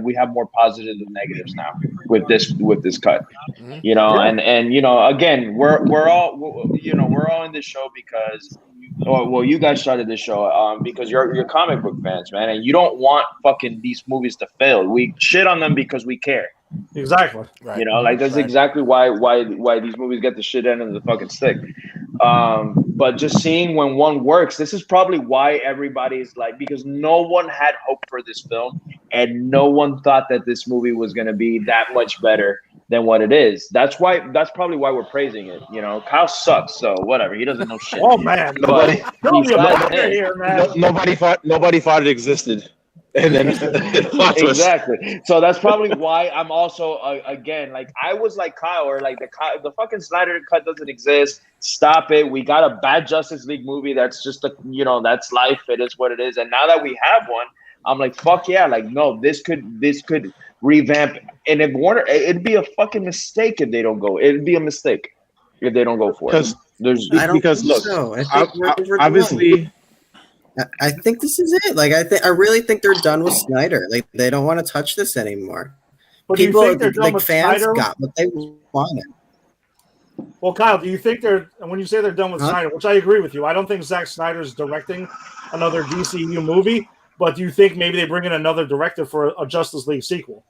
we have more positives than negatives now with this cut, you know, and you know, again, we're all in this show because, you guys started this show because you're comic book fans, man, and you don't want fucking these movies to fail. We shit on them because we care. Exactly. Right. You know, like that's exactly why these movies get the shit end of the fucking stick. But just seeing when one works, this is probably why everybody's like, because no one had hope for this film and no one thought that this movie was going to be that much better than what it is. That's probably why we're praising it. You know, Kyle sucks, so whatever. He doesn't know shit. Oh man, nobody thought it existed. And then exactly. So that's probably why I'm also again like I was like Kyle, or like the fucking Snyder cut doesn't exist. Stop it. We got a bad Justice League movie. That's just that's life. It is what it is. And now that we have one, I'm like, fuck yeah. Like no, this could revamp. And if Warner, it'd be a fucking mistake if they don't go. It'd be a mistake if they don't go for it. Because look, so. Obviously. I think this is it. Like I really think they're done with Snyder. Like they don't want to touch this anymore. But people, do you think they're done like with fans Snyder? Got what they wanted. Well, Kyle, do you think when you say they're done with Snyder, which I agree with you, I don't think Zack Snyder's directing another DCU movie, but do you think maybe they bring in another director for a Justice League sequel?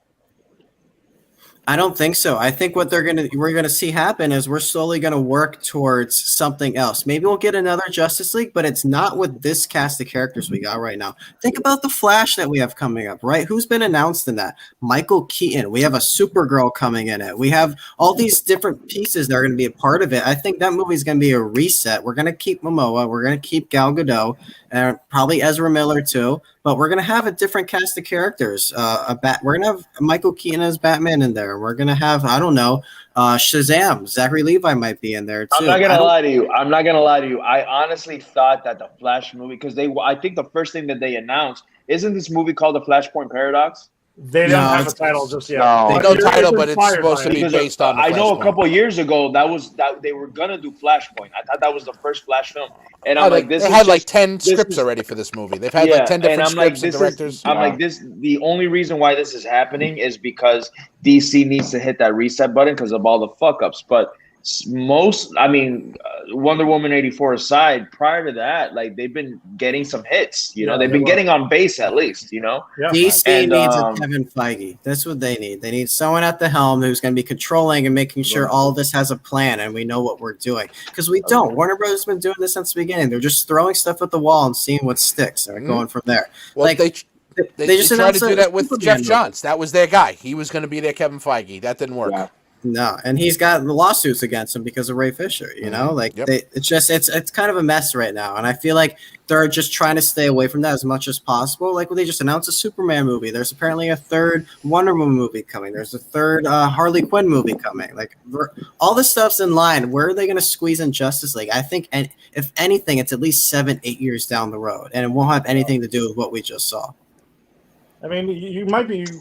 I don't think so. I think what we're gonna see happen is we're slowly gonna work towards something else. Maybe we'll get another Justice League, but it's not with this cast of characters we got right now. Think about the Flash that we have coming up, right? Who's been announced in that? Michael Keaton. We have a Supergirl coming in it. We have all these different pieces that are gonna be a part of it. I think that movie's gonna be a reset. We're gonna keep Momoa. We're gonna keep Gal Gadot, and probably Ezra Miller too. But we're gonna have a different cast of characters. We're gonna have Michael Keaton as Batman in there. We're gonna have Shazam. Zachary Levi might be in there too. I'm not gonna lie to you. I honestly thought that the Flash movie, because I think the first thing that they announced, isn't this movie called The Flashpoint Paradox? They don't have a title just yet. No title, but it's supposed to be based on. I know a couple of years ago that they were gonna do Flashpoint. I thought that was the first Flash film, and I'm like, this. They had like 10 scripts already for this movie. They've had like 10 different scripts and directors. I'm like, this. The only reason why this is happening is because DC needs to hit that reset button because of all the fuck ups. But Wonder Woman 84 aside, prior to that, like they've been getting some hits. You know, they've been getting on base at least. You know, DC needs a Kevin Feige. That's what they need. They need someone at the helm who's going to be controlling and making sure all of this has a plan and we know what we're doing. Because we don't. Warner Brothers has been doing this since the beginning. They're just throwing stuff at the wall and seeing what sticks and going from there. Well, like they just tried to do that with Jeff Johns. That was their guy. He was going to be their Kevin Feige. That didn't work. Yeah. No, and he's got lawsuits against him because of Ray Fisher. You know, like it's kind of a mess right now, and I feel like they're just trying to stay away from that as much as possible. Like when they just announced a Superman movie, there's apparently a third Wonder Woman movie coming. There's a third Harley Quinn movie coming. Like all this stuff's in line. Where are they going to squeeze in Justice League? I think, and if anything, it's at least 7-8 years down the road, and it won't have anything to do with what we just saw. I mean, you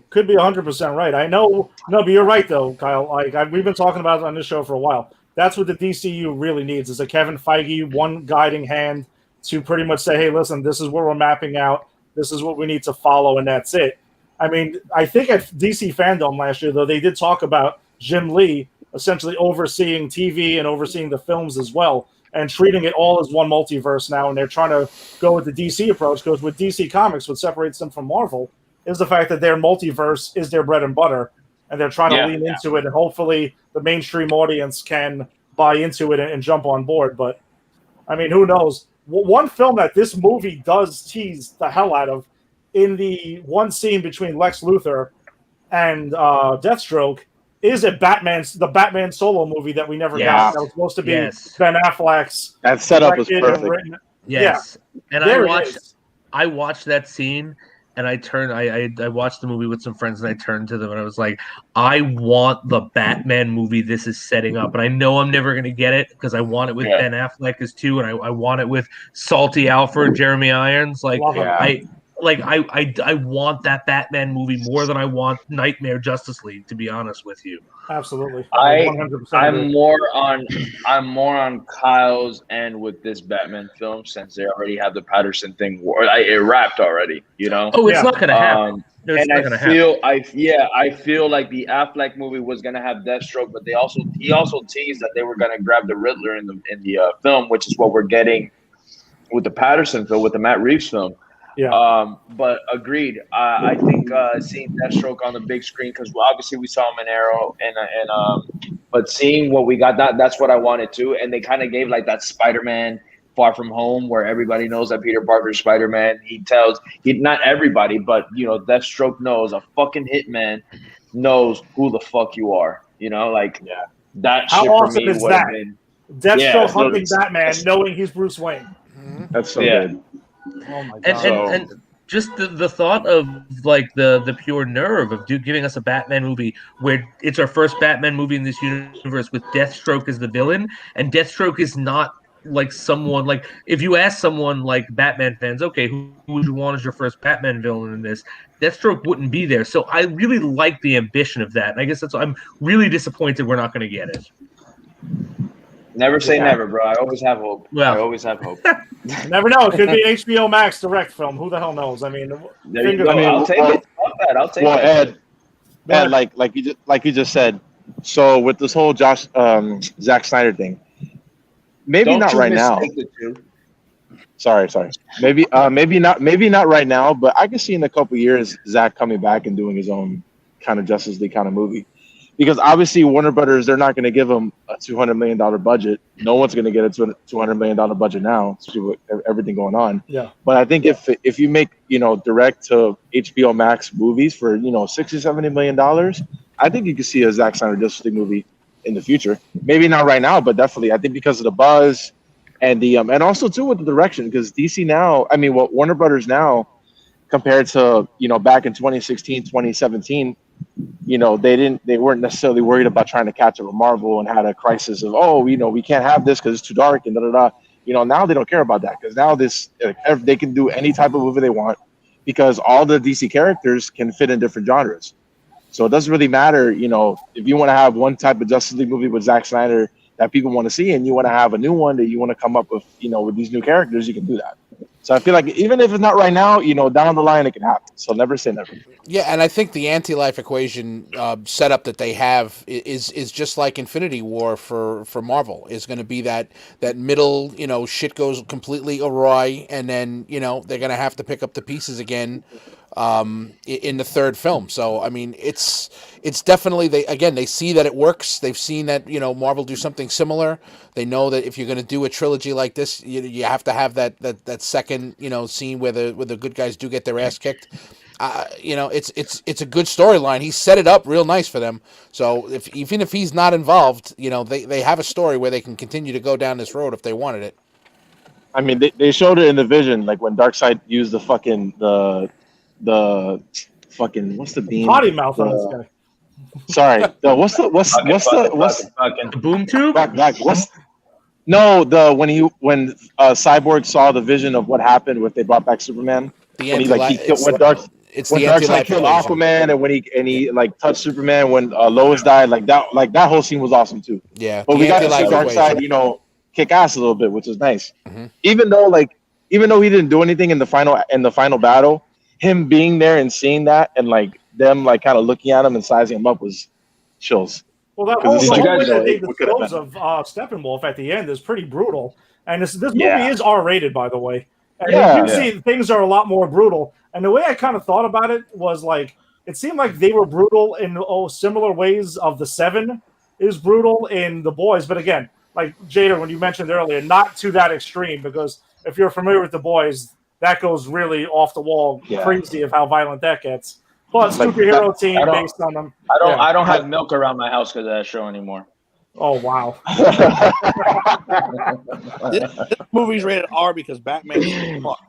could be 100% right. I know, but you're right though, Kyle. Like we've been talking about it on this show for a while. That's what the DCU really needs is a Kevin Feige, one guiding hand to pretty much say, hey, listen, this is what we're mapping out. This is what we need to follow, and that's it. I mean, I think at DC Fandom last year, though, they did talk about Jim Lee essentially overseeing TV and overseeing the films as well and treating it all as one multiverse now, and they're trying to go with the DC approach because with DC Comics, what separates them from Marvel is the fact that their multiverse is their bread and butter, and they're trying to lean into it, and hopefully the mainstream audience can buy into it and jump on board. But, I mean, who knows? One film that this movie does tease the hell out of in the one scene between Lex Luthor and Deathstroke is the Batman solo movie that we never got. That was supposed to be Ben Affleck's. That setup was perfect. Yes. And I watched that scene. And I watched the movie with some friends, and I turned to them, and I was like, I want the Batman movie this is setting up. And I know I'm never going to get it because I want it with Ben Affleck as too, and I want it with Salty Alfred, Jeremy Irons. Like, I want that Batman movie more than I want Nightmare Justice League, to be honest with you. Absolutely. I'm more on Kyle's end with this Batman film since they already have the Patterson thing. It wrapped already, you know. Oh, it's not going to happen. I feel like the Affleck movie was going to have Deathstroke, but he also teased that they were going to grab the Riddler in the film, which is what we're getting with the Patterson film, with the Matt Reeves film. Yeah. But agreed. I think seeing Deathstroke on the big screen, because obviously we saw him in Arrow, but seeing what we got, that's what I wanted to. And they kind of gave like that Spider-Man Far From Home, where everybody knows that Peter Parker's Spider-Man. Not everybody, but you know, Deathstroke knows, a fucking hitman knows who the fuck you are. You know, like that. How shit awesome for me is that? Been, Deathstroke hunting Batman, knowing he's Bruce Wayne. That's so good. Oh my god! And just the thought of like the pure nerve of giving us a Batman movie where it's our first Batman movie in this universe with Deathstroke as the villain, and Deathstroke is not like someone like if you ask someone like Batman fans, okay, who would you want as your first Batman villain in this? Deathstroke wouldn't be there. So I really like the ambition of that, and I guess I'm really disappointed we're not going to get it. Never say never, bro. I always have hope. Well, I always have hope. You never know. It could be an HBO Max direct film. Who the hell knows? I mean, I'll take it. I'll take it. Ed, like you just said. So with this whole Zack Snyder thing, maybe not right now. Sorry. Maybe not right now. But I can see in a couple years Zack coming back and doing his own kind of Justice League kind of movie. Because obviously Warner Brothers, they're not going to give him a $200 million budget. No one's going to get a $200 million budget now, especially with everything going on. Yeah. But I think if you make, direct to HBO Max movies for, $60, $70 million, I think you could see a Zack Snyder Justice League movie in the future. Maybe not right now, but definitely. I think because of the buzz and and also too with the direction, because DC now, Warner Brothers now compared to, back in 2016, 2017, they weren't necessarily worried about trying to catch up with Marvel and had a crisis of, we can't have this because it's too dark and da-da-da. Now they don't care about that because now they can do any type of movie they want because all the DC characters can fit in different genres. So it doesn't really matter, if you want to have one type of Justice League movie with Zack Snyder that people want to see and you want to have a new one that you want to come up with, with these new characters, you can do that. So I feel like even if it's not right now, down the line it can happen. So never say never. Yeah, and I think the anti-life equation setup that they have is just like Infinity War for Marvel. Is going to be that middle, shit goes completely awry, and then they're going to have to pick up the pieces again in the third film. So I mean, it's definitely they see that it works. They've seen that Marvel do something similar. They know that if you're going to do a trilogy like this, you have to have that second scene where the good guys do get their ass kicked. It's a good storyline. He set it up real nice for them. So even if he's not involved, they have a story where they can continue to go down this road if they wanted it. I mean, they showed it in the Vision, like when Darkseid used the fucking what's the beam? Potty mouth on this guy. Sorry, what's the boom tube? When Cyborg saw the vision of what happened when they brought back Superman. When Darkseid killed Aquaman, and when he touched Superman when Lois died, that whole scene was awesome too. Yeah, but we got to see Darkseid, kick ass a little bit, which is nice. Mm-hmm. Even though he didn't do anything in the final battle, him being there and seeing that and them kind of looking at him and sizing him up was chills. Well, that whole way they dispose of Steppenwolf at the end is pretty brutal, and this movie is R-rated, by the way. And you can see things are a lot more brutal. And the way I kind of thought about it was it seemed like they were brutal in similar ways of the Seven is brutal in The Boys. But again, like Jada, when you mentioned earlier, not to that extreme, because if you're familiar with The Boys, that goes really off the wall, crazy of how violent that gets. But superhero team based on them. I don't have milk around my house because of that show anymore. Oh wow! This movie's rated R because Batman is fuck.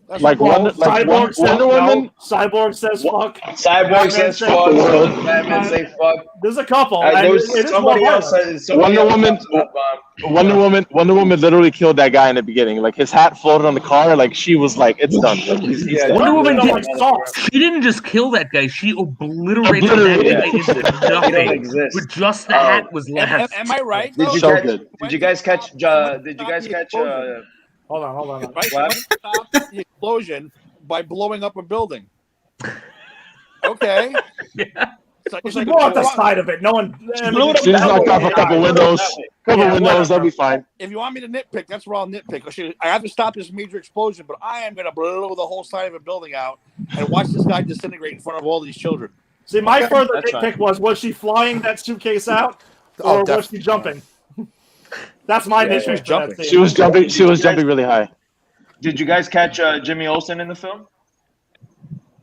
Cyborg says Woman. Cyborg says fuck. Cyborg says fuck. Batman say fuck. There's a couple. Somebody else says Wonder Woman literally killed that guy in the beginning. Like his hat floated on the car. Like she was like, it's done. He's dead. Wonder Woman she didn't just kill that guy. She obliterated that guy into nothing. With just the hat was left. Am I right? Did you guys catch? Hold on. Right? Stop the explosion by blowing up a building. Okay. Yeah. It's like more at the side of it. No one. Just knock off a couple windows. That'll be fine. If you want me to nitpick, that's where I'll nitpick. I have to stop this major explosion, but I am going to blow the whole side of a building out and watch this guy disintegrate in front of all these children. See, my further nitpick was she flying that suitcase out, or was she jumping? That's my nitpick. She was jumping. She was jumping really high. Did you guys catch Jimmy Olsen in the film?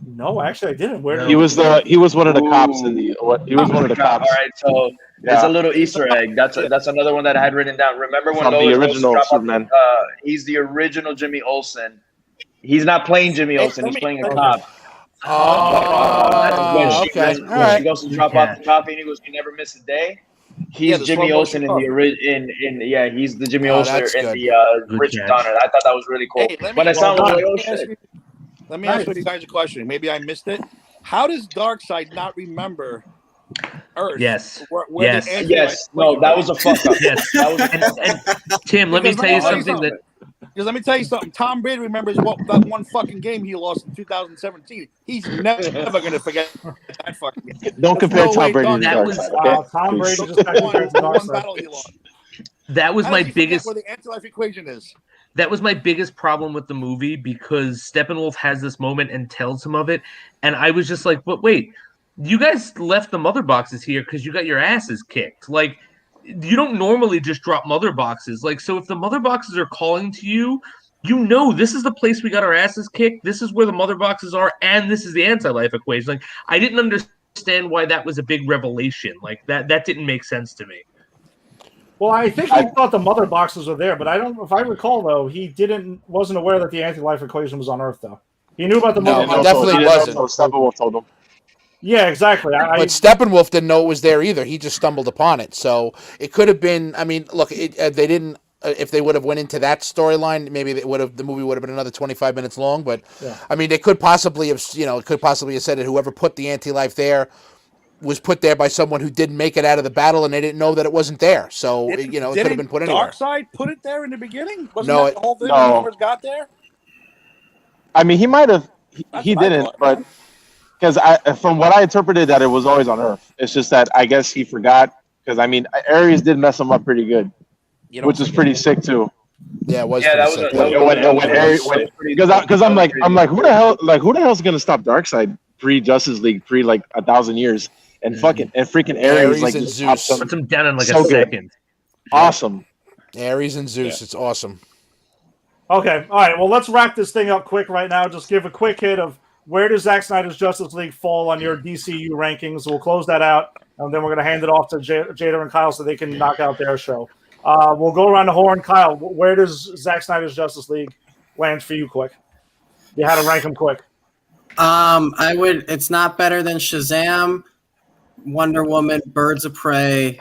No, actually, I didn't. He was one of the cops in the. He was one of the cops. All right, so it's a little Easter egg. That's another one that I had written down. Remember when the original Superman? He's the original Jimmy Olsen. He's not playing Jimmy Olsen. He's playing a cop. Okay. When she goes to drop off the coffee, and he goes, "You never miss a day." He's Jimmy Olsen he's the Jimmy Olsen in the Richard Donner. I thought that was really cool. Hey, but I sound like, oh shit. Let me ask you guys a question. Maybe I missed it. How does Darkseid not remember Earth? Yes. Yes. No, that was a fuck up. Yes. And Tim, let me tell you something that. Because let me tell you something. Tom Brady remembers that one fucking game he lost in 2017. He's never going to forget that fucking game. Don't compare Tom Brady to Darkseid. Tom Brady just got one battle he lost. That was my biggest. Where the anti-life equation is. That was my biggest problem with the movie because Steppenwolf has this moment and tells him of it, and I was just like, "But wait, you guys left the mother boxes here because you got your asses kicked. Like, you don't normally just drop mother boxes. Like, so if the mother boxes are calling to you, this is the place we got our asses kicked. This is where the mother boxes are, and this is the anti-life equation. Like, I didn't understand why that was a big revelation. Like, that didn't make sense to me. Well, I think he thought the mother boxes were there, but I don't. If I recall, though, he wasn't aware that the anti-life equation was on Earth, though. He knew about the mother boxes. Definitely wasn't. Steppenwolf told him. Yeah, exactly. But Steppenwolf didn't know it was there either. He just stumbled upon it. So it could have been. I mean, look, they didn't. If they would have went into that storyline, maybe the movie would have been another 25 minutes long. But I mean, they could possibly have. Could possibly have said that whoever put the anti-life there was put there by someone who didn't make it out of the battle, and they didn't know that it wasn't there. So it could have been put anywhere. Darkseid put it there in the beginning. Wasn't No, that the whole thing when he first got there? I mean, he might have. He didn't, but because from what I interpreted, that it was always on Earth. It's just that I guess he forgot. Because I mean, Ares did mess him up pretty good, which is pretty sick too. Yeah, it was Yeah, pretty sick. Because I'm like, who the hell's gonna stop Darkseid pre Justice League, pre like 1,000 years, and freaking Ares like and Zeus. Puts him down in like So a good. second. Awesome. Ares and Zeus, it's awesome. Okay, all right. Well, let's wrap this thing up quick right now. Just give a quick hit of where does Zack Snyder's Justice League fall on your DCU rankings. We'll close that out, and then we're going to hand it off to Jada and Kyle so they can knock out their show. We'll go around the horn. Kyle, where does Zack Snyder's Justice League land for you? Quick, you had to rank them quick. I would. It's not better than Shazam, Wonder Woman, Birds of Prey,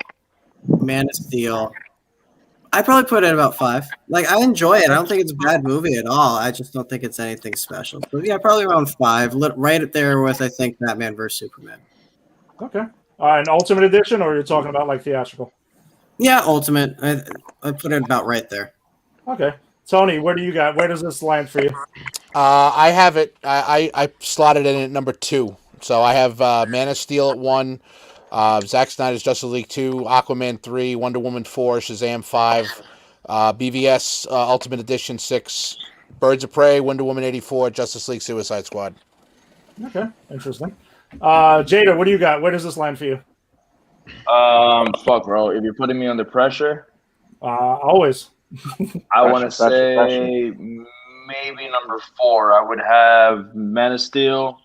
Man of Steel. I'd probably put it at about 5. Like, I enjoy it. I don't think it's a bad movie at all. I just don't think it's anything special. But yeah, probably around 5. Right up there with, I think, Batman vs. Superman. Okay. An Ultimate Edition, or you're talking about like theatrical? Yeah, Ultimate. I put it about right there. Okay. Tony, where do you got? Where does this land for you? I have it. I slotted it in at number 2. So I have Man of Steel at 1. Zack Snyder's Justice League 2, Aquaman 3, Wonder Woman 4, Shazam 5, BVS Ultimate Edition 6, Birds of Prey, Wonder Woman 84, Justice League Suicide Squad. Okay, interesting. Jada, what do you got? Where does this land for you? Fuck, bro. If you're putting me under pressure, Always. I want to say maybe number 4. I would have Man of Steel.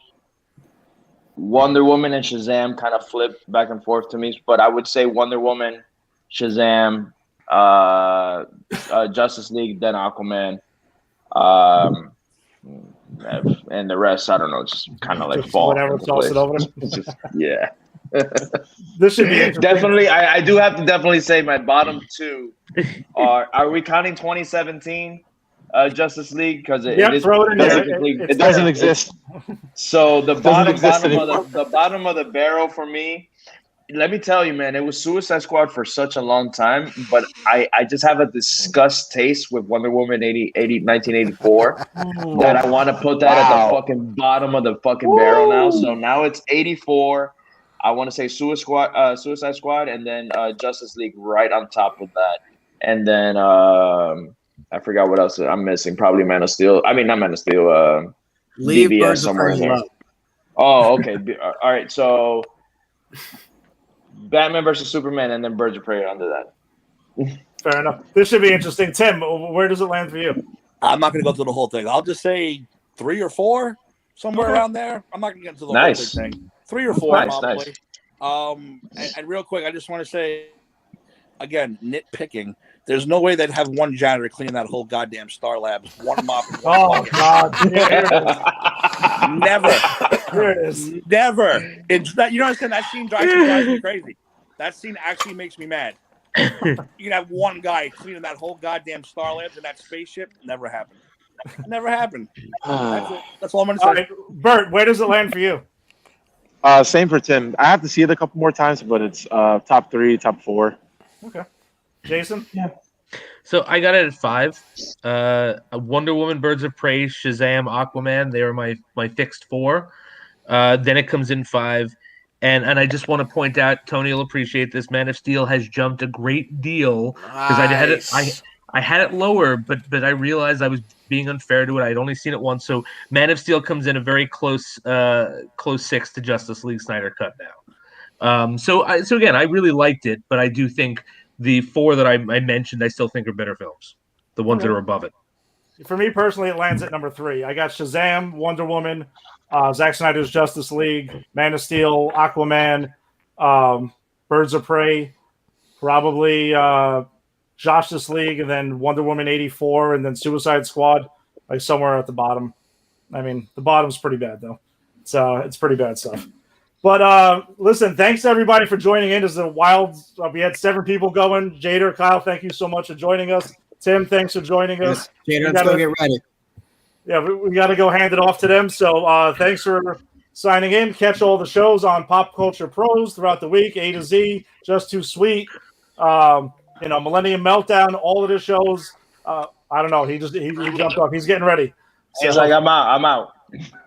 Wonder Woman and Shazam kind of flip back and forth to me, but I would say Wonder Woman, Shazam, Justice League, then Aquaman, and the rest. I don't know. Just kind of like fall. Whatever, toss it over. Yeah. This should be interesting. Definitely. I do have to definitely say my bottom 2 are we counting 2017? Justice League, because it doesn't exist. So the bottom of the barrel for me, let me tell you, man, it was Suicide Squad for such a long time, but I just have a disgust taste with Wonder Woman 1984 that I want to put that at the fucking bottom of the fucking barrel now. So now it's 84. I want to say Suicide Squad, and then Justice League right on top of that, and then I forgot what else I'm missing. Probably Man of Steel. I mean, not Man of Steel. Leave BBS Birds somewhere of in there. Prey. Oh, okay. All right. So Batman versus Superman, and then Birds of Prey under that. Fair enough. This should be interesting. Tim, where does it land for you? I'm not going to go through the whole thing. I'll just say 3 or 4, somewhere around there. I'm not going to get into the whole thing. 3 or 4, probably. Nice. And real quick, I just want to say, again, nitpicking. There's no way they'd have one janitor clean that whole goddamn Star Labs. One mop. And one God! Never. Here it is. Never. It's that, you know what I'm saying? That scene drives me crazy. That scene actually makes me mad. You can have one guy cleaning that whole goddamn Star Labs and that spaceship. Never happened. Never happened. That's it. That's all I'm going to say. All right. Bert, where does it land for you? Same for Tim. I have to see it a couple more times, but it's top 3, top 4. Okay. Jason? Yeah. So I got it at 5. Wonder Woman, Birds of Prey, Shazam, Aquaman. They were my fixed 4. Then it comes in 5. And I just want to point out, Tony will appreciate this. Man of Steel has jumped a great deal because I had it lower, but I realized I was being unfair to it. I'd only seen it once, so Man of Steel comes in a very close 6 to Justice League Snyder Cut now. So again, I really liked it, but I do think the 4 that I mentioned, I still think are better films. The ones that are above it. For me personally, it lands at number 3. I got Shazam, Wonder Woman, Zack Snyder's Justice League, Man of Steel, Aquaman, Birds of Prey, probably Justice League, and then Wonder Woman 84, and then Suicide Squad, like somewhere at the bottom. I mean, the bottom's pretty bad, though. So it's pretty bad stuff. But listen, thanks everybody for joining in. This is a wild. We had 7 people going. Jader, Kyle, thank you so much for joining us. Tim, thanks for joining us. Jader, let's go get ready. Yeah, we got to go hand it off to them. So thanks for signing in. Catch all the shows on Pop Culture Pros throughout the week. A to Z, Just Too Sweet. Millennium Meltdown. All of the shows. I don't know. He jumped off. He's getting ready. He's like, I'm out.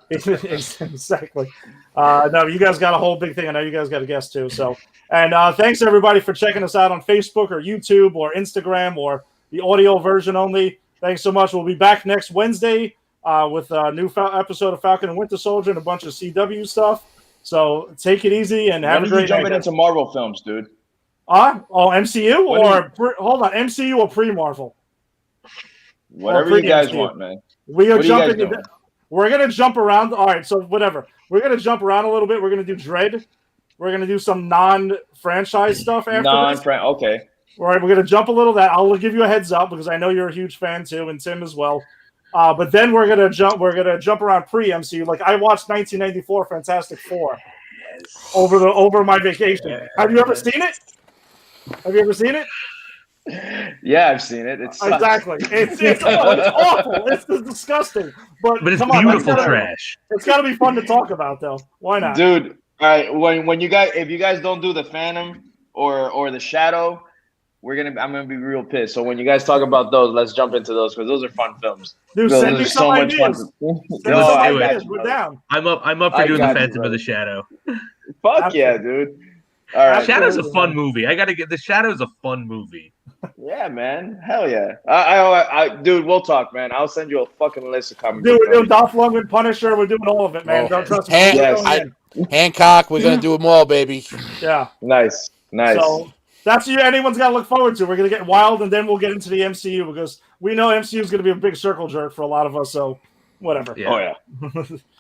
Exactly. No, you guys got a whole big thing. I know you guys got a guest too. So, and thanks everybody for checking us out on Facebook or YouTube or Instagram or the audio version only. Thanks so much. We'll be back next Wednesday with a new episode of Falcon and Winter Soldier and a bunch of CW stuff. So take it easy and have a great night. Jumping into Marvel films, dude. MCU hold on, MCU or pre-Marvel? Whatever you guys want, man. We're gonna jump around. All right, so whatever. We're gonna jump around a little bit. We're gonna do Dread. We're gonna do some non-franchise stuff after this. Okay. All right, we're gonna jump a little. That I'll give you a heads up because I know you're a huge fan too, and Tim as well. But then we're gonna jump around pre-MCU. Like I watched 1994 Fantastic Four over my vacation. Have you ever seen it? Have you ever seen it? Yeah, I've seen it. It's exactly. It's awful. It's disgusting. But it's beautiful trash. It's got to be fun to talk about, though. Why not, dude? All right, if you guys don't do the Phantom or the Shadow, I'm gonna be real pissed. So when you guys talk about those, let's jump into those because those are fun films. Dude, send me some ideas. We're down. I'm up for doing the Phantom of the Shadow. Fuck yeah, dude. All right. Shadow's a fun movie. I gotta get the Shadow's a fun movie. Yeah, man. Hell yeah. I dude, we'll talk, man. I'll send you a fucking list of comics. Dude, we're doing Dolph Lundgren, Punisher. We're doing all of it, man. Don't trust me. Hancock, we're gonna do them all, baby. Yeah. Nice. So that's what anyone's got to look forward to. We're gonna get wild, and then we'll get into the MCU because we know MCU is gonna be a big circle jerk for a lot of us. So whatever. Yeah. Oh yeah.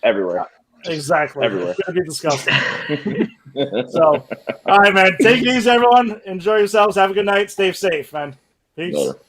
Everywhere. Exactly. Everywhere. It's gonna be disgusting. So, all right, man. Take it easy, everyone. Enjoy yourselves. Have a good night. Stay safe, man. Peace. Later.